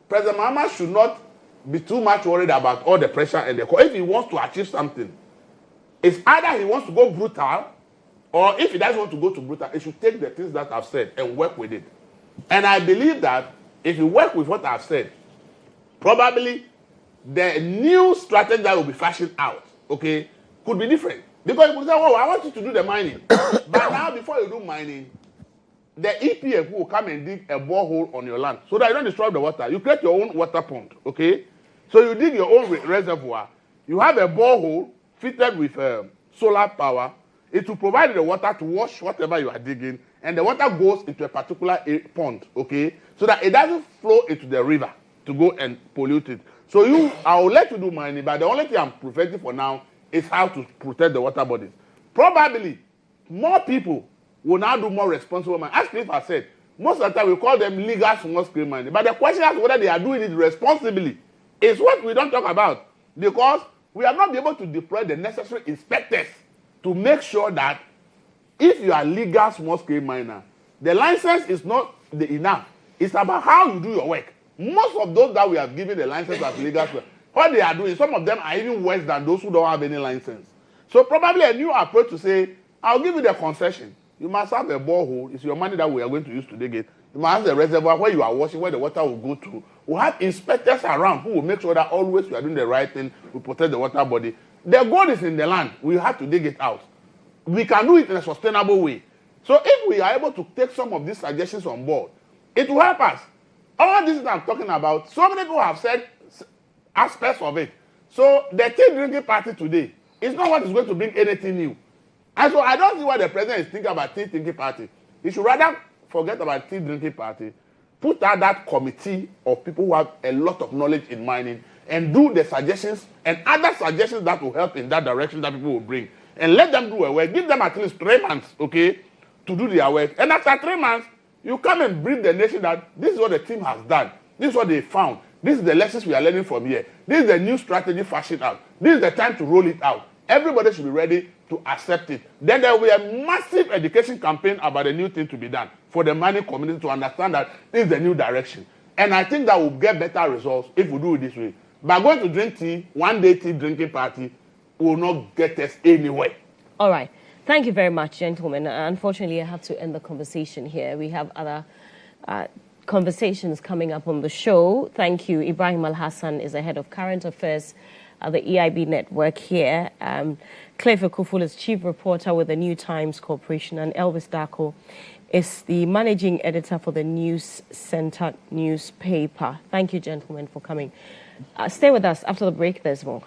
President Mahama should not be too much worried about all the pressure and the call. If he wants to achieve something, it's either he wants to go brutal, or if he doesn't want to go to brutal, he should take the things that I've said and work with it. And I believe that if you work with what I've said, probably the new strategy that will be fashioned out, okay, could be different. Because you could say, oh, I want you to do the mining. But now, before you do mining, the EPF will come and dig a borehole on your land so that you don't destroy the water. You create your own water pond, okay? So you dig your own reservoir. You have a borehole fitted with solar power. It will provide the water to wash whatever you are digging, and the water goes into a particular pond, okay? So that it doesn't flow into the river to go and pollute it. So I will let you do mining, but the only thing I'm preventing for now is how to protect the water bodies. Probably more people will now do more responsible mining. As Cliff has said, most of the time we call them legal small-scale mining. But the question is whether they are doing it responsibly is what we don't talk about, because we are not able to deploy the necessary inspectors to make sure that if you are legal small-scale miner, the license is not enough. It's about how you do your work. Most of those that we have given the license as legal, what they are doing, some of them are even worse than those who don't have any license. So probably a new approach to say, I'll give you the concession. You must have a borehole. It's your money that we are going to use to dig it. You must have a reservoir where you are washing, where the water will go to. We'll have inspectors around who will make sure that always we are doing the right thing to protect the water body. The gold is in the land. We have to dig it out. We can do it in a sustainable way. So if we are able to take some of these suggestions on board, it will help us. All this that I'm talking about, so many people have said aspects of it. So the tea drinking party today is not what is going to bring anything new. And so I don't see what the president is thinking about tea drinking party. He should rather forget about tea drinking party, put out that committee of people who have a lot of knowledge in mining, and do the suggestions and other suggestions that will help in that direction that people will bring. And let them do a work. Give them at least 3 months, okay, to do their work. And after 3 months, you come and brief the nation that this is what the team has done. This is what they found. This is the lessons we are learning from here. This is the new strategy fashioned out. This is the time to roll it out. Everybody should be ready to accept it. Then there will be a massive education campaign about the new thing to be done for the mining community to understand that this is the new direction. And I think that will get better results if we do it this way. By going to drink tea, one-day tea drinking party will not get us anywhere. All right. Thank you very much, gentlemen. Unfortunately, I have to end the conversation here. We have other conversations coming up on the show. Thank you. Ibrahim Al-Hassan is the head of current affairs at the EIB network here. Cliff Ekuful is chief reporter with the New Times Corporation, and Elvis Darko is the managing editor for the News Center newspaper. Thank you, gentlemen, for coming. Stay with us. After the break, there's more.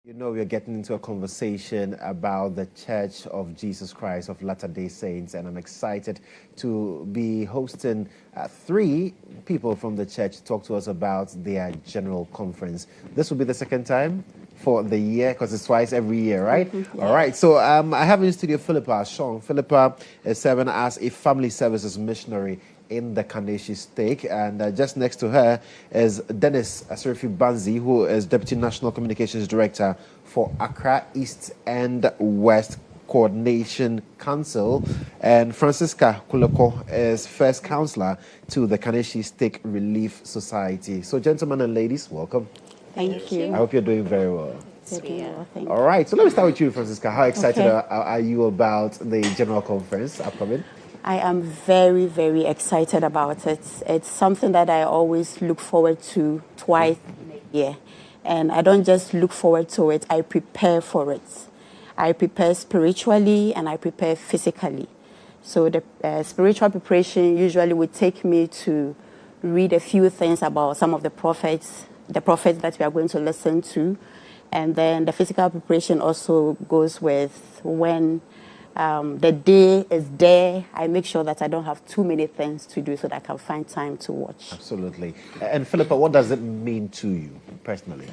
You know, we're getting into a conversation about the Church of Jesus Christ of Latter-day Saints, and I'm excited to be hosting 3 people from the church to talk to us about their general conference. This will be the second time for the year, because it's twice every year, right? Mm-hmm. All right, so I have in studio Philippa Sean. Philippa is serving as a family services missionary in the Kaneshi stake, and just next to her is Dennis Aserifi Banzi, who is Deputy National Communications Director for Accra East and West Coordination Council, and Francisca Kuloko is First Counselor to the Kaneshi Stake Relief Society. So, gentlemen and ladies, welcome. Thank you. I hope you're doing very well. Thank All right, so let me start with you, Francisca. How excited are you about the General Conference upcoming? I am very, very excited about it. It's something that I always look forward to twice a year. And I don't just look forward to it, I prepare for it. I prepare spiritually and I prepare physically. So the spiritual preparation usually would take me to read a few things about some of the prophets that we are going to listen to. And then the physical preparation also goes with when the day is there, I make sure that I don't have too many things to do so that I can find time to watch. Absolutely. And Philippa, what does it mean to you personally?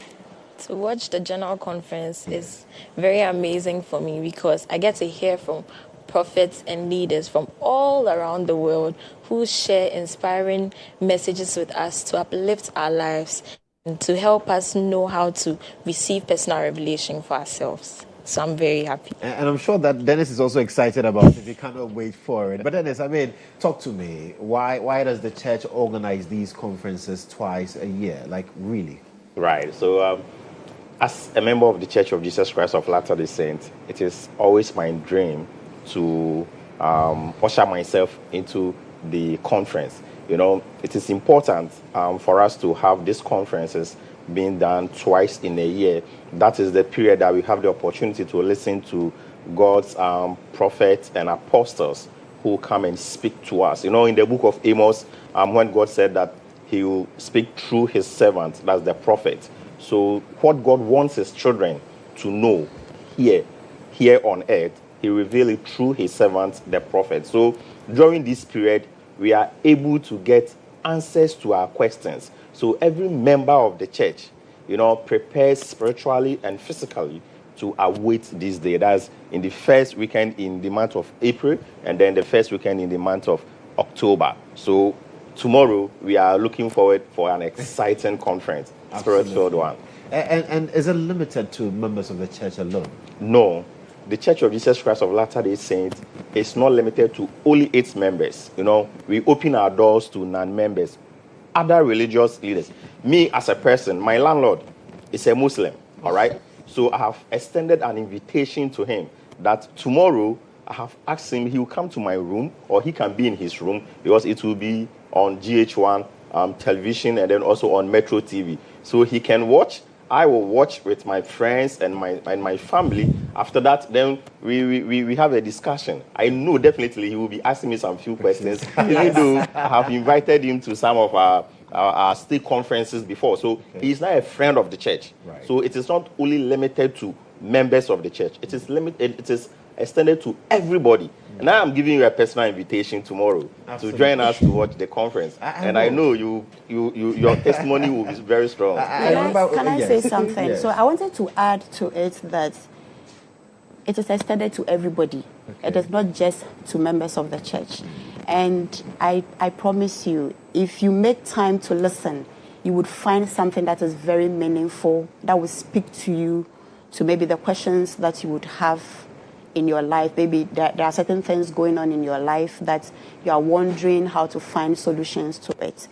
To watch the General Conference is very amazing for me because I get to hear from prophets and leaders from all around the world who share inspiring messages with us to uplift our lives and to help us know how to receive personal revelation for ourselves. So I'm very happy. And I'm sure that Dennis is also excited about it. He cannot wait for it. But Dennis, talk to me. Why does the church organize these conferences twice a year? Like, really? Right. So as a member of the Church of Jesus Christ of Latter-day Saints, it is always my dream to usher myself into the conference. You know, it is important for us to have these conferences being done twice in a year. That is the period that we have the opportunity to listen to God's prophets and apostles who come and speak to us. You know, in the book of Amos, when God said that he will speak through his servant, that's the prophet. So what God wants his children to know here on earth, he revealed it through his servant, the prophet. So during this period, we are able to get answers to our questions. So every member of the church, you know, prepares spiritually and physically to await this day. That's in the first weekend in the month of April, and then the first weekend in the month of October. So tomorrow we are looking forward for an exciting conference, spirit-filled one. And is it limited to members of the church alone? No. The Church of Jesus Christ of Latter-day Saints is not limited to only its members. You know, we open our doors to non-members, other religious leaders. Me as a person, my landlord is a Muslim, all right? So I have extended an invitation to him that tomorrow I have asked him he will come to my room, or he can be in his room, because it will be on GHOne television and then also on Metro TV. So he can watch. I will watch with my friends and my family. After that, then we have a discussion. I know definitely he will be asking me some few questions, even though I have invited him to some of our state conferences before. So he's now a friend of the church. Right. So it is not only limited to members of the church. It is extended to everybody. And now I'm giving you a personal invitation tomorrow to join us to watch the conference. I know your testimony will be very strong. Can I say something? Yes. So I wanted to add to it that it is extended to everybody. Okay. It is not just to members of the church. And I promise you, if you make time to listen, you would find something that is very meaningful, that will speak to you, to maybe the questions that you would have in your life. Maybe there are certain things going on in your life that you are wondering how to find solutions to it.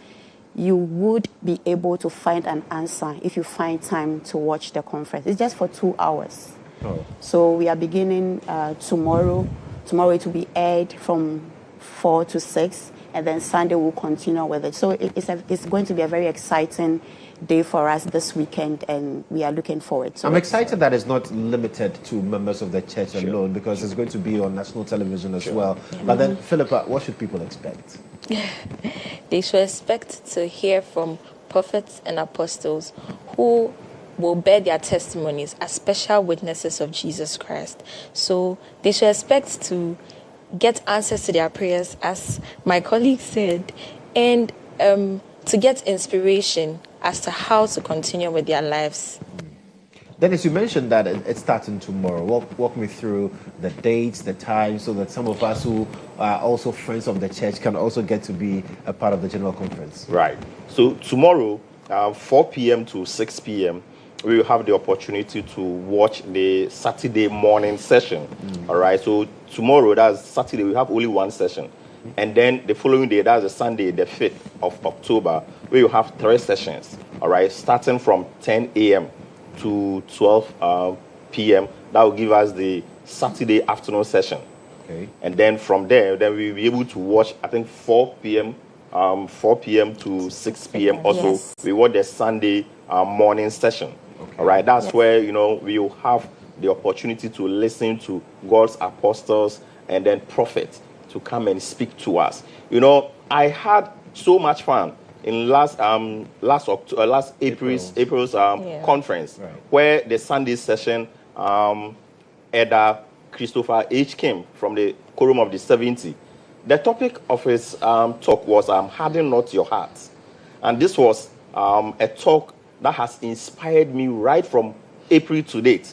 You would be able to find an answer if you find time to watch the conference. It's just for 2 hours. Oh. So we are beginning tomorrow. Tomorrow it will be aired from 4 to 6, and then Sunday we'll continue with it. So it's going to be a very exciting day for us this weekend, and we are looking forward to it. I'm excited that it's not limited to members of the church alone, because it's going to be on national television as well. Yeah. But then, Philippa, what should people expect? They should expect to hear from prophets and apostles who will bear their testimonies as special witnesses of Jesus Christ. So they should expect to get answers to their prayers, as my colleague said, and to get inspiration as to how to continue with their lives. Dennis, you mentioned that it's starting tomorrow. Walk me through the dates, the time, so that some of us who are also friends of the church can also get to be a part of the General Conference. Right. So tomorrow, 4 p.m. to 6 p.m., we will have the opportunity to watch the Saturday morning session. All right. So tomorrow, that's Saturday, we have only one session. And then the following day, that's the Sunday, the 5th of October, we will have 3 sessions. All right. Starting from 10 a.m. to 12 p.m. That will give us the Saturday afternoon session. Okay. And then from there, then we'll be able to watch, I think, 4 p.m. To 6 p.m. Also, Yes. we watch the Sunday morning session. Okay. All right. That's where, we will have the opportunity to listen to God's apostles and then prophets to come and speak to us. I had so much fun in last April's conference, Right. where the Sunday session, Elder Christopher H. came from the Quorum of the 70. The topic of his talk was harden not your heart. And this was a talk that has inspired me right from April to date.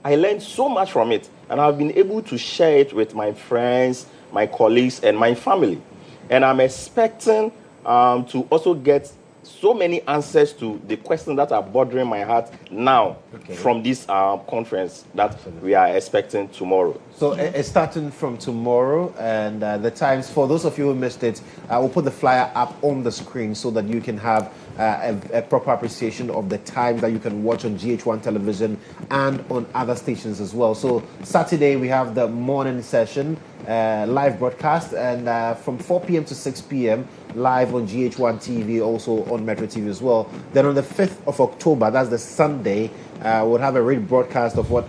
I learned so much from it, and I've been able to share it with my friends, my colleagues, and my family. And I'm expecting to also get so many answers to the questions that are bothering my heart now from this conference that we are expecting tomorrow. So it's starting from tomorrow, and the times, for those of you who missed it, I will put the flyer up on the screen so that you can have a proper appreciation of the time that you can watch on GH1 television and on other stations as well. So Saturday, we have the morning session, live broadcast, and from 4 p.m. to 6 p.m. live on GH1 TV, also on Metro TV as well. Then on the 5th of October, that's the Sunday, we'll have a rebroadcast of what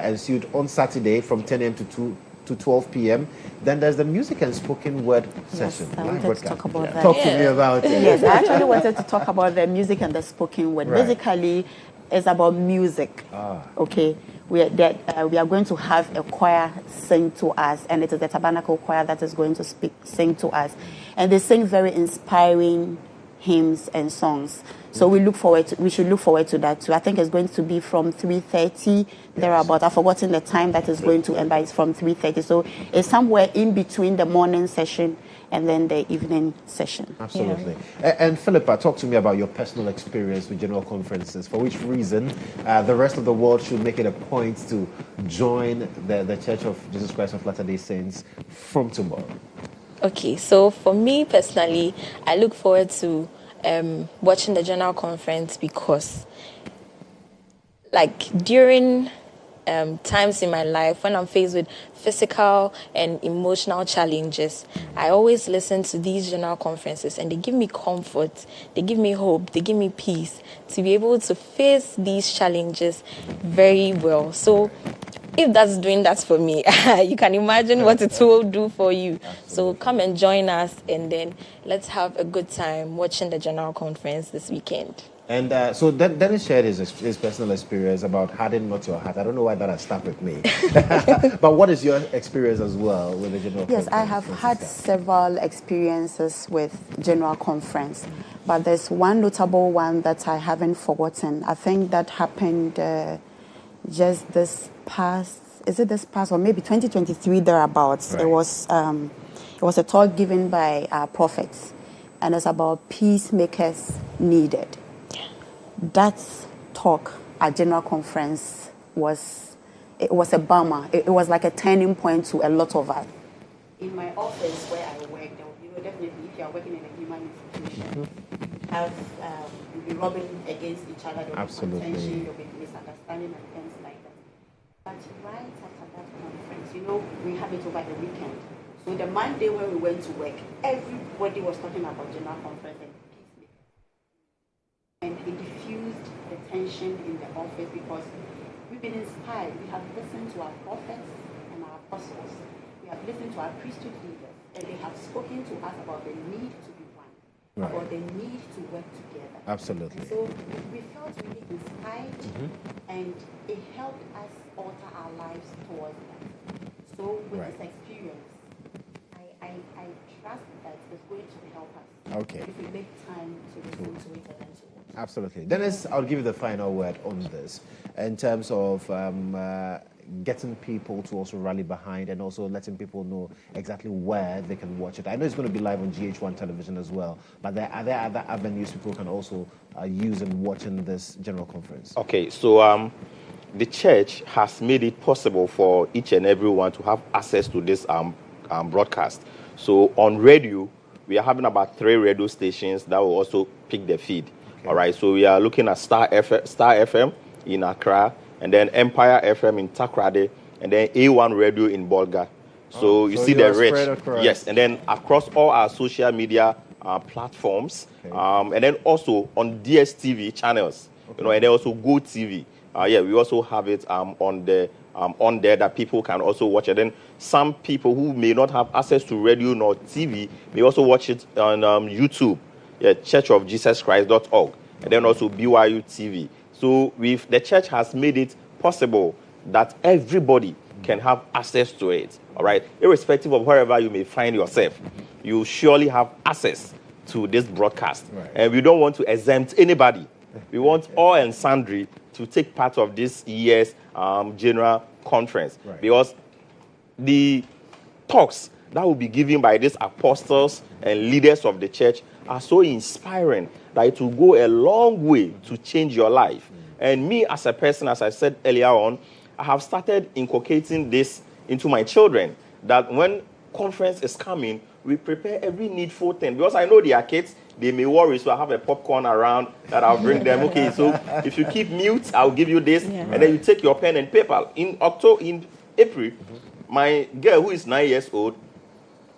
ensued on Saturday from 10 a.m. to 12 p.m. Then there's the music and spoken word session. I wanted to talk about that. Talk to me about it. Yes, I actually wanted to talk about the music and the spoken word. Right. Basically, it's about music. Okay, we are going to have a choir sing to us, and it is the Tabernacle Choir that is going to sing to us, and they sing very inspiring hymns and songs. So we should look forward to that too. I think it's going to be from 3:30 thereabout. I've forgotten the time that is going to end, but it's from 3:30. So it's somewhere in between the morning session and then the evening session. Absolutely. And Philippa, talk to me about your personal experience with general conferences. For which reason the rest of the world should make it a point to join the Church of Jesus Christ of Latter-day Saints from tomorrow? Okay, so for me personally, I look forward to watching the general conference because, during times in my life when I'm faced with physical and emotional challenges, I always listen to these general conferences, and they give me comfort, they give me hope, they give me peace to be able to face these challenges very well. So if that's doing that for me, you can imagine what it will do for you. So come and join us, and then let's have a good time watching the general conference this weekend. And so Dennis shared his personal experience about harden not your heart. I don't know why that has stuck with me. But what is your experience as well with the general conference? Yes, I have had several experiences with general conference, but there's one notable one that I haven't forgotten. I think that happened just this past, or maybe 2023 thereabouts. Right. It was a talk given by our prophets, and it's about peacemakers needed. That talk at general conference was a bummer. It was like a turning point to a lot of us. In my office where I work, definitely if you are working in a human institution, you'll be rubbing against each other. There'll be contention, there'll be misunderstanding and things like that. But right after that conference, we have it over the weekend. So the Monday when we went to work, everybody was talking about general conference and it diffused the tension in the office because we've been inspired. We have listened to our prophets and our apostles. We have listened to our priesthood leaders, and they have spoken to us about the need to be one. about the need to work together. Absolutely. So we felt really inspired, and it helped us alter our lives towards that. So with this experience, I trust that it's going to help us. Okay. If we make time to listen to it and then to watch. Absolutely. Dennis, I'll give you the final word on this in terms of getting people to also rally behind and also letting people know exactly where they can watch it. I know it's going to be live on GHOne television as well, but are there other avenues people can also use in watching this general conference? Okay, so the church has made it possible for each and everyone to have access to this broadcast. So on radio, we are having about 3 radio stations that will also pick the feed. Okay. All right, so we are looking at Star FM in Accra, and then Empire FM in Takoradi, and then A1 Radio in Bolga. So you see the reach. Yes, and then across all our social media platforms, and then also on DSTV channels, and then also GoTV. We also have it on there that people can also watch it. And some people who may not have access to radio nor TV may also watch it on YouTube, churchofjesuschrist.org, and then also BYU TV. So the church has made it possible that everybody can have access to it, all right? Irrespective of wherever you may find yourself, you surely have access to this broadcast. Right. And we don't want to exempt anybody. We want all and sundry to take part of this year's general conference. Right. Because the talks that will be given by these apostles and leaders of the church are so inspiring that it will go a long way to change your life. And me as a person, as I said earlier on, I have started inculcating this into my children, that when conference is coming, we prepare every needful thing. Because I know they are kids, they may worry, so I have a popcorn around that I'll bring them. Okay, so if you keep mute, I'll give you this. Yeah. And then you take your pen and paper. In April, my girl who is 9 years old,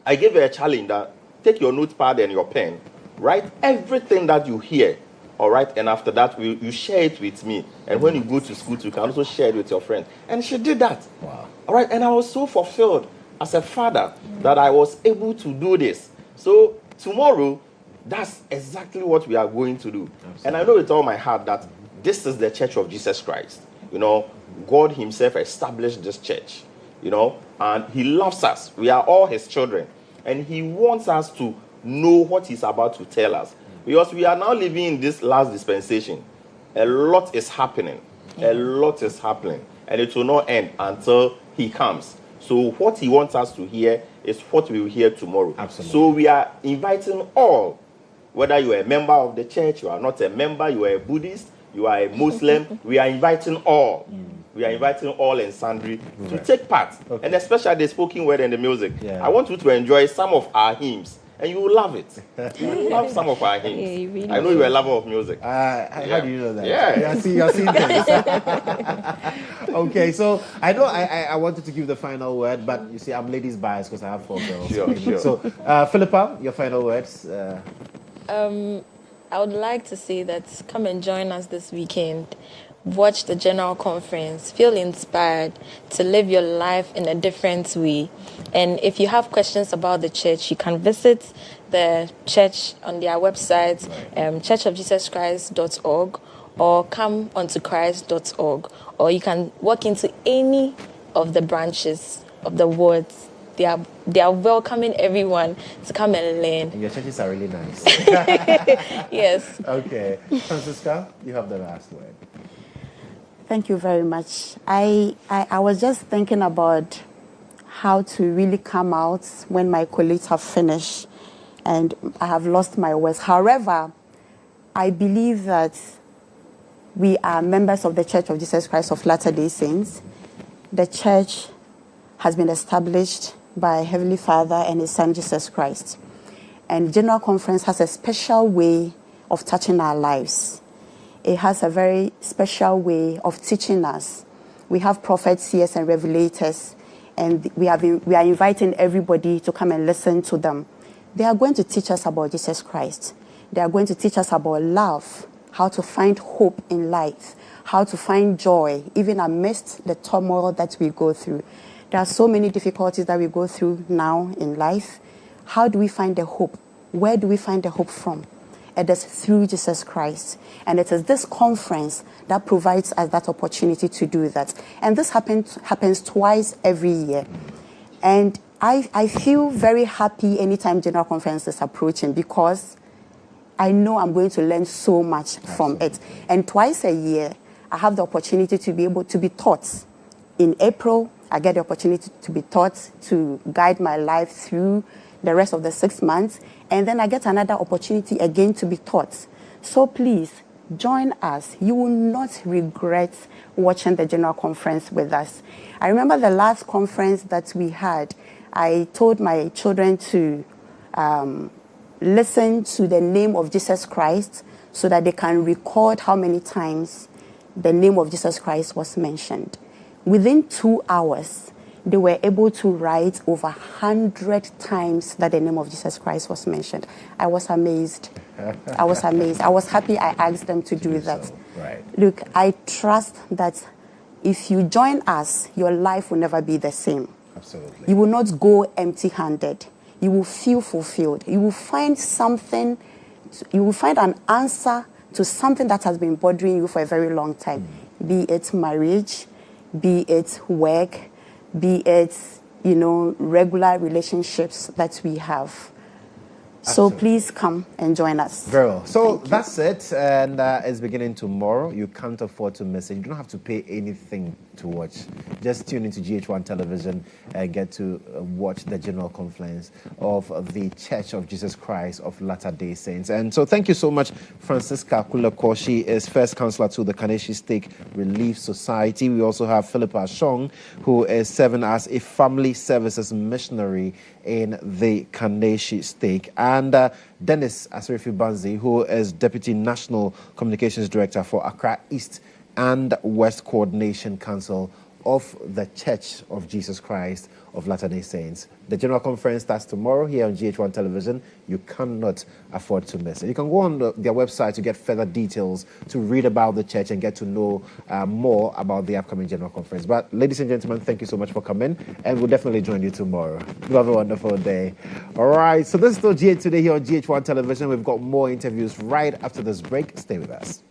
I gave her a challenge that take your notepad and your pen, write everything that you hear, all right? And after that, you share it with me. And when you go to school, you can also share it with your friends. And she did that. Wow. All right, and I was so fulfilled as a father that I was able to do this. So tomorrow, that's exactly what we are going to do. Absolutely. And I know with all my heart that this is the Church of Jesus Christ. You know, God himself established this church, you know, and he loves us. We are all his children. And he wants us to know what he's about to tell us. Because we are now living in this last dispensation. A lot is happening. A lot is happening. And it will not end until he comes. So what he wants us to hear is what we will hear tomorrow. Absolutely. So we are inviting all, whether you are a member of the church, you are not a member, you are a Buddhist, you are a Muslim, we are inviting all. We are inviting all and sundry to take part. Okay. And especially the spoken word and the music. Yeah. I want you to enjoy some of our hymns. And you will love it. You will love some of our hymns. Yeah, really I know you're a lover of music. How do you know that? Yeah. You're seeing things. Okay, so I know I wanted to give the final word, but you see, I'm ladies biased because I have 4 girls. Sure. So, Philippa, your final words. I would like to say that come and join us this weekend. Watch the general conference. Feel inspired to live your life in a different way. And if you have questions about the church, you can visit the church on their website, churchofjesuschrist.org, or come onto christ.org. Or you can walk into any of the branches of the wards. They are welcoming everyone to come and learn. And your churches are really nice. Yes. Okay. Francisca, you have the last word. Thank you very much. I was just thinking about how to really come out when my colleagues have finished, and I have lost my words. However, I believe that we are members of the Church of Jesus Christ of Latter-day Saints. The church has been established by Heavenly Father and His Son, Jesus Christ. And General Conference has a special way of touching our lives. It has a very special way of teaching us. We have prophets, seers, and revelators, and we are inviting everybody to come and listen to them. They are going to teach us about Jesus Christ. They are going to teach us about love, how to find hope in life, how to find joy, even amidst the turmoil that we go through. There are so many difficulties that we go through now in life. How do we find the hope Where do we find the hope from? It is through Jesus Christ. And it is this conference that provides us that opportunity to do that. And this happens twice every year. And I feel very happy anytime General Conference is approaching because I know I'm going to learn so much from it. And twice a year, I have the opportunity to be able to be taught. In April, I get the opportunity to be taught to guide my life through the rest of the 6 months. And then I get another opportunity again to be taught. So please, join us. You will not regret watching the General Conference with us. I remember the last conference that we had, I told my children to listen to the name of Jesus Christ so that they can record how many times the name of Jesus Christ was mentioned. Within 2 hours, they were able to write over 100 times that the name of Jesus Christ was mentioned. I was amazed. I was amazed. I was happy I asked them to do that. So, right. Look, I trust that if you join us, your life will never be the same. Absolutely. You will not go empty-handed. You will feel fulfilled. You will find something, you will find an answer to something that has been bothering you for a very long time. Be it marriage, be it work, be it, regular relationships that we have. So please come and join us. Very well. So that's it. And it's beginning tomorrow. You can't afford to miss it. You don't have to pay anything to watch. Just tune into GHOne television and get to watch the General Conference of the Church of Jesus Christ of Latter-day Saints. And so thank you so much, Francisca Kulako. She is first counselor to the Kaneshi Stake Relief Society. We also have Philippa Shong, who is serving as a family services missionary in the Kaneshi Stake. And Dennis Asrifi Banzi, who is Deputy National Communications Director for Accra East and West Coordination Council of the Church of Jesus Christ of Latter-day Saints. The General Conference starts tomorrow here on GHOne television. You cannot afford to miss it. You can go on their website to get further details, to read about the church and get to know more about the upcoming General Conference. But ladies and gentlemen, thank you so much for coming, and we'll definitely join you tomorrow. You have a wonderful day. All right, so this is still GH Today here on GHOne television. We've got more interviews right after this break. Stay with us.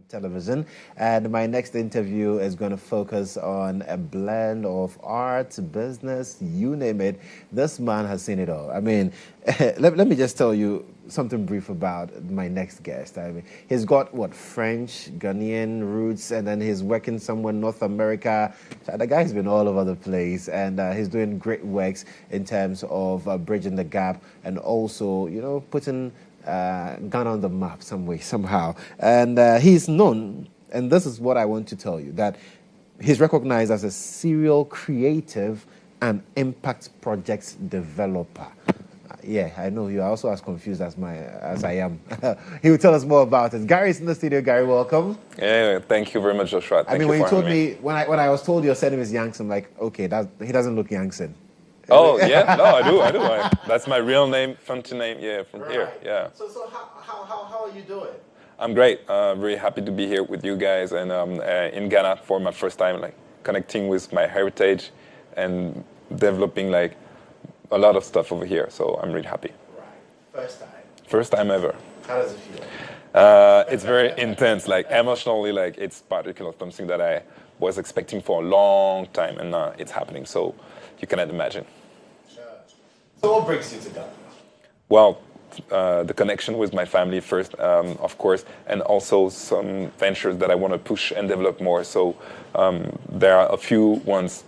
television. And my next interview is going to focus on a blend of art, business, you name it. This man has seen it all. I mean, let me just tell you something brief about my next guest. I mean, he's got, French, Ghanaian roots, and then he's working somewhere in North America. The guy's been all over the place, and he's doing great works in terms of bridging the gap and also, putting Ghana on the map some way, somehow. And he's known, and this is what I want to tell you, that he's recognized as a serial creative and impact projects developer. Yeah, I know you're also as confused as I am. He will tell us more about it. Gary's in the studio. Gary, welcome. Yeah, thank you very much, Joshua. When you told me, when I was told your surname is Yanks, I'm like, okay, he doesn't look Yankson. Oh, yeah? No, I do. That's my real name, funky name, from here, yeah. So how are you doing? I'm great. Very happy to be here with you guys and in Ghana for my first time, connecting with my heritage and developing, a lot of stuff over here. So I'm really happy. Right. First time? First time ever. How does it feel? It's very intense. Emotionally, it's particularly something that I was expecting for a long time, and it's happening. So you cannot imagine. Sure. So what brings you to Ghana? Well, the connection with my family first, of course, and also some ventures that I want to push and develop more. So there are a few ones.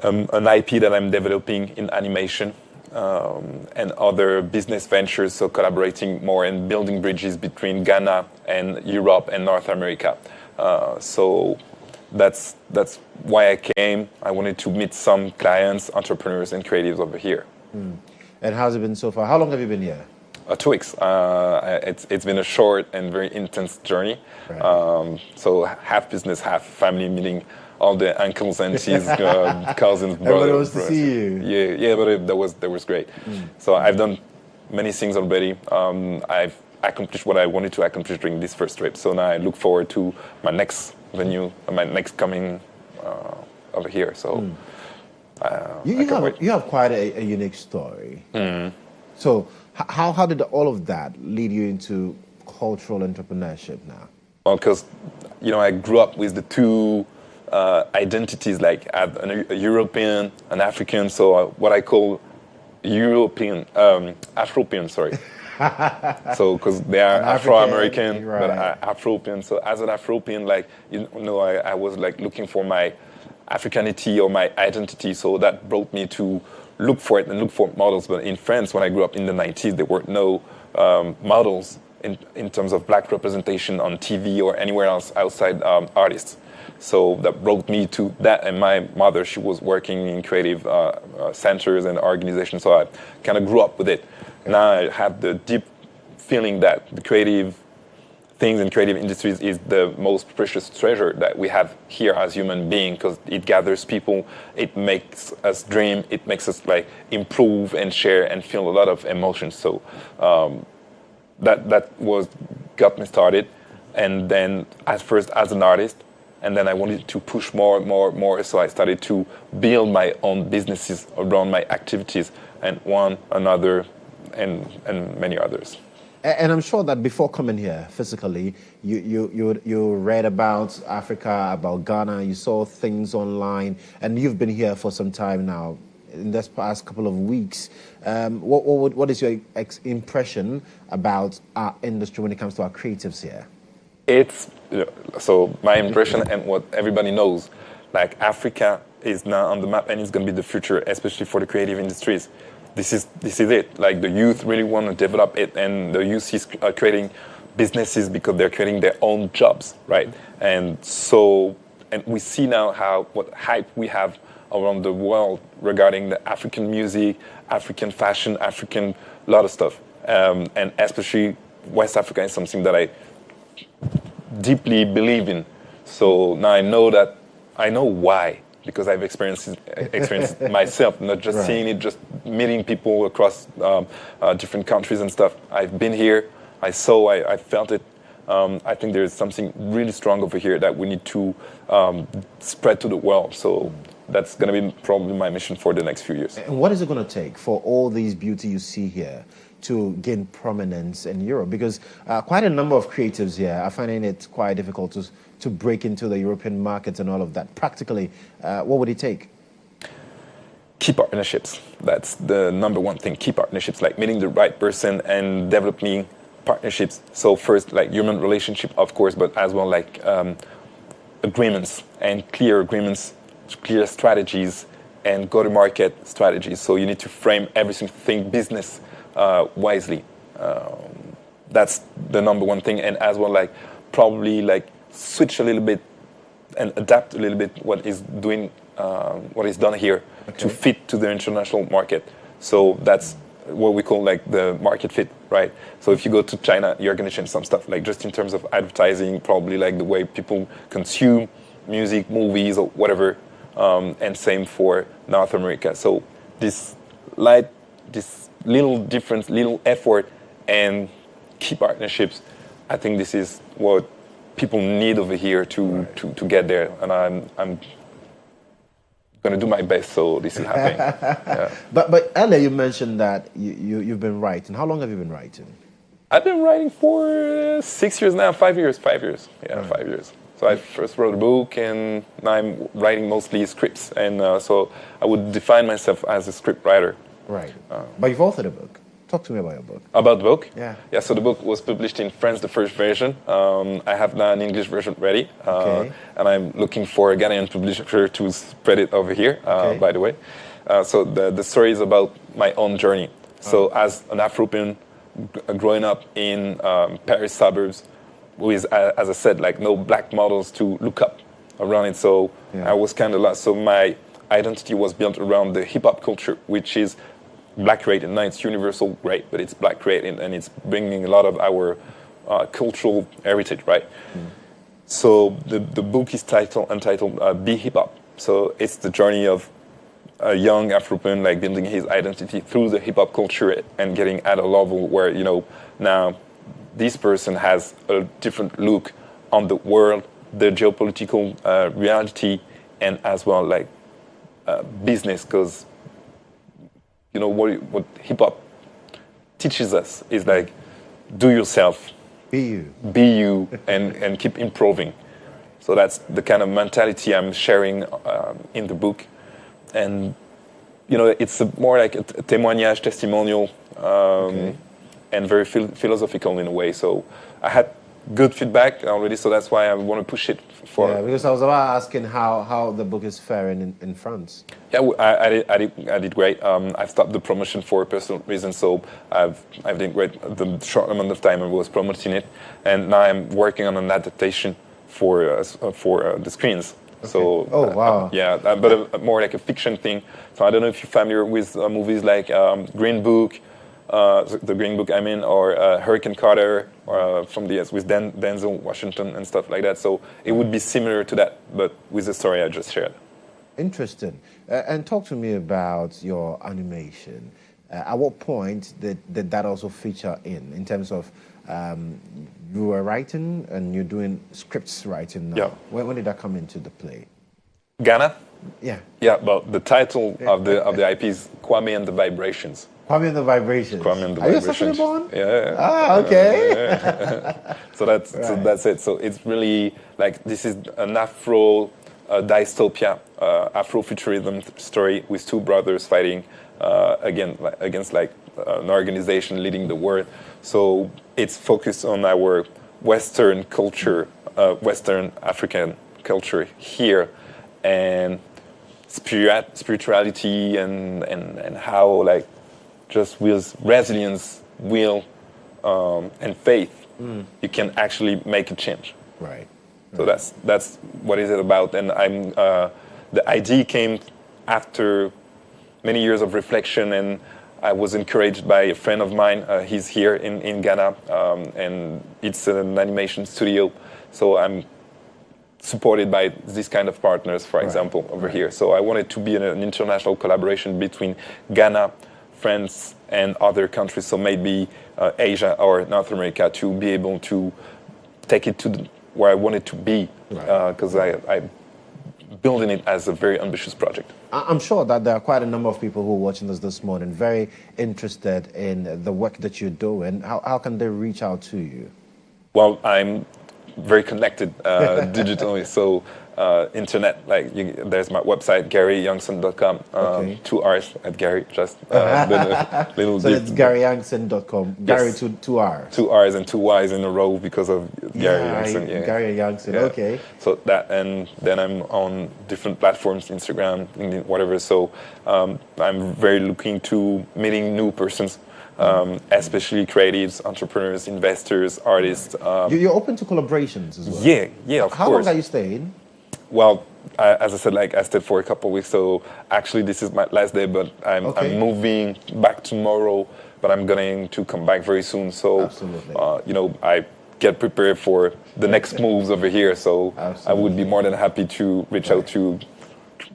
An IP that I'm developing in animation and other business ventures, so collaborating more and building bridges between Ghana and Europe and North America. So that's why I came. I wanted to meet some clients, entrepreneurs, and creatives over here. Mm. And how's it been so far? How long have you been here? 2 weeks. It's been a short and very intense journey. Right. So half business, half family, meeting all the uncles, aunties, cousins, brothers. Everybody wants to see you. Yeah, but that was great. Mm. So I've done many things already. I've accomplished what I wanted to accomplish during this first trip. So now I look forward to my next venue, my next coming over here. So you have quite a unique story. Mm. So how did all of that lead you into cultural entrepreneurship now? Well, because I grew up with the two identities, a European, an African, so what I call European, Afropean, sorry. So, because they are Afro-American, right. But Afropean. So, as an Afropean, I was looking for my Africanity or my identity. So that brought me to look for it and look for models. But in France, when I grew up in the 90s, there were no models in terms of black representation on TV or anywhere else outside artists. So that brought me to that, and my mother, she was working in creative centers and organizations, so I kind of grew up with it. Now I have the deep feeling that the creative things and creative industries is the most precious treasure that we have here as human beings, because it gathers people, it makes us dream, it makes us improve and share and feel a lot of emotions. So that got me started, and then at first as an artist. And then I wanted to push more. So I started to build my own businesses around my activities, and one, another, and many others. And I'm sure that before coming here physically, you read about Africa, about Ghana, you saw things online, and you've been here for some time now. In this past couple of weeks, what is your impression about our industry when it comes to our creatives here? So my impression and what everybody knows, Africa is now on the map and it's going to be the future, especially for the creative industries. This is it. The youth really want to develop it, and the youth is creating businesses because they're creating their own jobs, right? And we see now what hype we have around the world regarding the African music, African fashion, African lot of stuff, and especially West Africa is something that I deeply believe in. So now I know why, because I've experienced myself, not just right. Seeing it, just meeting people across different countries and stuff. I've been here, I felt it. I think there's something really strong over here that we need to spread to the world. So that's going to be probably my mission for the next few years. And what is it going to take for all these beauty you see here to gain prominence in Europe? Because quite a number of creatives here are finding it quite difficult to break into the European markets and all of that. Practically, what would it take? Key partnerships. That's the number one thing. Key partnerships, like meeting the right person and developing partnerships. So first, like human relationship, of course, but as well like agreements and clear agreements, clear strategies, and go-to-market strategies. So you need to frame everything business wisely. That's the number one thing, and as well like probably like switch a little bit and adapt a little bit what is done here to fit to the international market. So that's what we call like the market fit, right? So if you go to China, you're going to change some stuff, like just in terms of advertising, probably like the way people consume music, movies, or whatever, and same for North America. So this little difference, little effort, and key partnerships, I think this is what people need over here to get there, and I'm going to do my best so this is happening. Yeah. But earlier you mentioned that you've been writing. How long have you been writing? I've been writing for 6 years now, 5 years. Yeah, right. 5 years. So I first wrote a book, and now I'm writing mostly scripts, and so I would define myself as a script writer. Right. But you've authored a book. Talk to me about your book. About the book? Yeah. Yeah, so the book was published in France, the first version. I have now an English version ready. And I'm looking for a Ghanaian publisher to spread it over here, by the way. So the story is about my own journey. So as an Afro-European growing up in Paris suburbs, with, as I said, like no black models to look up around it. So I was kind of lost. So my identity was built around the hip-hop culture, which is black created. Now it's universal, great, but it's black created, and it's bringing a lot of our cultural heritage, right? So the book is entitled Be Hip Hop. So it's the journey of a young Afro-European like building his identity through the hip hop culture and getting at a level where, you know, now this person has a different look on the world, the geopolitical reality, and as well like business, because you know what hip hop teaches us is like do yourself, be you, and keep improving. So that's the kind of mentality I'm sharing in the book, and you know it's more like a témoignage, testimonial, and very philosophical in a way. So I had good feedback already, so that's why I want to push it for. Yeah, because I was about asking how the book is faring in France. Yeah, I did great. I've stopped the promotion for personal reasons, so I've did great. The short amount of time I was promoting it, and now I'm working on an adaptation for the screens. Okay. So wow. But more like a fiction thing. So I don't know if you're familiar with movies like Green Book. The Green Book, I mean, or Hurricane Carter, from the with Denzel Washington and stuff like that. So it would be similar to that, but with the story I just shared. Interesting. And talk to me about your animation. At what point did that also feature in terms of you were writing and you're doing scripts writing now? Yeah. When did that come into the play? Ghana? Yeah. Yeah, but the title of the IP is Kwame and the Vibrations. Kwame and the Vibrations. Kwame and the Are Vibrations. you born? Yeah. Ah, okay. So that's it. So it's really like this is an Afro dystopia, Afrofuturism story with two brothers fighting against like an organization leading the world. So it's focused on our Western culture, Western African culture here, and spirituality and how like just with resilience, will, and faith, you can actually make a change. Right. So that's what is it about. And the idea came after many years of reflection, and I was encouraged by a friend of mine. He's here in Ghana, and it's an animation studio. So I'm supported by this kind of partners, for example, over here. So I wanted to be an international collaboration between Ghana, France, and other countries, so maybe Asia or North America, to be able to take it to where I wanted to be, because I building it as a very ambitious project. I'm sure that there are quite a number of people who are watching us this morning very interested in the work that you're doing. How can they reach out to you? Well, I'm very connected digitally, so internet, there's my website, GaryYoungson.com, Okay. 2 R's at Gary, just little So it's GaryYoungson.com. Gary, Yes. two R's. 2 R's and 2 Y's in a row because of Gary Youngson. Yeah. Gary Youngson, Yeah. okay. So that, and then I'm on different platforms, Instagram, LinkedIn, whatever. So I'm very looking to meeting new persons, especially creatives, entrepreneurs, investors, artists. You're open to collaborations as well? Yeah, of How course. long are you staying? Well, as I said, I stayed for a couple of weeks, so actually this is my last day, but I'm moving back tomorrow, but I'm going to come back very soon. So, I get prepared for the next moves over here. So I would be more than happy to reach out to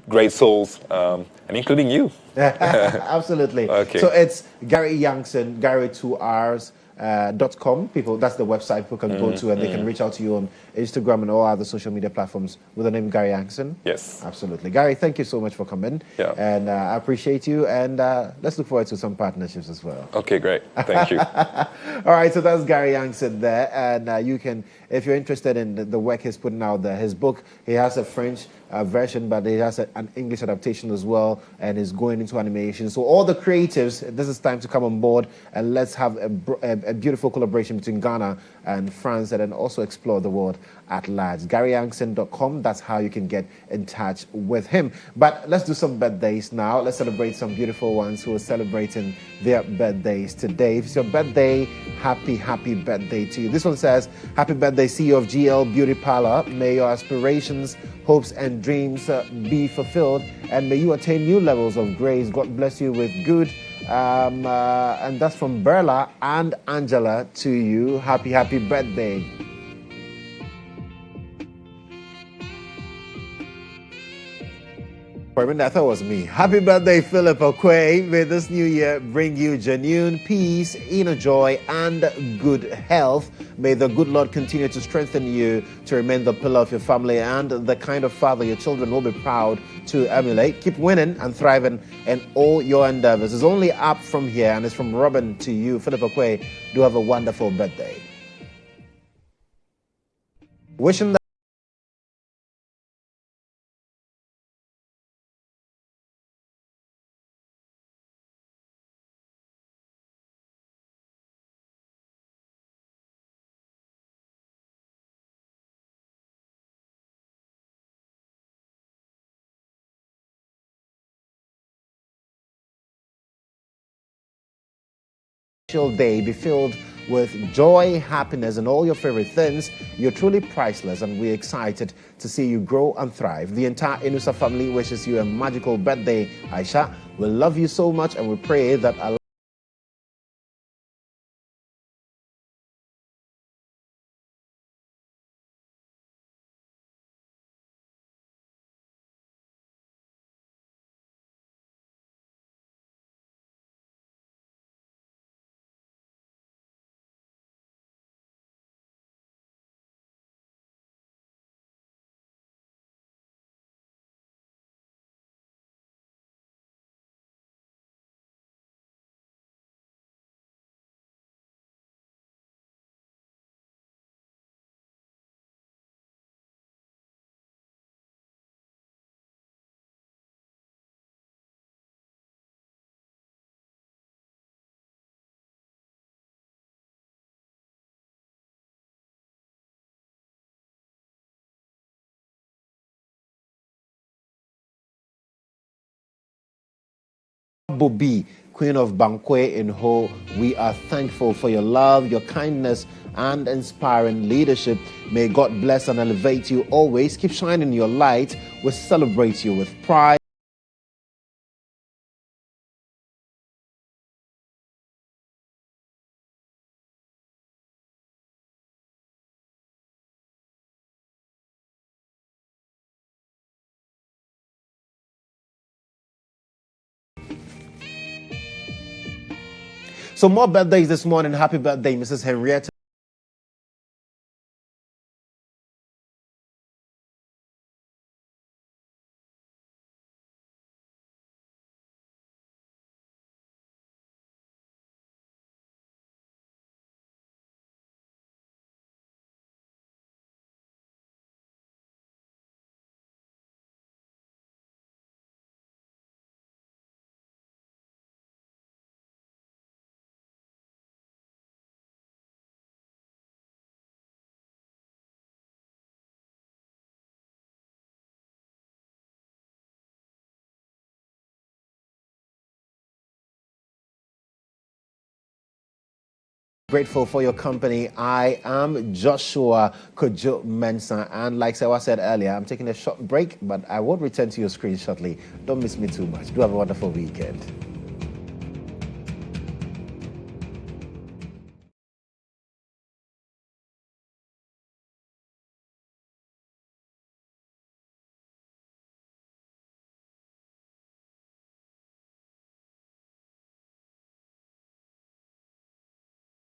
great souls, and including you. Absolutely. Okay. So it's Gary Youngson, Gary2Rs.com. People, that's the website people can go to, and they can reach out to you on Instagram and all other social media platforms with the name Gary Youngson. Yes. Absolutely. Gary, thank you so much for coming. Yeah. And I appreciate you. And let's look forward to some partnerships as well. Okay, great. Thank you. All right, so that's Gary Youngson there. And you can, if you're interested in the work he's putting out there, his book, he has a French version, but he has an English adaptation as well, and is going into animation. So all the creatives, this is time to come on board, and let's have a beautiful collaboration between Ghana and France, and then also explore the world at large. GaryYoungson.com, that's how you can get in touch with him. But let's do some birthdays now. Let's celebrate some beautiful ones who are celebrating their birthdays today. If it's your birthday, happy birthday to you. This one says, happy birthday, CEO of GL Beauty Parlor. May your aspirations, hopes, and dreams be fulfilled, and may you attain new levels of grace. God bless you with good. And that's from Berla and Angela to you. Happy birthday. For a minute, I thought it was me. Happy birthday, Philip Okwe. May this new year bring you genuine peace, inner joy, and good health. May the good Lord continue to strengthen you to remain the pillar of your family and the kind of father your children will be proud to emulate. Keep winning and thriving in all your endeavors. It's only up from here, and it's from Robin to you. Philip Okwe, do have a wonderful birthday. Wishing that day be filled with joy, happiness, and all your favorite things. You're truly priceless, and we're excited to see you grow and thrive. The entire Inusa family wishes you a magical birthday, Aisha. We love you so much, and we pray that Allah Bobi, Queen of Bankwe in Ho, we are thankful for your love, your kindness, and inspiring leadership. May God bless and elevate you always. Keep shining your light. We celebrate you with pride. So more birthdays this morning. Happy birthday, Mrs. Henrietta. Grateful for your company. I am Joshua Kodjo Mensah, and like Serwaa said earlier, I'm taking a short break, but I will return to your screen shortly. Don't miss me too much. Do have a wonderful weekend.